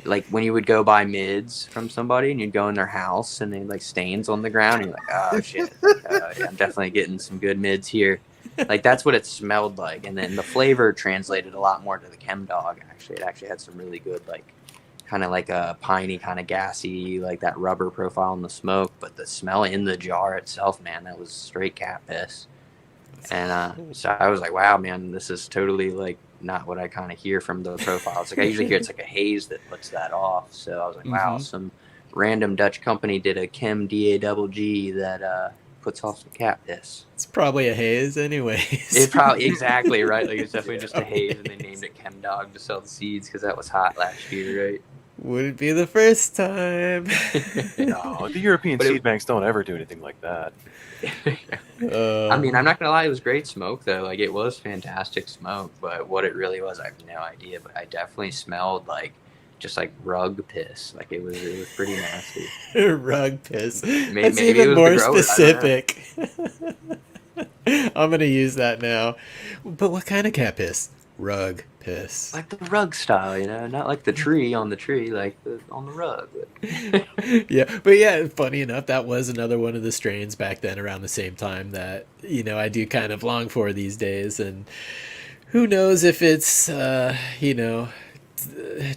Like when you would go buy mids from somebody and you'd go in their house and they like stains on the ground and you're like, oh shit, yeah, I'm definitely getting some good mids here. Like that's what it smelled like. And then the flavor translated a lot more to the Chem Dog. Actually, it actually had some really good, like kind of like a piney, kind of gassy, like that rubber profile in the smoke. But the smell in the jar itself, man, that was straight cat piss. And so I was like, wow, man, this is totally like not what I kind of hear from the profiles. Like I usually hear it's like a haze that puts that off. So I was like, wow, some random Dutch company did a Chem DAGG that puts off some cat piss.
It's probably a haze anyways.
It probably, exactly, right? Like it's definitely just a haze and they named it Chem Dog to sell the seeds because that was hot last year, right?
Wouldn't be the first time.
No, the European seed banks don't ever do anything like that.
I mean, I'm not gonna lie, it was great smoke though. Like it was fantastic smoke, but what it really was, I have no idea. But I definitely smelled like just like rug piss. Like it was pretty nasty.
Rug piss.
Maybe
That's
it
even
was
more
the grower,
specific. I'm gonna use that now. But what kind of cat piss? Rug piss.
Like the rug style, you know, not like the tree on the tree, like on the rug.
Yeah, but yeah, funny enough, that was another one of the strains back then around the same time that, you know, I do kind of long for these days. And who knows if it's, you know,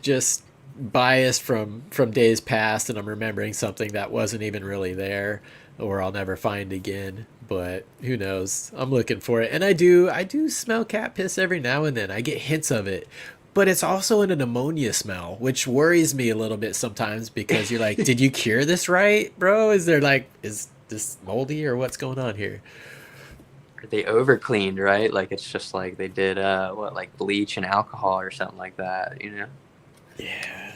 just biased from days past and I'm remembering something that wasn't even really there or I'll never find again. But who knows? I'm looking for it. And I do smell cat piss every now and then. I get hints of it. But it's also an ammonia smell, which worries me a little bit sometimes because you're like, did you cure this right, bro? Is this moldy or what's going on here?
They over cleaned, right? Like it's just like they did like bleach and alcohol or something like that, you know?
Yeah.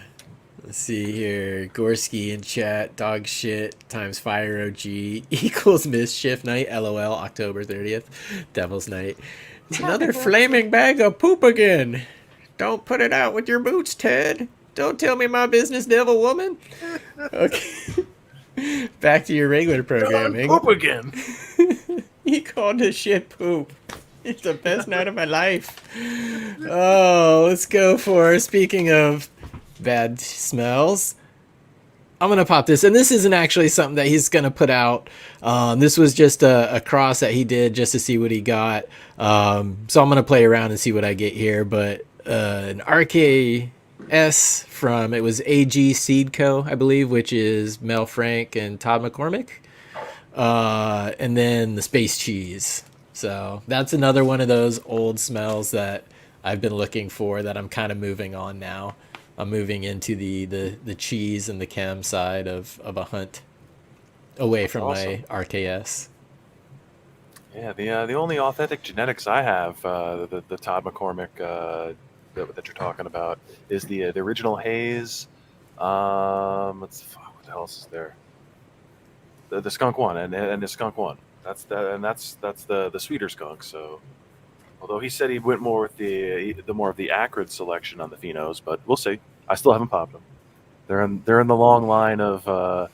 Let's see here. Gorski in chat. Dog shit times fire OG equals mischief night. LOL. October 30th. Devil's night. It's another flaming bag of poop again. Don't put it out with your boots, Ted. Don't tell me my business, devil woman. Okay. Back to your regular programming.
Poop again.
He called this shit poop. It's the best night of my life. Oh, let's go for, speaking of bad smells, I'm gonna pop this, and this isn't actually something that he's gonna put out. This was just a cross that he did just to see what he got. So I'm gonna play around and see what I get here. But an RKS from, it was AG Seed Co, I believe, which is Mel Frank and Todd McCormick, and then the Space Cheese. So that's another one of those old smells that I've been looking for that I'm kind of moving on now. I'm moving into the cheese and the chem side of a hunt away from my RKS.
Yeah, the only authentic genetics I have, the Todd McCormick that you're talking about, is the original haze. What the hell else is there? The skunk one and the skunk one. That's the sweeter skunk. So, although he said he went more with the more of the acrid selection on the phenos, but we'll see. I still haven't popped them. They're in the long line of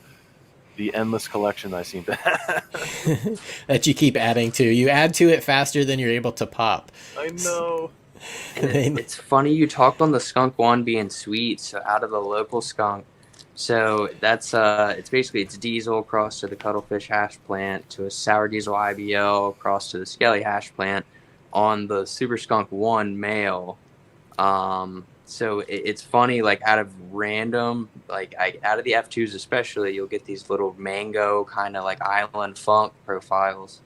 the endless collection I seem to have.
That you keep adding to. You add to it faster than you're able to pop.
I know.
And it's funny you talked on the skunk one being sweet. So out of the local skunk, so that's it's basically it's diesel across to the cuttlefish hash plant to a sour diesel IBL across to the skelly hash plant on the super skunk one male. So it's funny, like out of random, like out of the F2s especially, you'll get these little mango kind of like island funk profiles.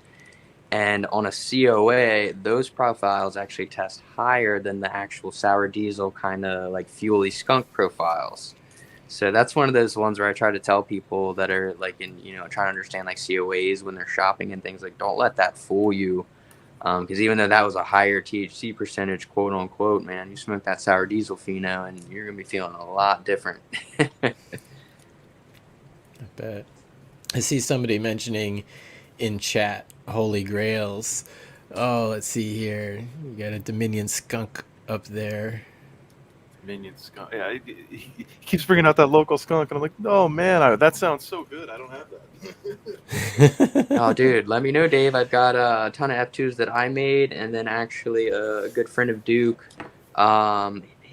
And on a COA, those profiles actually test higher than the actual sour diesel kind of like fuely skunk profiles. So that's one of those ones where I try to tell people that are like in, trying to understand like COAs when they're shopping and things, like don't let that fool you. Because even though that was a higher THC percentage, quote unquote, man, you smoke that sour diesel pheno and you're going to be feeling a lot different.
I bet. I see somebody mentioning in chat Holy Grails. Oh, let's see here. We got a Dominion skunk up there.
Minion skunk. Yeah, he keeps bringing out that local skunk, and I'm like, oh man, that sounds so good. I don't have that.
Oh, dude, let me know, Dave. I've got a ton of F2s that I made, and then actually a good friend of Duke.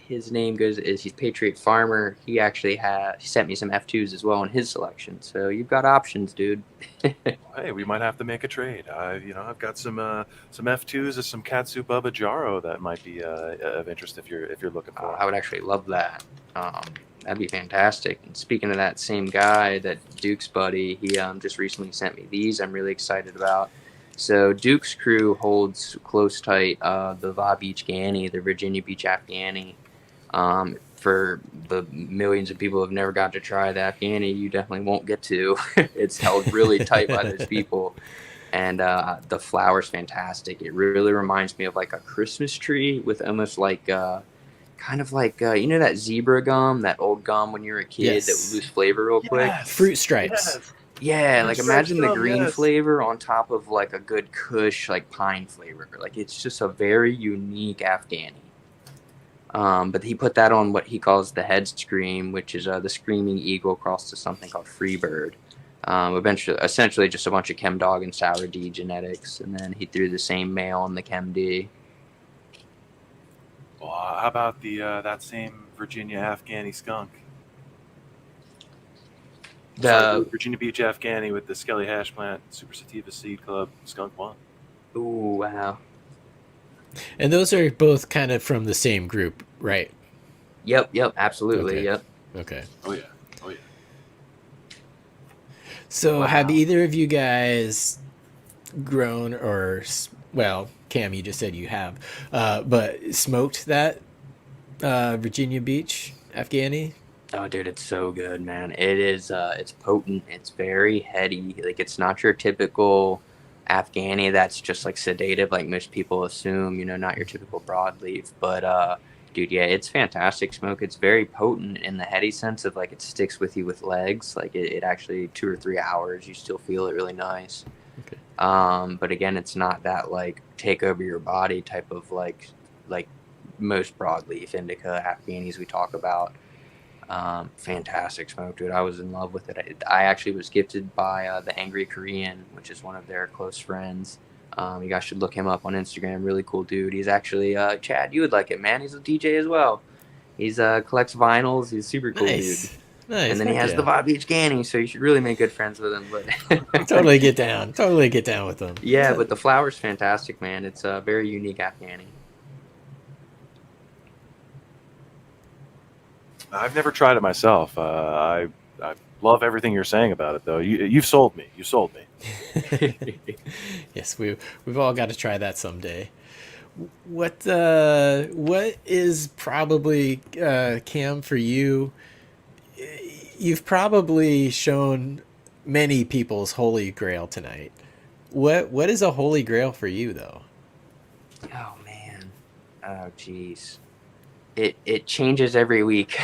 His name he's Patriot Farmer. He actually he sent me some F2s as well in his selection. So you've got options, dude.
Hey, we might have to make a trade. I've got some F2s and some Katsu Bubba Jaro that might be of interest if you're looking for.
I would actually love that. That'd be fantastic. And speaking of that same guy, that Duke's buddy, he just recently sent me these. I'm really excited about. So Duke's crew holds close tight the Va Beach Ganny, the Virginia Beach Afghani. For the millions of people who have never got to try the Afghani, you definitely won't get to. It's held really tight by those people. And the flower's fantastic. It really reminds me of like a Christmas tree with almost like kind of like that zebra gum, that old gum when you were a kid that would lose flavor real quick.
Fruit stripes.
Yes.
Yeah, like imagine the green
yes.
flavor on top of like a good Kush like pine flavor. Like it's just a very unique Afghani. But he put that on what he calls the head scream, which is the screaming eagle crossed to something called Freebird. Essentially just a bunch of Chem Dog and Sour D genetics, and then he threw the same male on the Chem D.
Well, how about that same Virginia Afghani skunk?
The
Virginia Beach Afghani with the Skelly Hash Plant Super Sativa Seed Club Skunk One.
Ooh, wow.
And those are both kind of from the same group, right?
Yep, absolutely,
Okay.
yep.
Okay.
Oh yeah.
So
Wow.
have either of you guys grown well, Cam, you just said you have, but smoked that Virginia Beach Afghani?
Oh, dude, it's so good, man. It is, it's potent. It's very heady. Like, it's not your typical Afghani that's just, like, sedative, like most people assume, not your typical broadleaf. But, dude, yeah, it's fantastic smoke. It's very potent in the heady sense of, like, it sticks with you with legs. Like, it actually, 2 or 3 hours, you still feel it really nice.
Okay.
But, again, it's not that, like, take over your body type of, like most broadleaf indica Afghanis we talk about. Fantastic smoke, dude. I was in love with it. I actually was gifted by the Angry Korean, which is one of their close friends. You guys should look him up on Instagram. Really cool dude. He's actually Chad. You would like it, man. He's a DJ as well. He's collects vinyls. He's a super cool dude.
Nice.
And then he has the Va Beach Ganny, so you should really make good friends with him. But
Totally get down with them.
yeah, but the flower's fantastic, man. It's a very unique Afghani.
I've never tried it myself. I love everything you're saying about it, though. You've sold me. You sold me.
Yes, we've all got to try that someday. What is probably Cam for you? You've probably shown many people's holy grail tonight. What is a holy grail for you, though?
Oh man, oh jeez. It changes every week.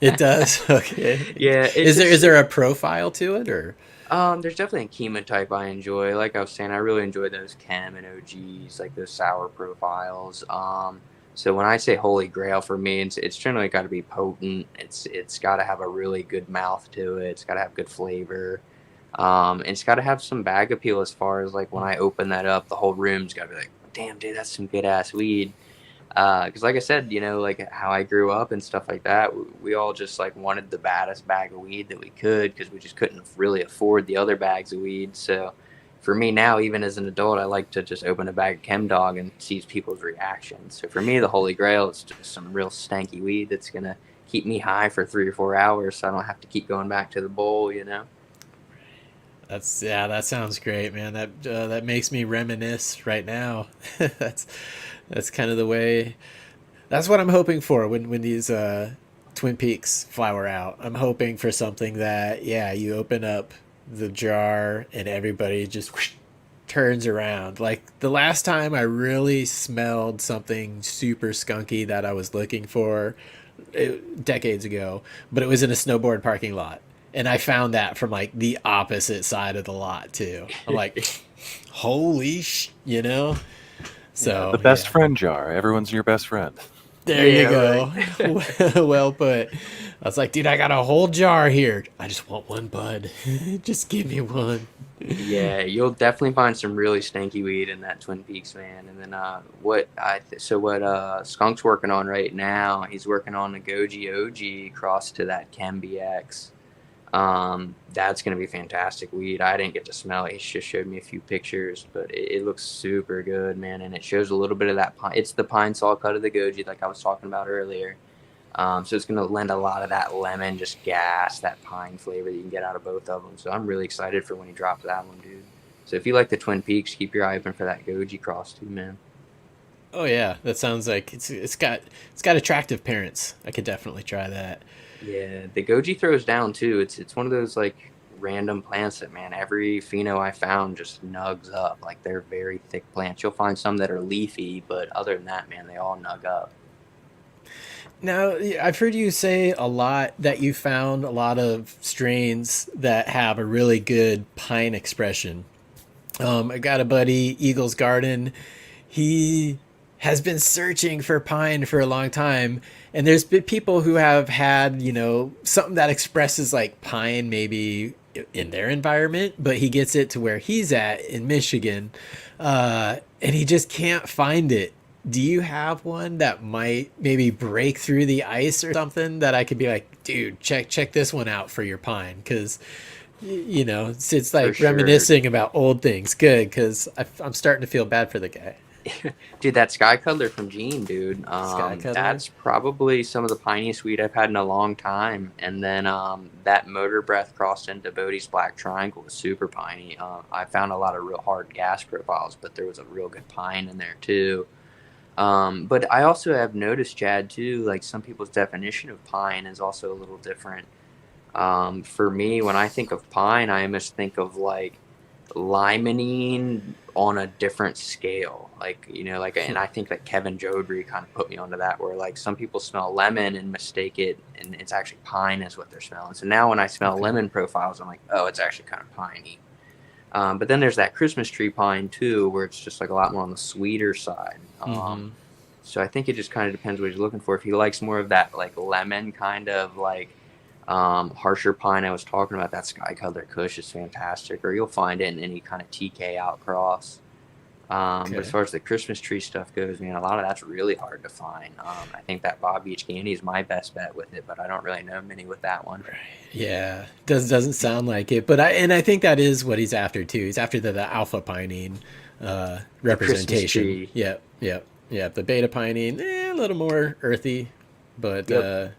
It does. Okay.
Yeah.
Is there a profile to it, or?
There's definitely a chemotype I enjoy. Like I was saying, I really enjoy those Chem and OGs, like those sour profiles. So when I say holy grail for me, it's generally got to be potent. It's got to have a really good mouth to it. It's got to have good flavor. And it's got to have some bag appeal as far as like when I open that up, the whole room's got to be like, damn, dude, that's some good ass weed. Because like I said, you know, like how I grew up and stuff like that, we all just like wanted the baddest bag of weed that we could because we just couldn't really afford the other bags of weed. So for me now, even as an adult, I like to just open a bag of Chem Dog and see people's reactions. So for me, the Holy Grail is just some real stanky weed that's going to keep me high for 3 or 4 hours so I don't have to keep going back to the bowl, you know?
That sounds great, man. That makes me reminisce right now. That's kind of the way. That's what I'm hoping for when these Twin Peaks flower out. I'm hoping for something that, yeah, you open up the jar and everybody just whoosh, turns around. Like the last time I really smelled something super skunky that I was looking for decades ago, but it was in a snowboard parking lot. And I found that from like the opposite side of the lot too. I'm like, holy you know? So
the best friend jar. Everyone's your best friend.
There you go. Right. Well put. I was like, dude, I got a whole jar here. I just want one bud. Just give me one.
Yeah, you'll definitely find some really stanky weed in that Twin Peaks, man. And then what Skunk's working on right now, he's working on a Goji OG cross to that Chem BX. That's going to be fantastic weed. I didn't get to smell it. He just showed me a few pictures, but it looks super good, man. And it shows a little bit of that pine. It's the pine saw cut of the Goji, like I was talking about earlier. So it's going to lend a lot of that lemon, just gas, that pine flavor that you can get out of both of them. So I'm really excited for when he drops that one, dude. So if you like the Twin Peaks, keep your eye open for that Goji cross too, man.
Oh yeah, that sounds like it's got attractive parents. I could definitely try that.
Yeah, the Goji throws down too. It's one of those like random plants that, man, every pheno I found just nugs up. Like they're very thick plants. You'll find some that are leafy, but other than that, man, they all nug up.
Now, I've heard you say a lot that you found a lot of strains that have a really good pine expression. I got a buddy, Eagle's Garden. He has been searching for pine for a long time. And there's been people who have had, you know, something that expresses like pine maybe in their environment, but he gets it to where he's at in Michigan. And he just can't find it. Do you have one that might maybe break through the ice or something that I could be like, dude, check this one out for your pine? Because, you know, it's like reminiscing about old things. Good, because I'm starting to feel bad for the guy.
Dude, that Sky Cuddler from Gene, dude. That's probably some of the piniest weed I've had in a long time. And then that Mendo Breath crossed into Bodie's Black Triangle was super piney. I found a lot of real hard gas profiles, but there was a real good pine in there too. But I also have noticed, Chad, too, like some people's definition of pine is also a little different. For me, when I think of pine, I almost think of like limonene on a different scale. Like, you know, like, and I think that Kevin Jodrey kind of put me onto that, where like some people smell lemon and mistake it, and it's actually pine is what they're smelling. So now when I smell lemon profiles, I'm like, oh, it's actually kind of piney. But then there's that Christmas tree pine too, where it's just like a lot more on the sweeter side. So I think it just kind of depends what he's looking for. If he likes more of that like lemon kind of like harsher pine I was talking about, that Sky Color Kush is fantastic. Or you'll find it in any kind of TK outcross. But as far as the Christmas tree stuff goes, man, a lot of that's really hard to find. I think that Bob Beach Candy is my best bet with it, but I don't really know many with that one.
Right. Yeah, doesn't sound like it, but I think that is what he's after too. He's after the alpha pinene representation. Yep. The beta pinene, a little more earthy, but the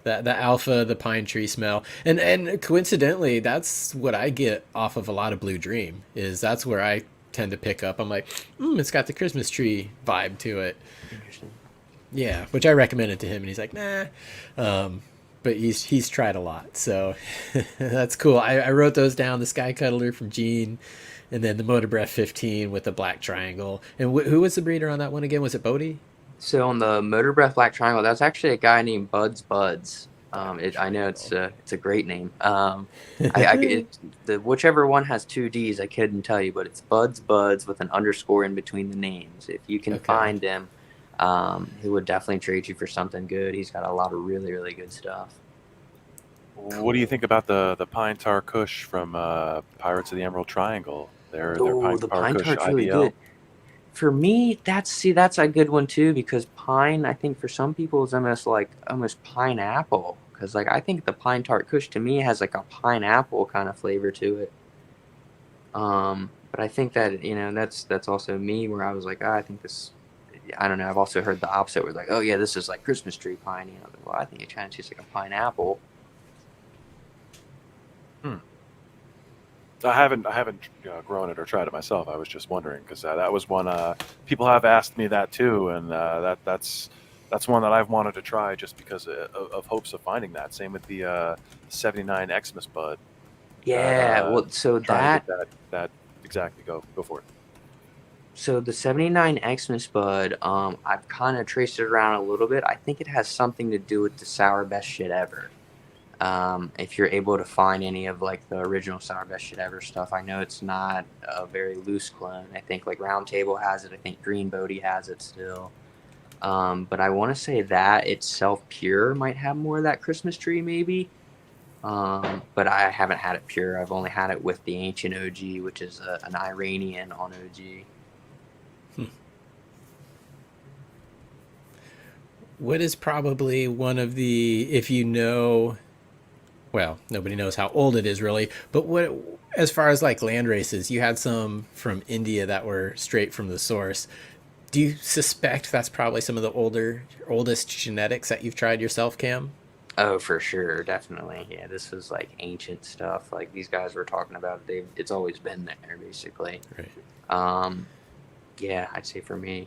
alpha, the pine tree smell, and coincidentally, that's what I get off of a lot of Blue Dream. That's where I tend to pick up. I'm like, it's got the Christmas tree vibe to it.
Interesting.
Yeah, which I recommended to him, and he's like, nah. But he's tried a lot, so that's cool. I wrote those down: the Sky Cuddler from Gene, and then the Mendo Breath 15 with the black triangle. And who was the breeder on that one again? Was it Bodie?
So on the Mendo Breath Black Triangle, that's actually a guy named Buds. I know it's a great name. Whichever one has two D's, I couldn't tell you, but it's Buds with an underscore in between the names. If you can find him, he would definitely trade you for something good. He's got a lot of really, really good stuff.
What do you think about the Pine Tar Kush from Pirates of the Emerald Triangle? Their
Oh,
Pine
the
Tar
pine
Kush
tart's really
IBL.
good. For me, that's a good one too, because pine, I think for some people is almost pineapple, because like I think the pine tart kush to me has like a pineapple kind of flavor to it. But I think that that's also me, where I was like, I think this. I don't know. I've also heard the opposite, where like, oh yeah, this is like Christmas tree pine. Well, I think it kind of tastes like a pineapple.
Hmm. I haven't grown it or tried it myself. I was just wondering because that was one people have asked me that too, and that's one that I've wanted to try just because of hopes of finding that. Same with the 79 Xmas bud. That
Yeah. Well, so
trying to
that
get that exactly. Go for it.
So the 79 Xmas bud, I've kind of traced it around a little bit. I think it has something to do with the sour best shit ever. If you're able to find any of like the original sour best shit ever stuff, I know it's not a very loose clone. I think like Round Table has it. I think Green Bodie has it still. But I want to say that itself pure might have more of that Christmas tree maybe. But I haven't had it pure. I've only had it with the ancient OG, which is an Iranian on OG.
What is probably one of the, if you know, well, nobody knows how old it is really, but what, as far as like land races, you had some from India that were straight from the source. Do you suspect that's probably some of the oldest genetics that you've tried yourself, Cam?
Oh, for sure, definitely. Yeah, this is like ancient stuff. Like these guys were talking about, it's always been there, basically.
Right.
Yeah, I'd say for me.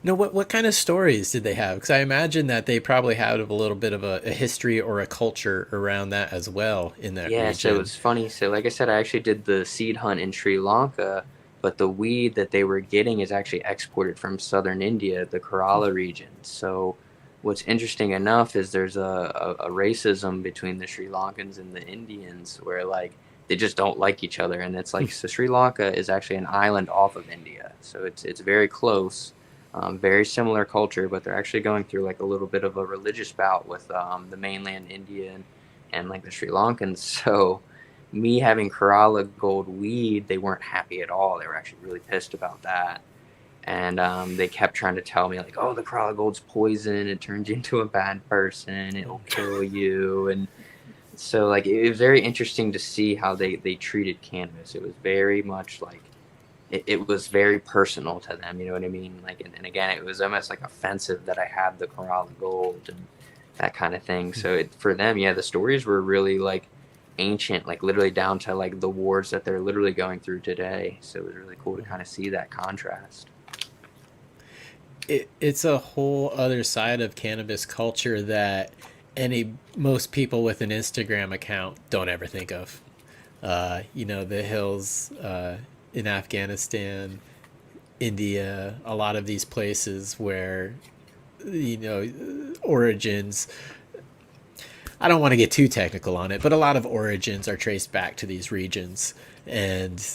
No, what kind of stories did they have? Because I imagine that they probably had a little bit of a history or a culture around that as well in that
Yeah, so
region.
it's funny. So, like I said, I actually did the seed hunt in Sri Lanka, but the weed that they were getting is actually exported from southern India, the Kerala region. So, what's interesting enough is there's a racism between the Sri Lankans and the Indians, where like they just don't like each other, and it's like so Sri Lanka is actually an island off of India, so it's very close. Very similar culture, but they're actually going through like a little bit of a religious bout with the mainland Indian and like the Sri Lankans. So me having Kerala gold weed, they weren't happy at all. They were actually really pissed about that. And they kept trying to tell me like, oh, the Kerala gold's poison. It turns you into a bad person. It will kill you. And so like it was very interesting to see how they treated cannabis. It was very much like it was very personal to them. You know what I mean? Like, and again, it was almost like offensive that I had the Kerala gold and that kind of thing. So for them, yeah, the stories were really like ancient, like literally down to like the wars that they're literally going through today. So it was really cool to kind of see that contrast.
It's a whole other side of cannabis culture that most people with an Instagram account don't ever think of. The hills in Afghanistan, India, a lot of these places where origins. I don't want to get too technical on it, but a lot of origins are traced back to these regions, and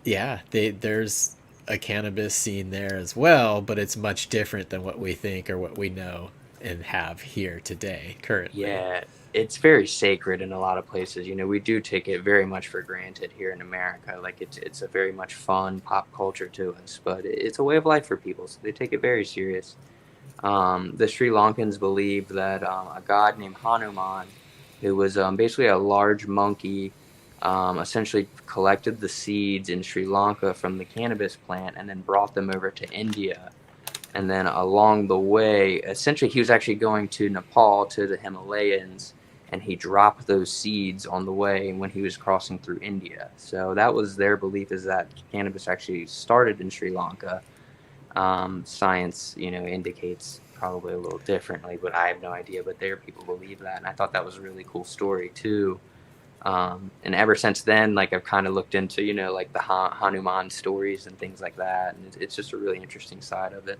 yeah, there's a cannabis scene there as well, but it's much different than what we think or what we know and have here today currently.
Yeah, it's very sacred in a lot of places. We do take it very much for granted here in America. Like it's a very much fun pop culture to us, but it's a way of life for people, so they take it very serious. The Sri Lankans believed that a god named Hanuman, who was basically a large monkey, essentially collected the seeds in Sri Lanka from the cannabis plant and then brought them over to India. And then along the way, essentially, he was actually going to Nepal, to the Himalayas, and he dropped those seeds on the way when he was crossing through India. So that was their belief, is that cannabis actually started in Sri Lanka. Science, indicates probably a little differently, but I have no idea. But there, people believe that, and I thought that was a really cool story too. And ever since then, like I've kind of looked into, like the Hanuman stories and things like that, and it's just a really interesting side of it.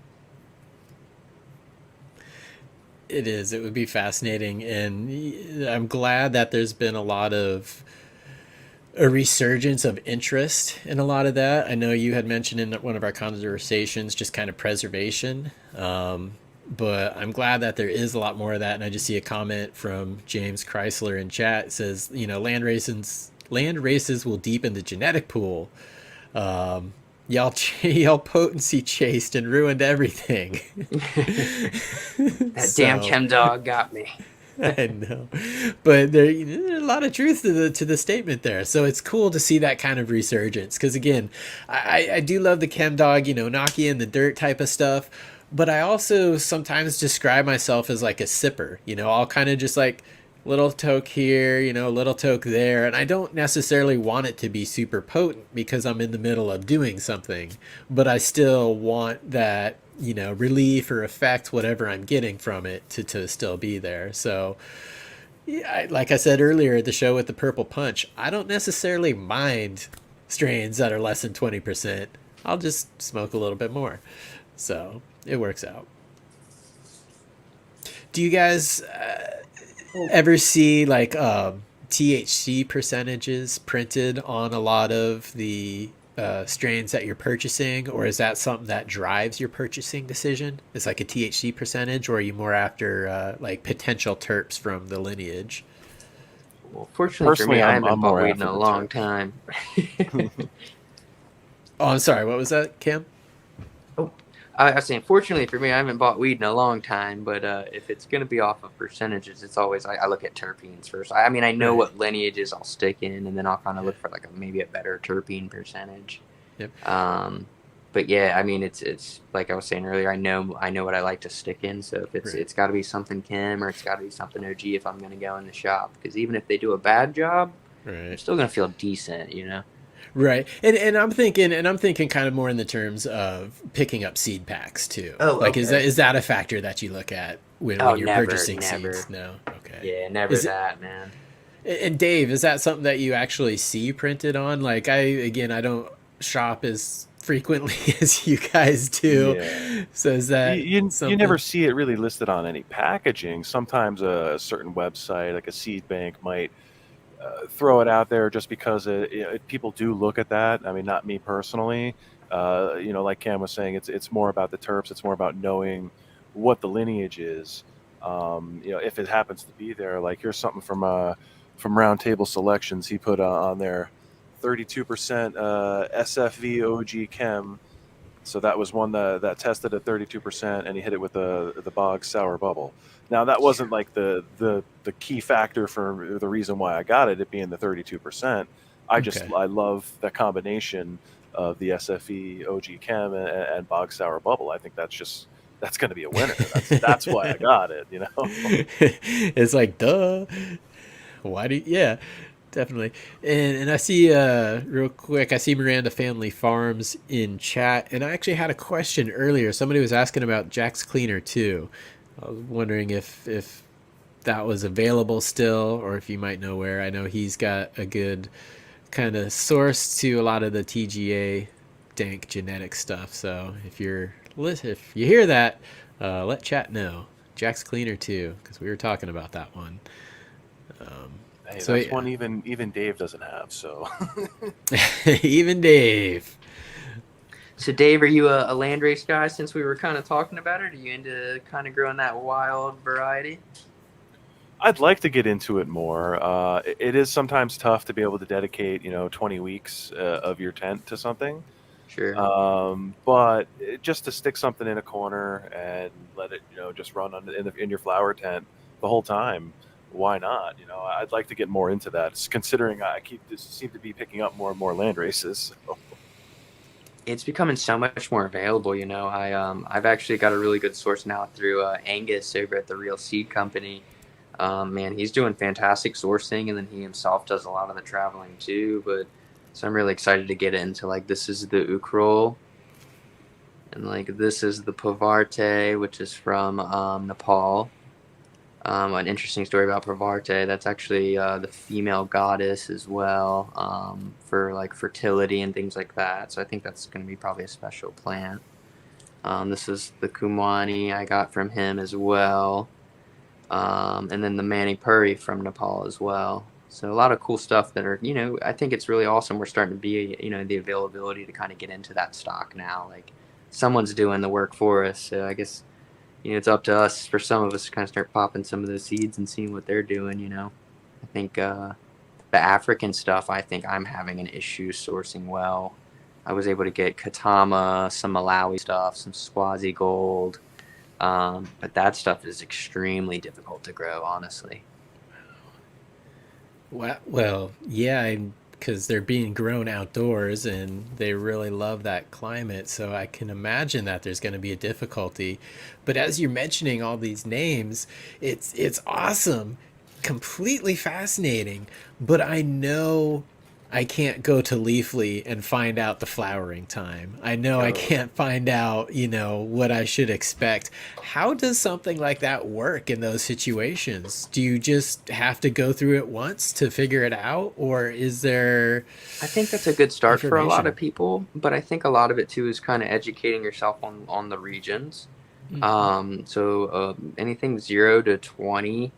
It is. It would be fascinating, and I'm glad that there's been a lot of a resurgence of interest in a lot of that. I know you had mentioned in one of our conversations just kind of preservation. but I'm glad that there is a lot more of that. And I just see a comment from James Chrysler in chat. It says, land races will deepen the genetic pool. Y'all potency chased and ruined everything.
That damn chem dog got me.
I know, but there's a lot of truth to the statement there. So it's cool to see that kind of resurgence. Because again, I do love the chem dog, knock you in the dirt type of stuff. But I also sometimes describe myself as like a sipper. I'll kind of just like little toke here, little toke there, and I don't necessarily want it to be super potent because I'm in the middle of doing something. But I still want that relief or effect, whatever I'm getting from it, to still be there. So, yeah, like I said earlier at the show with the Purple Punch, I don't necessarily mind strains that are less than 20%. I'll just smoke a little bit more. So, it works out. Do you guys ever see like THC percentages printed on a lot of the strains that you're purchasing, or is that something that drives your purchasing decision? It's like a THC percentage, or are you more after like potential terps from the lineage?
Well, fortunately for me, I haven't bought weed in a long time.
Oh, I'm sorry. What was that, Cam?
Oh, I was saying, fortunately for me, I haven't bought weed in a long time. But if it's going to be off of percentages, it's always I look at terpenes first. I mean, I know what lineages I'll stick in, and then I'll kind of look for like maybe a better terpene percentage.
Yep.
But yeah, I mean, it's like I was saying earlier. I know what I like to stick in. So if it's got to be something chem, or it's got to be something OG if I'm going to go in the shop. Because even if they do a bad job, I'm still going to feel decent,
Right. And I'm thinking kind of more in the terms of picking up seed packs too.
Oh,
like
okay.
is that a factor that you look at when you're purchasing seeds? No. Okay.
Yeah, never that, man.
And Dave, is that something that you actually see printed on? Like I don't shop as frequently as you guys do.
Yeah.
So is that
you never see it really listed on any packaging. Sometimes a certain website, like a seed bank, might throw it out there just because people do look at that. I mean, not me personally. Like Cam was saying, it's more about the terps. It's more about knowing what the lineage is. If it happens to be there, like here's something from Round Table Selections. He put on there 32% SFV OG Chem. So that was one that tested at 32%, and he hit it with the Bog Sour Bubble. Now that wasn't like the key factor for the reason why I got it being the 32%. I love that combination of the SFE OG Chem and Bog Sour Bubble. I think that's going to be a winner. That's why I got it.
It's like duh. Why do you, yeah. Definitely. And I see real quick, I see Miranda Family Farms in chat, and I actually had a question earlier. Somebody was asking about Jack's Cleaner too. I was wondering if that was available still, or if you might know where. I know he's got a good kind of source to a lot of the TGA dank genetic stuff. So if you hear that, let chat know. Jack's Cleaner too, because we were talking about that one.
Hey, so that's one even Dave doesn't have. So
even Dave.
So Dave, are you a landrace guy? Since we were kind of talking about it, are you into kind of growing that wild variety?
I'd like to get into it more. It is sometimes tough to be able to dedicate 20 weeks of your tent to something.
Sure.
But just to stick something in a corner and let it just run in your flower tent the whole time. Why not? I'd like to get more into that, considering I seem to be picking up more and more land races. So.
It's becoming so much more available. I've actually got a really good source now through Angus over at the Real Seed Company. Man, he's doing fantastic sourcing, and then he himself does a lot of the traveling too. But so I'm really excited to get into like this is the Ukhrul, and like this is the Pavarte, which is from Nepal. An interesting story about Pavarte. That's actually the female goddess as well, for like fertility and things like that. So I think that's going to be probably a special plant. This is the Kumwani I got from him as well. And then the Manipuri from Nepal as well. So a lot of cool stuff that are, I think it's really awesome. We're starting to be, the availability to kind of get into that stock now. Like someone's doing the work for us. So I guess it's up to us, for some of us, to kind of start popping some of those seeds and seeing what they're doing. I think the African stuff, I think I'm having an issue sourcing well. I was able to get Katama, some Malawi stuff, some Swazi gold, but that stuff is extremely difficult to grow, honestly.
Well, yeah, because they're being grown outdoors and they really love that climate. So I can imagine that there's going to be a difficulty. But as you're mentioning all these names, it's awesome, completely fascinating. But I know I can't go to Leafly and find out the flowering time. I know I can't find out, what I should expect. How does something like that work in those situations? Do you just have to go through it once to figure it out, or is there
I think that's a good start for a lot
information?
of people, but I think a lot of it too is kind of educating yourself on the regions. So anything 0 to 20,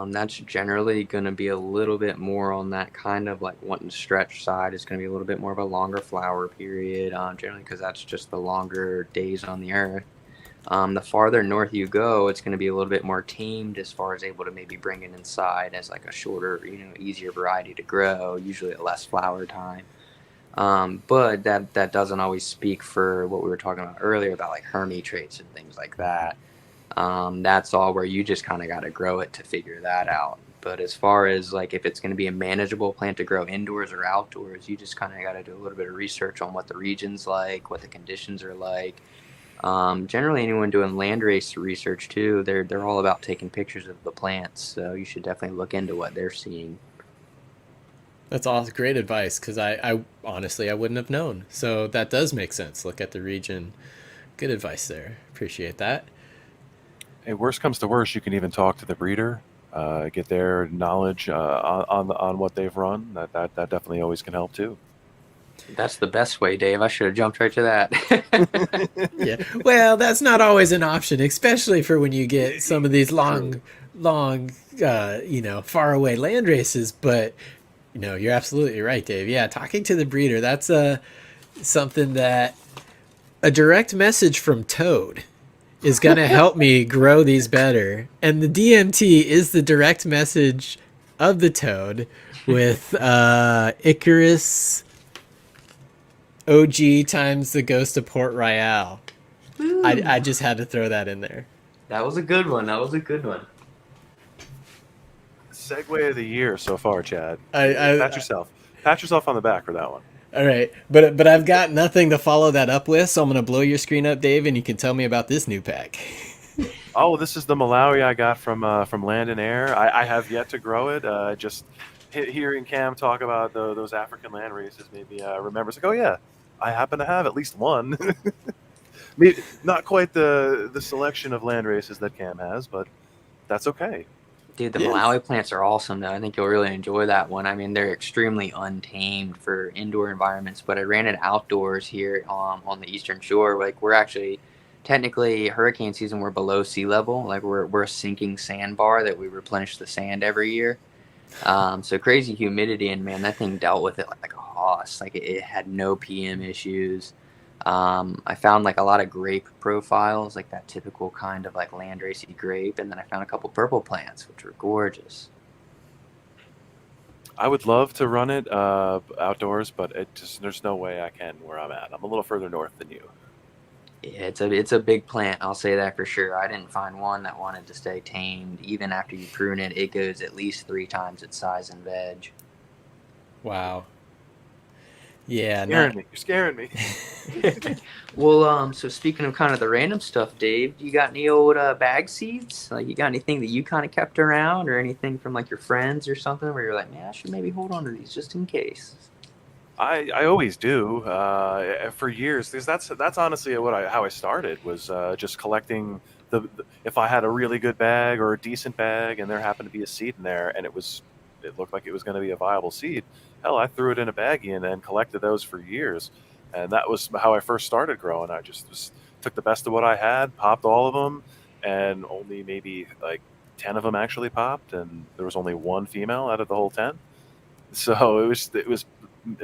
that's generally going to be a little bit more on that kind of like wanting to stretch side. It's going to be a little bit more of a longer flower period, generally because that's just the longer days on the earth. The farther north you go, it's going to be a little bit more tamed as far as able to maybe bring it inside as like a shorter, easier variety to grow, usually at less flower time. But that doesn't always speak for what we were talking about earlier about like Hermy traits and things like that. That's all where you just kind of got to grow it to figure that out. But as far as like if it's going to be a manageable plant to grow indoors or outdoors, you just kind of got to do a little bit of research on what the region's like, what the conditions are like. Generally, anyone doing landrace research too, they're all about taking pictures of the plants. So you should definitely look into what they're seeing.
That's all great advice, because I honestly I wouldn't have known. So that does make sense. Look at the region. Good advice there. Appreciate that.
Hey, worst comes to worst, you can even talk to the breeder, get their knowledge on what they've run. That definitely always can help too.
That's the best way, Dave. I should have jumped right to that.
Yeah. Well, that's not always an option, especially for when you get some of these long, far away land races. But you're absolutely right, Dave. Yeah, talking to the breeder, that's something that a direct message from Toad is going to help me grow these better. And the DMT is the direct message of the Toad with Icarus OG times the Ghost of Port Royale. I just had to throw that in there.
That was a good one.
Segue of the year so far, Chad.
I
Pat yourself on the back for that one.
All right, but I've got nothing to follow that up with, so I'm gonna blow your screen up, Dave, and you can tell me about this new pack.
Oh, this is the Malawi I got from Land and Air. I have yet to grow it. Just hearing Cam talk about those African land races made me remember. It's like, oh yeah, I happen to have at least one. Maybe not quite the selection of land races that Cam has, but that's okay.
Dude, the Malawi plants are awesome, though. I think you'll really enjoy that one. I mean, they're extremely untamed for indoor environments, but I ran it outdoors here on the Eastern Shore. Like, we're actually, technically, hurricane season, we're below sea level. Like, we're a sinking sandbar that we replenish the sand every year. So crazy humidity, and man, that thing dealt with it like a hoss. Like, it had no PM issues. I found like a lot of grape profiles, like that typical kind of like landracey grape, and then I found a couple purple plants, which were gorgeous.
I would love to run it outdoors, but there's no way I can where I'm at. I'm a little further north than you.
Yeah, it's a big plant, I'll say that for sure. I didn't find one that wanted to stay tamed. Even after you prune it, it goes at least 3 times its size in veg.
Wow. Yeah,
You're scaring me.
Well, so speaking of kind of the random stuff, Dave, you got any old bag seeds? Like, you got anything that you kind of kept around, or anything from like your friends or something where you're like, man, I should maybe hold on to these just in case?
I always do for years, because that's honestly how I started, was just collecting if I had a really good bag or a decent bag and there happened to be a seed in there and it looked like it was going to be a viable seed. Hell, I threw it in a baggie and collected those for years, and that was how I first started growing. I just took the best of what I had, popped all of them, and only maybe like 10 of them actually popped, and there was only one female out of the whole 10. So it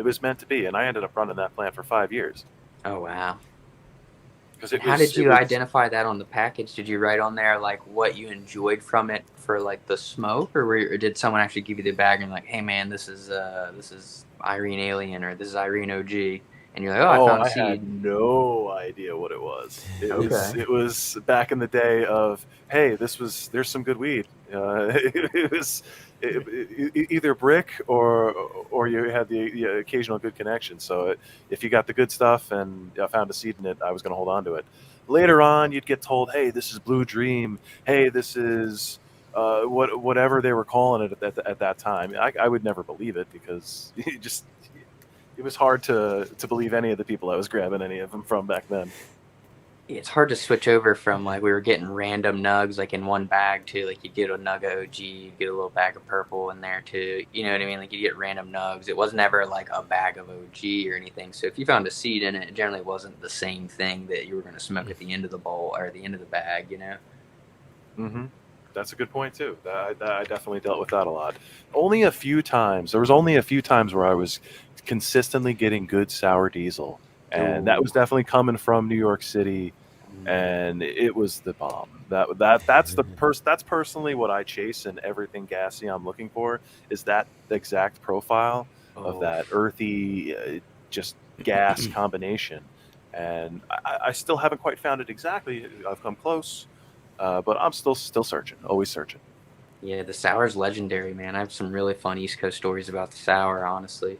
was meant to be, and I ended up running that plant for 5 years.
Oh, wow. And how did you identify that on the package? Did you write on there like what you enjoyed from it for like the smoke, or did someone actually give you the bag and like, hey man, this is Irene Alien or this is Irene OG, and you're like, oh, I found a seed.
I had no idea what it was.
Okay.
It was back in the day of, hey, there's some good weed. It was either brick or you had the occasional good connection. So if you got the good stuff and I found a seed in it, I was going to hold on to it. Later on, you'd get told, hey, this is Blue Dream. Hey, this is whatever they were calling it at that time. I would never believe it because it was hard to believe any of the people I was grabbing any of them from back then.
It's hard to switch over from like we were getting random nugs like in one bag to like you'd get a nug of OG, you'd get a little bag of purple in there too. You know what I mean? Like you get random nugs. It was never like a bag of OG or anything. So if you found a seed in it, it generally wasn't the same thing that you were going to smoke at the end of the bowl or the end of the bag, you know?
Mm-hmm. That's a good point too. I definitely dealt with that a lot. Only a few times. There was only a few times where I was consistently getting good sour diesel, and that was definitely coming from New York City, and it was the bomb. That's personally what I chase in everything gassy I'm looking for, is that exact profile of that earthy just gas combination, and I still haven't quite found it exactly. I've come close, but I'm still searching, always searching.
Yeah, the sour's legendary, man. I have some really fun East Coast stories about the sour, honestly.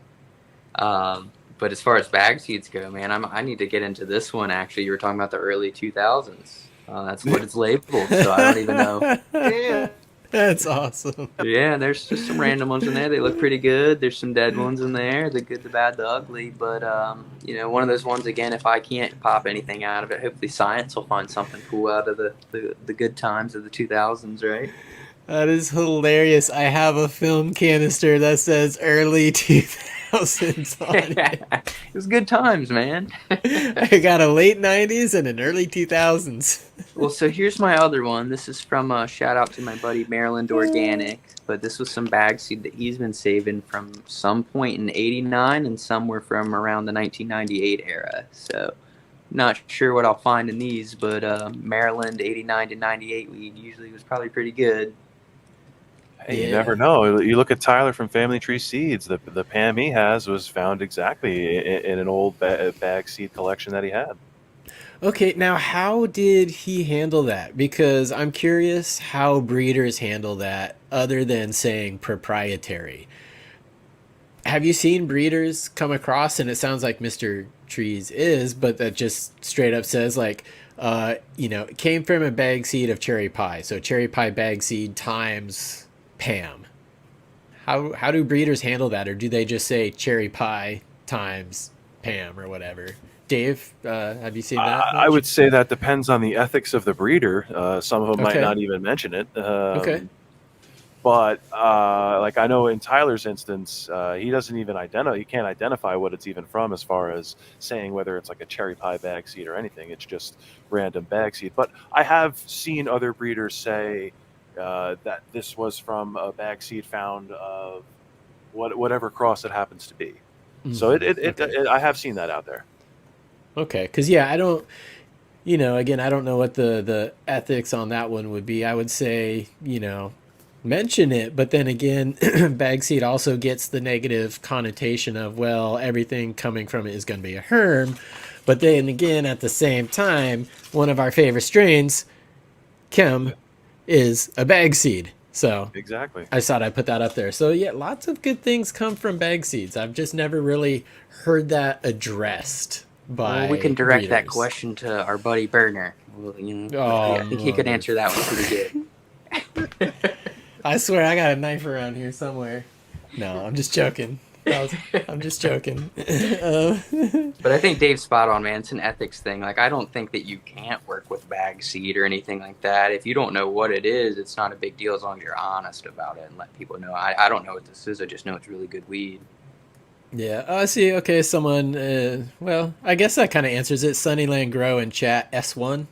But as far as bag seeds go, man, I need to get into this one. Actually, you were talking about the early 2000s. That's what it's labeled, so I don't even know.
Yeah,
That's awesome.
Yeah, there's just some random ones in there. They look pretty good. There's some dead ones in there, the good, the bad, the ugly. But one of those ones, again, if I can't pop anything out of it, hopefully science will find something cool out of the good times of the 2000s, right?
That is hilarious. I have a film canister that says early 2000s on it.
It was good times, man.
I got a late 90s and an early 2000s.
Well, so here's my other one. This is from shout out to my buddy Maryland Organic. But this was some bag seed that he's been saving from some point in '89 and some were from around the 1998 era. So not sure what I'll find in these, but Maryland 89 to 98 weed usually was probably pretty good.
Hey, you never know. You look at Tyler from Family Tree Seeds. The Pam he has was found exactly in an old bag seed collection that he had.
Okay, now how did he handle that? Because I'm curious how breeders handle that other than saying proprietary. Have you seen breeders come across, and it sounds like Mr. Trees is, but that just straight up says like, it came from a bag seed of cherry pie. So cherry pie bag seed times Pam. How do breeders handle that, or do they just say cherry pie times Pam or whatever? Dave, have you seen that?
I would say that depends on the ethics of the breeder. Some of them might not even mention it.
Okay.
But like I know in Tyler's instance, he doesn't even he can't identify what it's even from as far as saying whether it's like a cherry pie bag seed or anything. It's just random bag seed. But I have seen other breeders say that this was from a bag seed found of whatever cross it happens to be. So I have seen that out there.
Okay, because I don't, again, I don't know what the ethics on that one would be. I would say, mention it, but then again, bag seed also gets the negative connotation of, well, everything coming from it is going to be a herm. But then again, at the same time, one of our favorite strains, Chem, is a bag seed. So
exactly,
I just thought I'd put that up there. So yeah, lots of good things come from bag seeds. I've just never really heard that addressed.
We can direct that question to our buddy Berner. Well, I think he could answer that one pretty good.
I swear I got a knife around here somewhere. No, I'm just joking. I'm just joking.
But I think Dave's spot on, man. It's an ethics thing. Like, I don't think that you can't work with bag seed or anything like that. If you don't know what it is, it's not a big deal as long as you're honest about it and let people know. I don't know what this is. I just know it's really good weed.
Yeah, I see. Okay, someone, well, I guess that kind of answers it. Sunnyland Grow in chat, S1.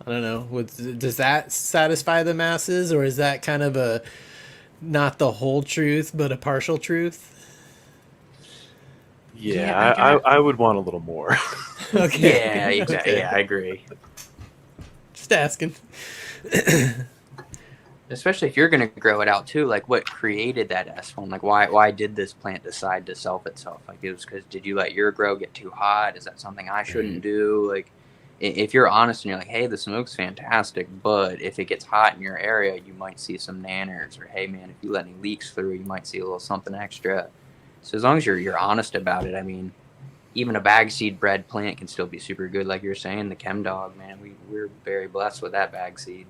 I don't know. Does that satisfy the masses, or is that kind of not the whole truth, but a partial truth?
Yeah, I would want a little more.
Okay.
Yeah, exactly.
Okay.
Yeah, I agree.
Just asking.
Especially if you're going to grow it out too, like what created that S form? Like why did this plant decide to self itself? Like it was because did you let your grow get too hot? Is that something I shouldn't do? Like if you're honest and you're like, hey, the smoke's fantastic, but if it gets hot in your area, you might see some nanners, or hey man, if you let any leaks through, you might see a little something extra. So as long as you're honest about it, I mean, even a bag seed bred plant can still be super good. Like you're saying, the Chem Dog, man, we're very blessed with that bag seed.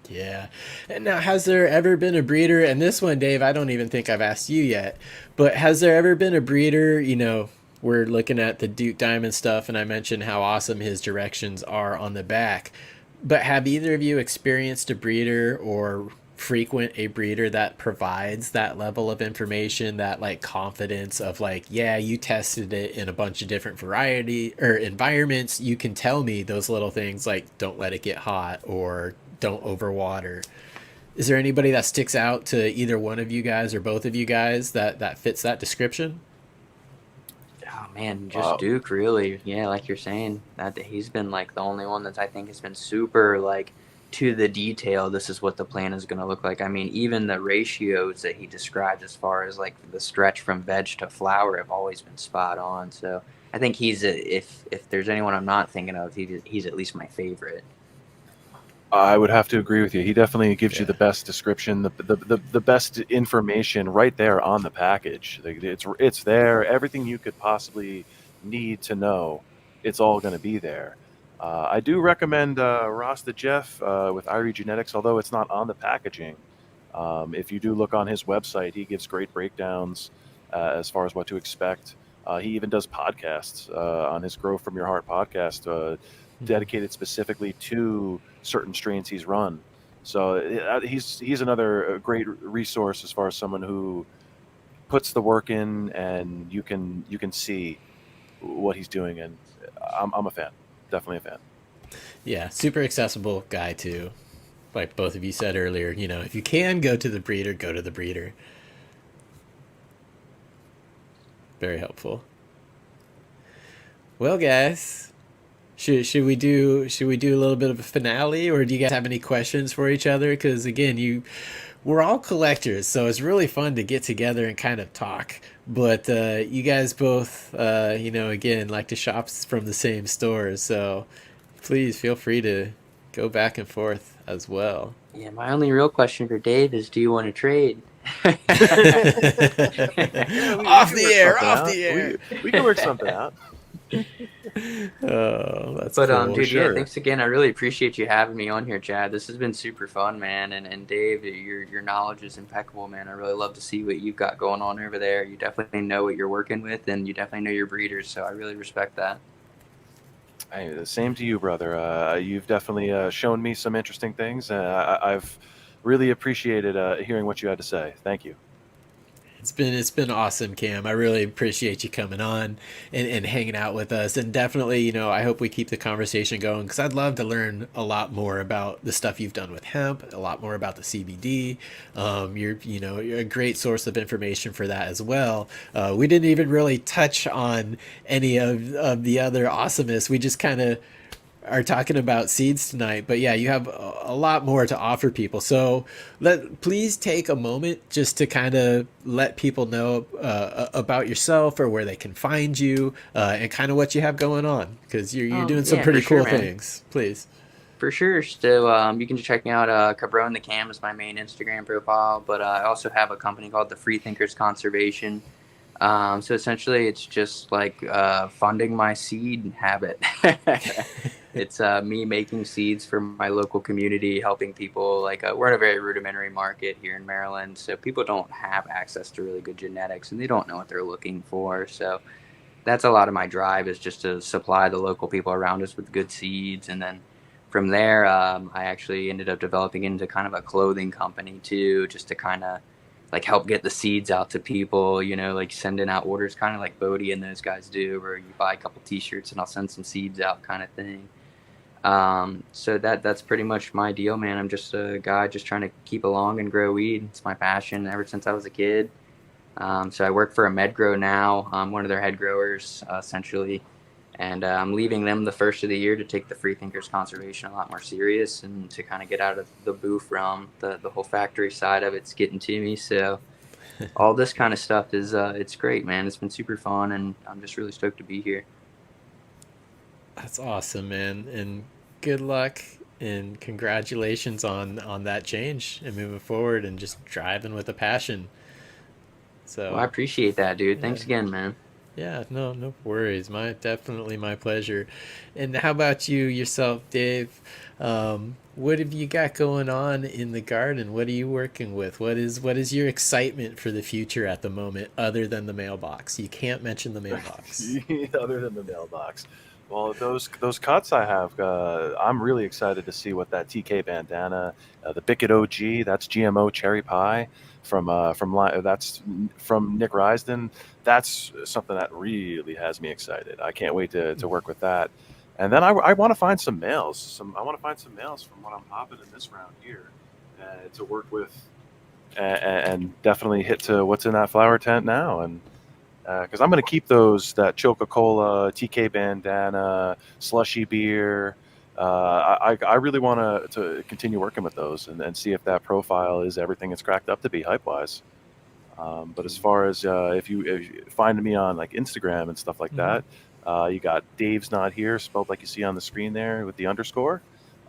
Yeah. And now, has there ever been a breeder? And this one, Dave, I don't even think I've asked you yet, but has there ever been a breeder? You know, we're looking at the Duke Diamond stuff, and I mentioned how awesome his directions are on the back. But have either of you experienced a breeder or frequent a breeder that provides that level of information, that like confidence of like, yeah, you tested it in a bunch of different variety or environments, you can tell me those little things like don't let it get hot or don't overwater? Is there anybody that sticks out to either one of you guys or both of you guys that fits that description?
Oh man, just Duke really. Yeah, like you're saying, that he's been like the only one that I think has been super like to the detail. This is what the plan is going to look like. I mean, even the ratios that he described as far as like the stretch from veg to flower have always been spot on. So I think if there's anyone I'm not thinking of, he's at least my favorite.
I would have to agree with you. He definitely gives you the best description, the best information right there on the package. It's there. Everything you could possibly need to know, it's all going to be there. I do recommend Ross the Jeff with Irie Genetics, although it's not on the packaging. If you do look on his website, he gives great breakdowns as far as what to expect. He even does podcasts on his Grow From Your Heart podcast, dedicated specifically to certain strains he's run. So he's another great resource as far as someone who puts the work in, and you can see what he's doing, and I'm a fan, definitely a fan.
Yeah, super accessible guy too. Like both of you said earlier, you know, if you can go to the breeder, go to the breeder. Very helpful. Well, guys, should we do a little bit of a finale, or do you guys have any questions for each other? Because again, we're all collectors, so it's really fun to get together and kind of talk. But you guys both, you know, again, like to shop from the same stores, so please feel free to go back and forth as well.
Yeah, my only real question for Dave is, do you want to trade?
Off the air.
We can work something out.
Oh, that's
but
cool.
dude,
Sure.
yeah, thanks again. I really appreciate you having me on here, Chad. This has been super fun, man. And Dave, your knowledge is impeccable, man. I really love to see what you've got going on over there. You definitely know what you're working with, and you definitely know your breeders. So I really respect that.
Hey, the same to you, brother. You've definitely shown me some interesting things. I've really appreciated hearing what you had to say. Thank you.
It's been awesome, Cam. I really appreciate you coming on and hanging out with us. And definitely, you know, I hope we keep the conversation going, because I'd love to learn a lot more about the stuff you've done with hemp, a lot more about the CBD. You're a great source of information for that as well. We didn't even really touch on any of the other awesomeness. We just kind of are talking about seeds tonight, but yeah, you have a lot more to offer people. So please take a moment just to kind of let people know about yourself, or where they can find you, and kind of what you have going on, because you're doing some pretty cool things. Please.
For sure. So you can check me out. CabronetheCam is my main Instagram profile, but I also have a company called the Free Thinkers Conservation. So essentially, it's just like funding my seed habit. It's me making seeds for my local community, helping people. Like we're in a very rudimentary market here in Maryland, so people don't have access to really good genetics, and they don't know what they're looking for. So that's a lot of my drive, is just to supply the local people around us with good seeds. And then from there, I actually ended up developing into kind of a clothing company too, just to kind of like help get the seeds out to people, you know, like sending out orders, kind of like Bodie and those guys do, where you buy a couple t-shirts and I'll send some seeds out, kind of thing. So that's pretty much my deal, man. I'm just a guy just trying to keep along and grow weed. It's my passion ever since I was a kid. So I work for a med grow now. I'm one of their head growers, essentially. And I'm leaving them the first of the year to take the free thinkers conservation a lot more serious and to kind of get out of the booth realm. The whole factory side of it's getting to me. So all this kind of stuff is it's great, man. It's been super fun, and I'm just really stoked to be here.
That's awesome, man, and good luck and congratulations on that change and moving forward and just driving with a passion. So
Well, I appreciate that, dude.
yeah,
Thanks again, man.
yeah, no worries. Definitely my pleasure. And how about you yourself, Dave? What have you got going on in the garden? What are you working with? What is your excitement for the future at the moment, other than the mailbox? You can't mention the mailbox.
Other than the mailbox. Well, those cuts I have, I'm really excited to see what that TK bandana, the Bicket OG, that's GMO cherry pie that's from Nick Risden. That's something that really has me excited. I can't wait to work with that. And then I want to find some males. I want to find some males from what I'm popping in this round here to work with, and definitely hit to what's in that flower tent now. And because I'm going to keep that Coca-Cola, TK bandana, slushy beer. I really want to continue working with those and see if that profile is everything it's cracked up to be hype-wise. But as far as if you find me on like Instagram and stuff like that, you got DaveZnothere spelled like you see on the screen there with the underscore.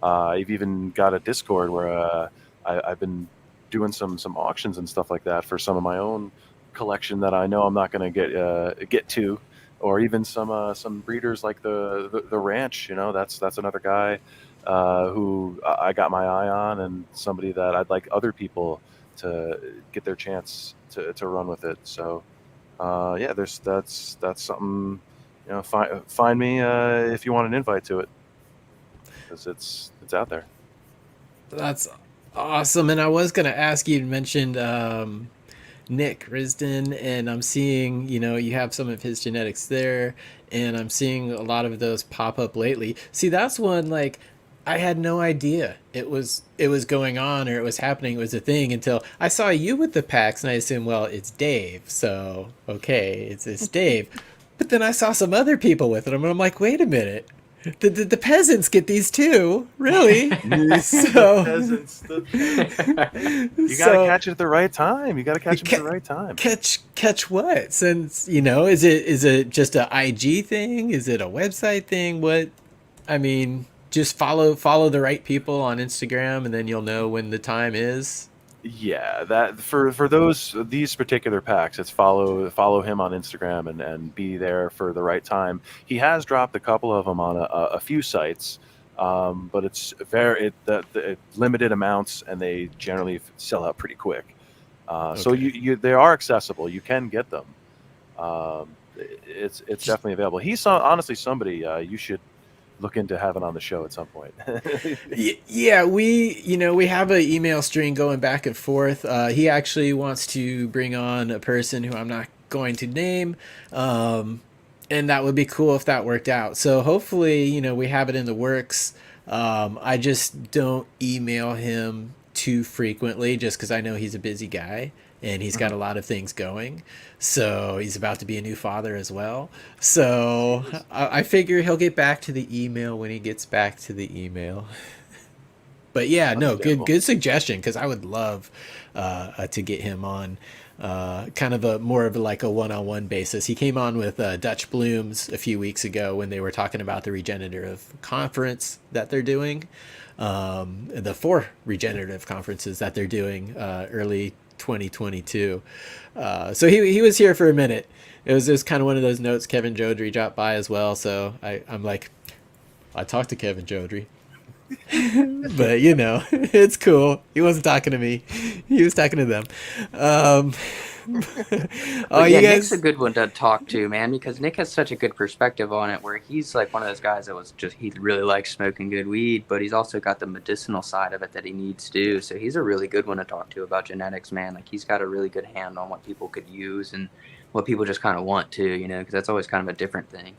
You've even got a Discord where I've been doing some auctions and stuff like that for some of my own collection that I know I'm not going to get to, or even some breeders like the ranch. That's another guy who I got my eye on, and somebody that I'd like other people to get their chance to run with it. So yeah, that's something. Find me if you want an invite to it, because it's out there.
That's awesome. And I was gonna ask you mentioned Nick Risden, and I'm seeing, you have some of his genetics there, and I'm seeing a lot of those pop up lately. See, that's one, like, I had no idea it was going on, or it was happening, it was a thing, until I saw you with the packs, and I assumed, well, it's Dave, so okay, it's Dave. But then I saw some other people with it, and I'm like, wait a minute. The peasants get these too, really? So
Peasants. You gotta catch it at the right time. You gotta catch it at the right time.
Catch what? Since is it just a IG thing? Is it a website thing? What? I mean, just follow the right people on Instagram, and then you'll know when the time is.
Yeah, that for these particular packs, it's follow him on Instagram and be there for the right time. He has dropped a couple of them on a few sites, but it's the limited amounts, and they generally sell out pretty quick.
Okay.
So they are accessible. You can get them. It's definitely available. He's honestly somebody you should look into having on the show at some point.
Yeah, we have an email string going back and forth. He actually wants to bring on a person who I'm not going to name, and that would be cool if that worked out. So hopefully, we have it in the works. I just don't email him too frequently, just because I know he's a busy guy and he's got a lot of things going. So he's about to be a new father as well. So I figure he'll get back to the email when he gets back to the email. But yeah, no, good suggestion, because I would love to get him on kind of more of like a one-on-one basis. He came on with Dutch Blooms a few weeks ago when they were talking about the regenerative conference that they're doing, the 4 regenerative conferences that they're doing early 2022. So he was here for a minute. It was kind of one of those notes. Kevin Jodrey dropped by as well, so I'm like, I talked to Kevin Jodrey. But it's cool. He wasn't talking to me. He was talking to them.
Yeah, Nick's a good one to talk to, man, because Nick has such a good perspective on it, where he's like one of those guys that he really likes smoking good weed, but he's also got the medicinal side of it that he needs to. So he's a really good one to talk to about genetics, man. Like, he's got a really good hand on what people could use and what people just kind of want to, because that's always kind of a different thing.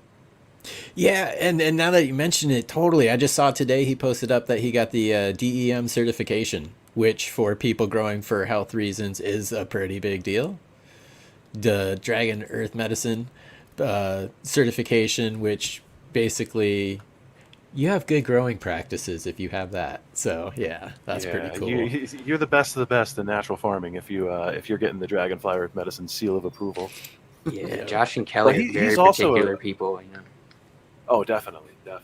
Yeah, and now that you mention it, totally. I just saw today he posted up that he got the DEM certification, which for people growing for health reasons is a pretty big deal. The Dragon Earth Medicine certification, which basically you have good growing practices if you have that. So yeah, that's pretty cool.
You're the best of the best in natural farming if you're getting the Dragonfly Earth Medicine seal of approval.
Yeah, Josh and Kelly are very
he's also
particular people, you know.
Oh, definitely. I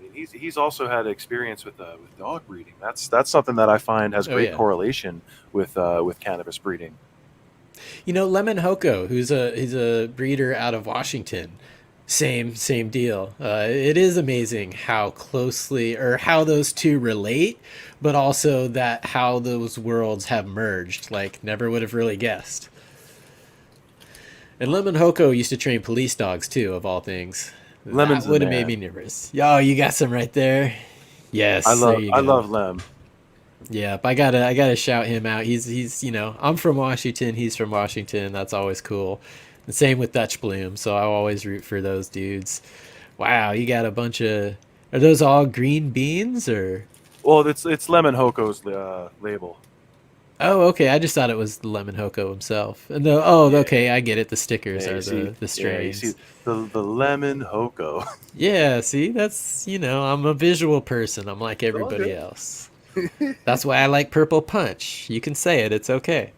mean, he's also had experience with dog breeding. That's something that I find has great correlation with cannabis breeding.
You know, Lemon Hoko, he's a breeder out of Washington. Same deal. It is amazing how closely, or how those two relate, but also that how those worlds have merged. Like, never would have really guessed. And Lemon Hoko used to train police dogs too, of all things.
Lemon's
that would have made me nervous. Oh, you got some right there. Yes,
I love Lem.
Yeah, I gotta shout him out. He's you know, I'm from Washington. He's from Washington. That's always cool. The same with Dutch Bloom. So I always root for those dudes. Wow, you got a bunch of. Are those all green beans or?
Well, it's Lemon Hoko's label.
Oh, okay. I just thought it was Lemon Hoko himself. And okay, I get it. The stickers are the strains.
Yeah, you see the Lemon Hoko.
Yeah, see, that's, you know, I'm a visual person. I'm like everybody else. That's why I like Purple Punch. You can say it. It's okay.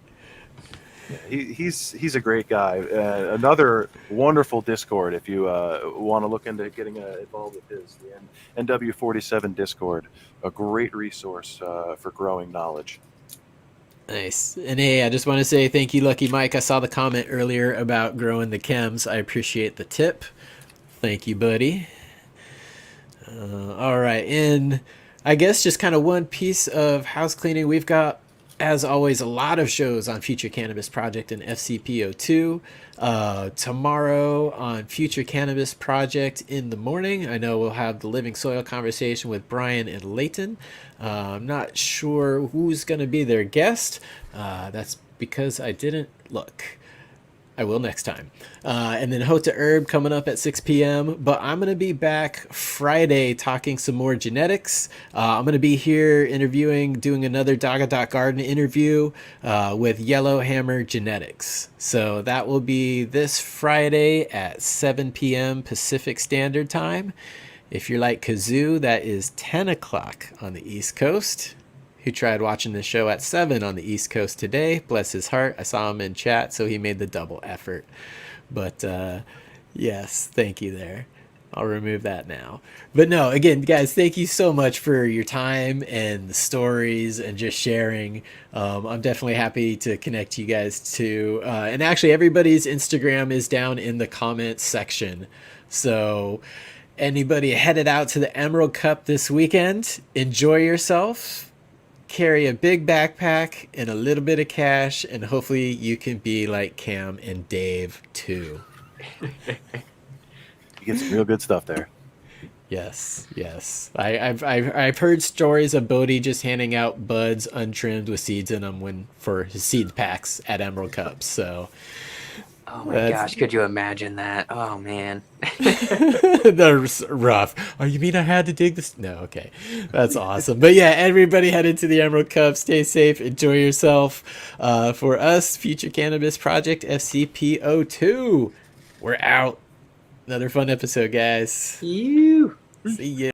Yeah, he's a great guy. Another wonderful Discord if you want to look into getting involved with his, the NW47 Discord, a great resource for growing knowledge.
Nice. And hey, I just want to say thank you, Lucky Mike. I saw the comment earlier about growing the chems. I appreciate the tip. Thank you, buddy. All right. And I guess just kind of one piece of house cleaning. We've got, as always, a lot of shows on Future Cannabis Project and FCPO2. Tomorrow on Future Cannabis Project in the morning, I know we'll have the Living Soil conversation with Brian and Leighton. I'm not sure who's going to be their guest. That's because I didn't look. I will next time. And then Hota Herb coming up at 6 p.m. But I'm going to be back Friday talking some more genetics. I'm going to be here doing another Daga.Garden interview with Yellowhammer Genetics. So that will be this Friday at 7 p.m. Pacific Standard Time. If you're like Kazoo, that is 10 o'clock on the East Coast. Who tried watching the show at 7 on the East Coast today. Bless his heart. I saw him in chat, so he made the double effort. But yes, thank you there. I'll remove that now. But no, again, guys, thank you so much for your time and the stories and just sharing. I'm definitely happy to connect you guys too. And actually, everybody's Instagram is down in the comments section. So anybody headed out to the Emerald Cup this weekend, enjoy yourself. Carry a big backpack and a little bit of cash, and hopefully you can be like Cam and Dave too.
You get some real good stuff there.
Yes. I've heard stories of Bodie just handing out buds untrimmed with seeds in them for his seed packs at Emerald Cups. So.
Oh my gosh, could you imagine that? Oh man.
That's rough. Oh, you mean I had to dig this? No, okay. That's awesome. But yeah, everybody head into the Emerald Cup. Stay safe. Enjoy yourself. For us, Future Cannabis Project, FCPO2. We're out. Another fun episode, guys.
You.
See ya.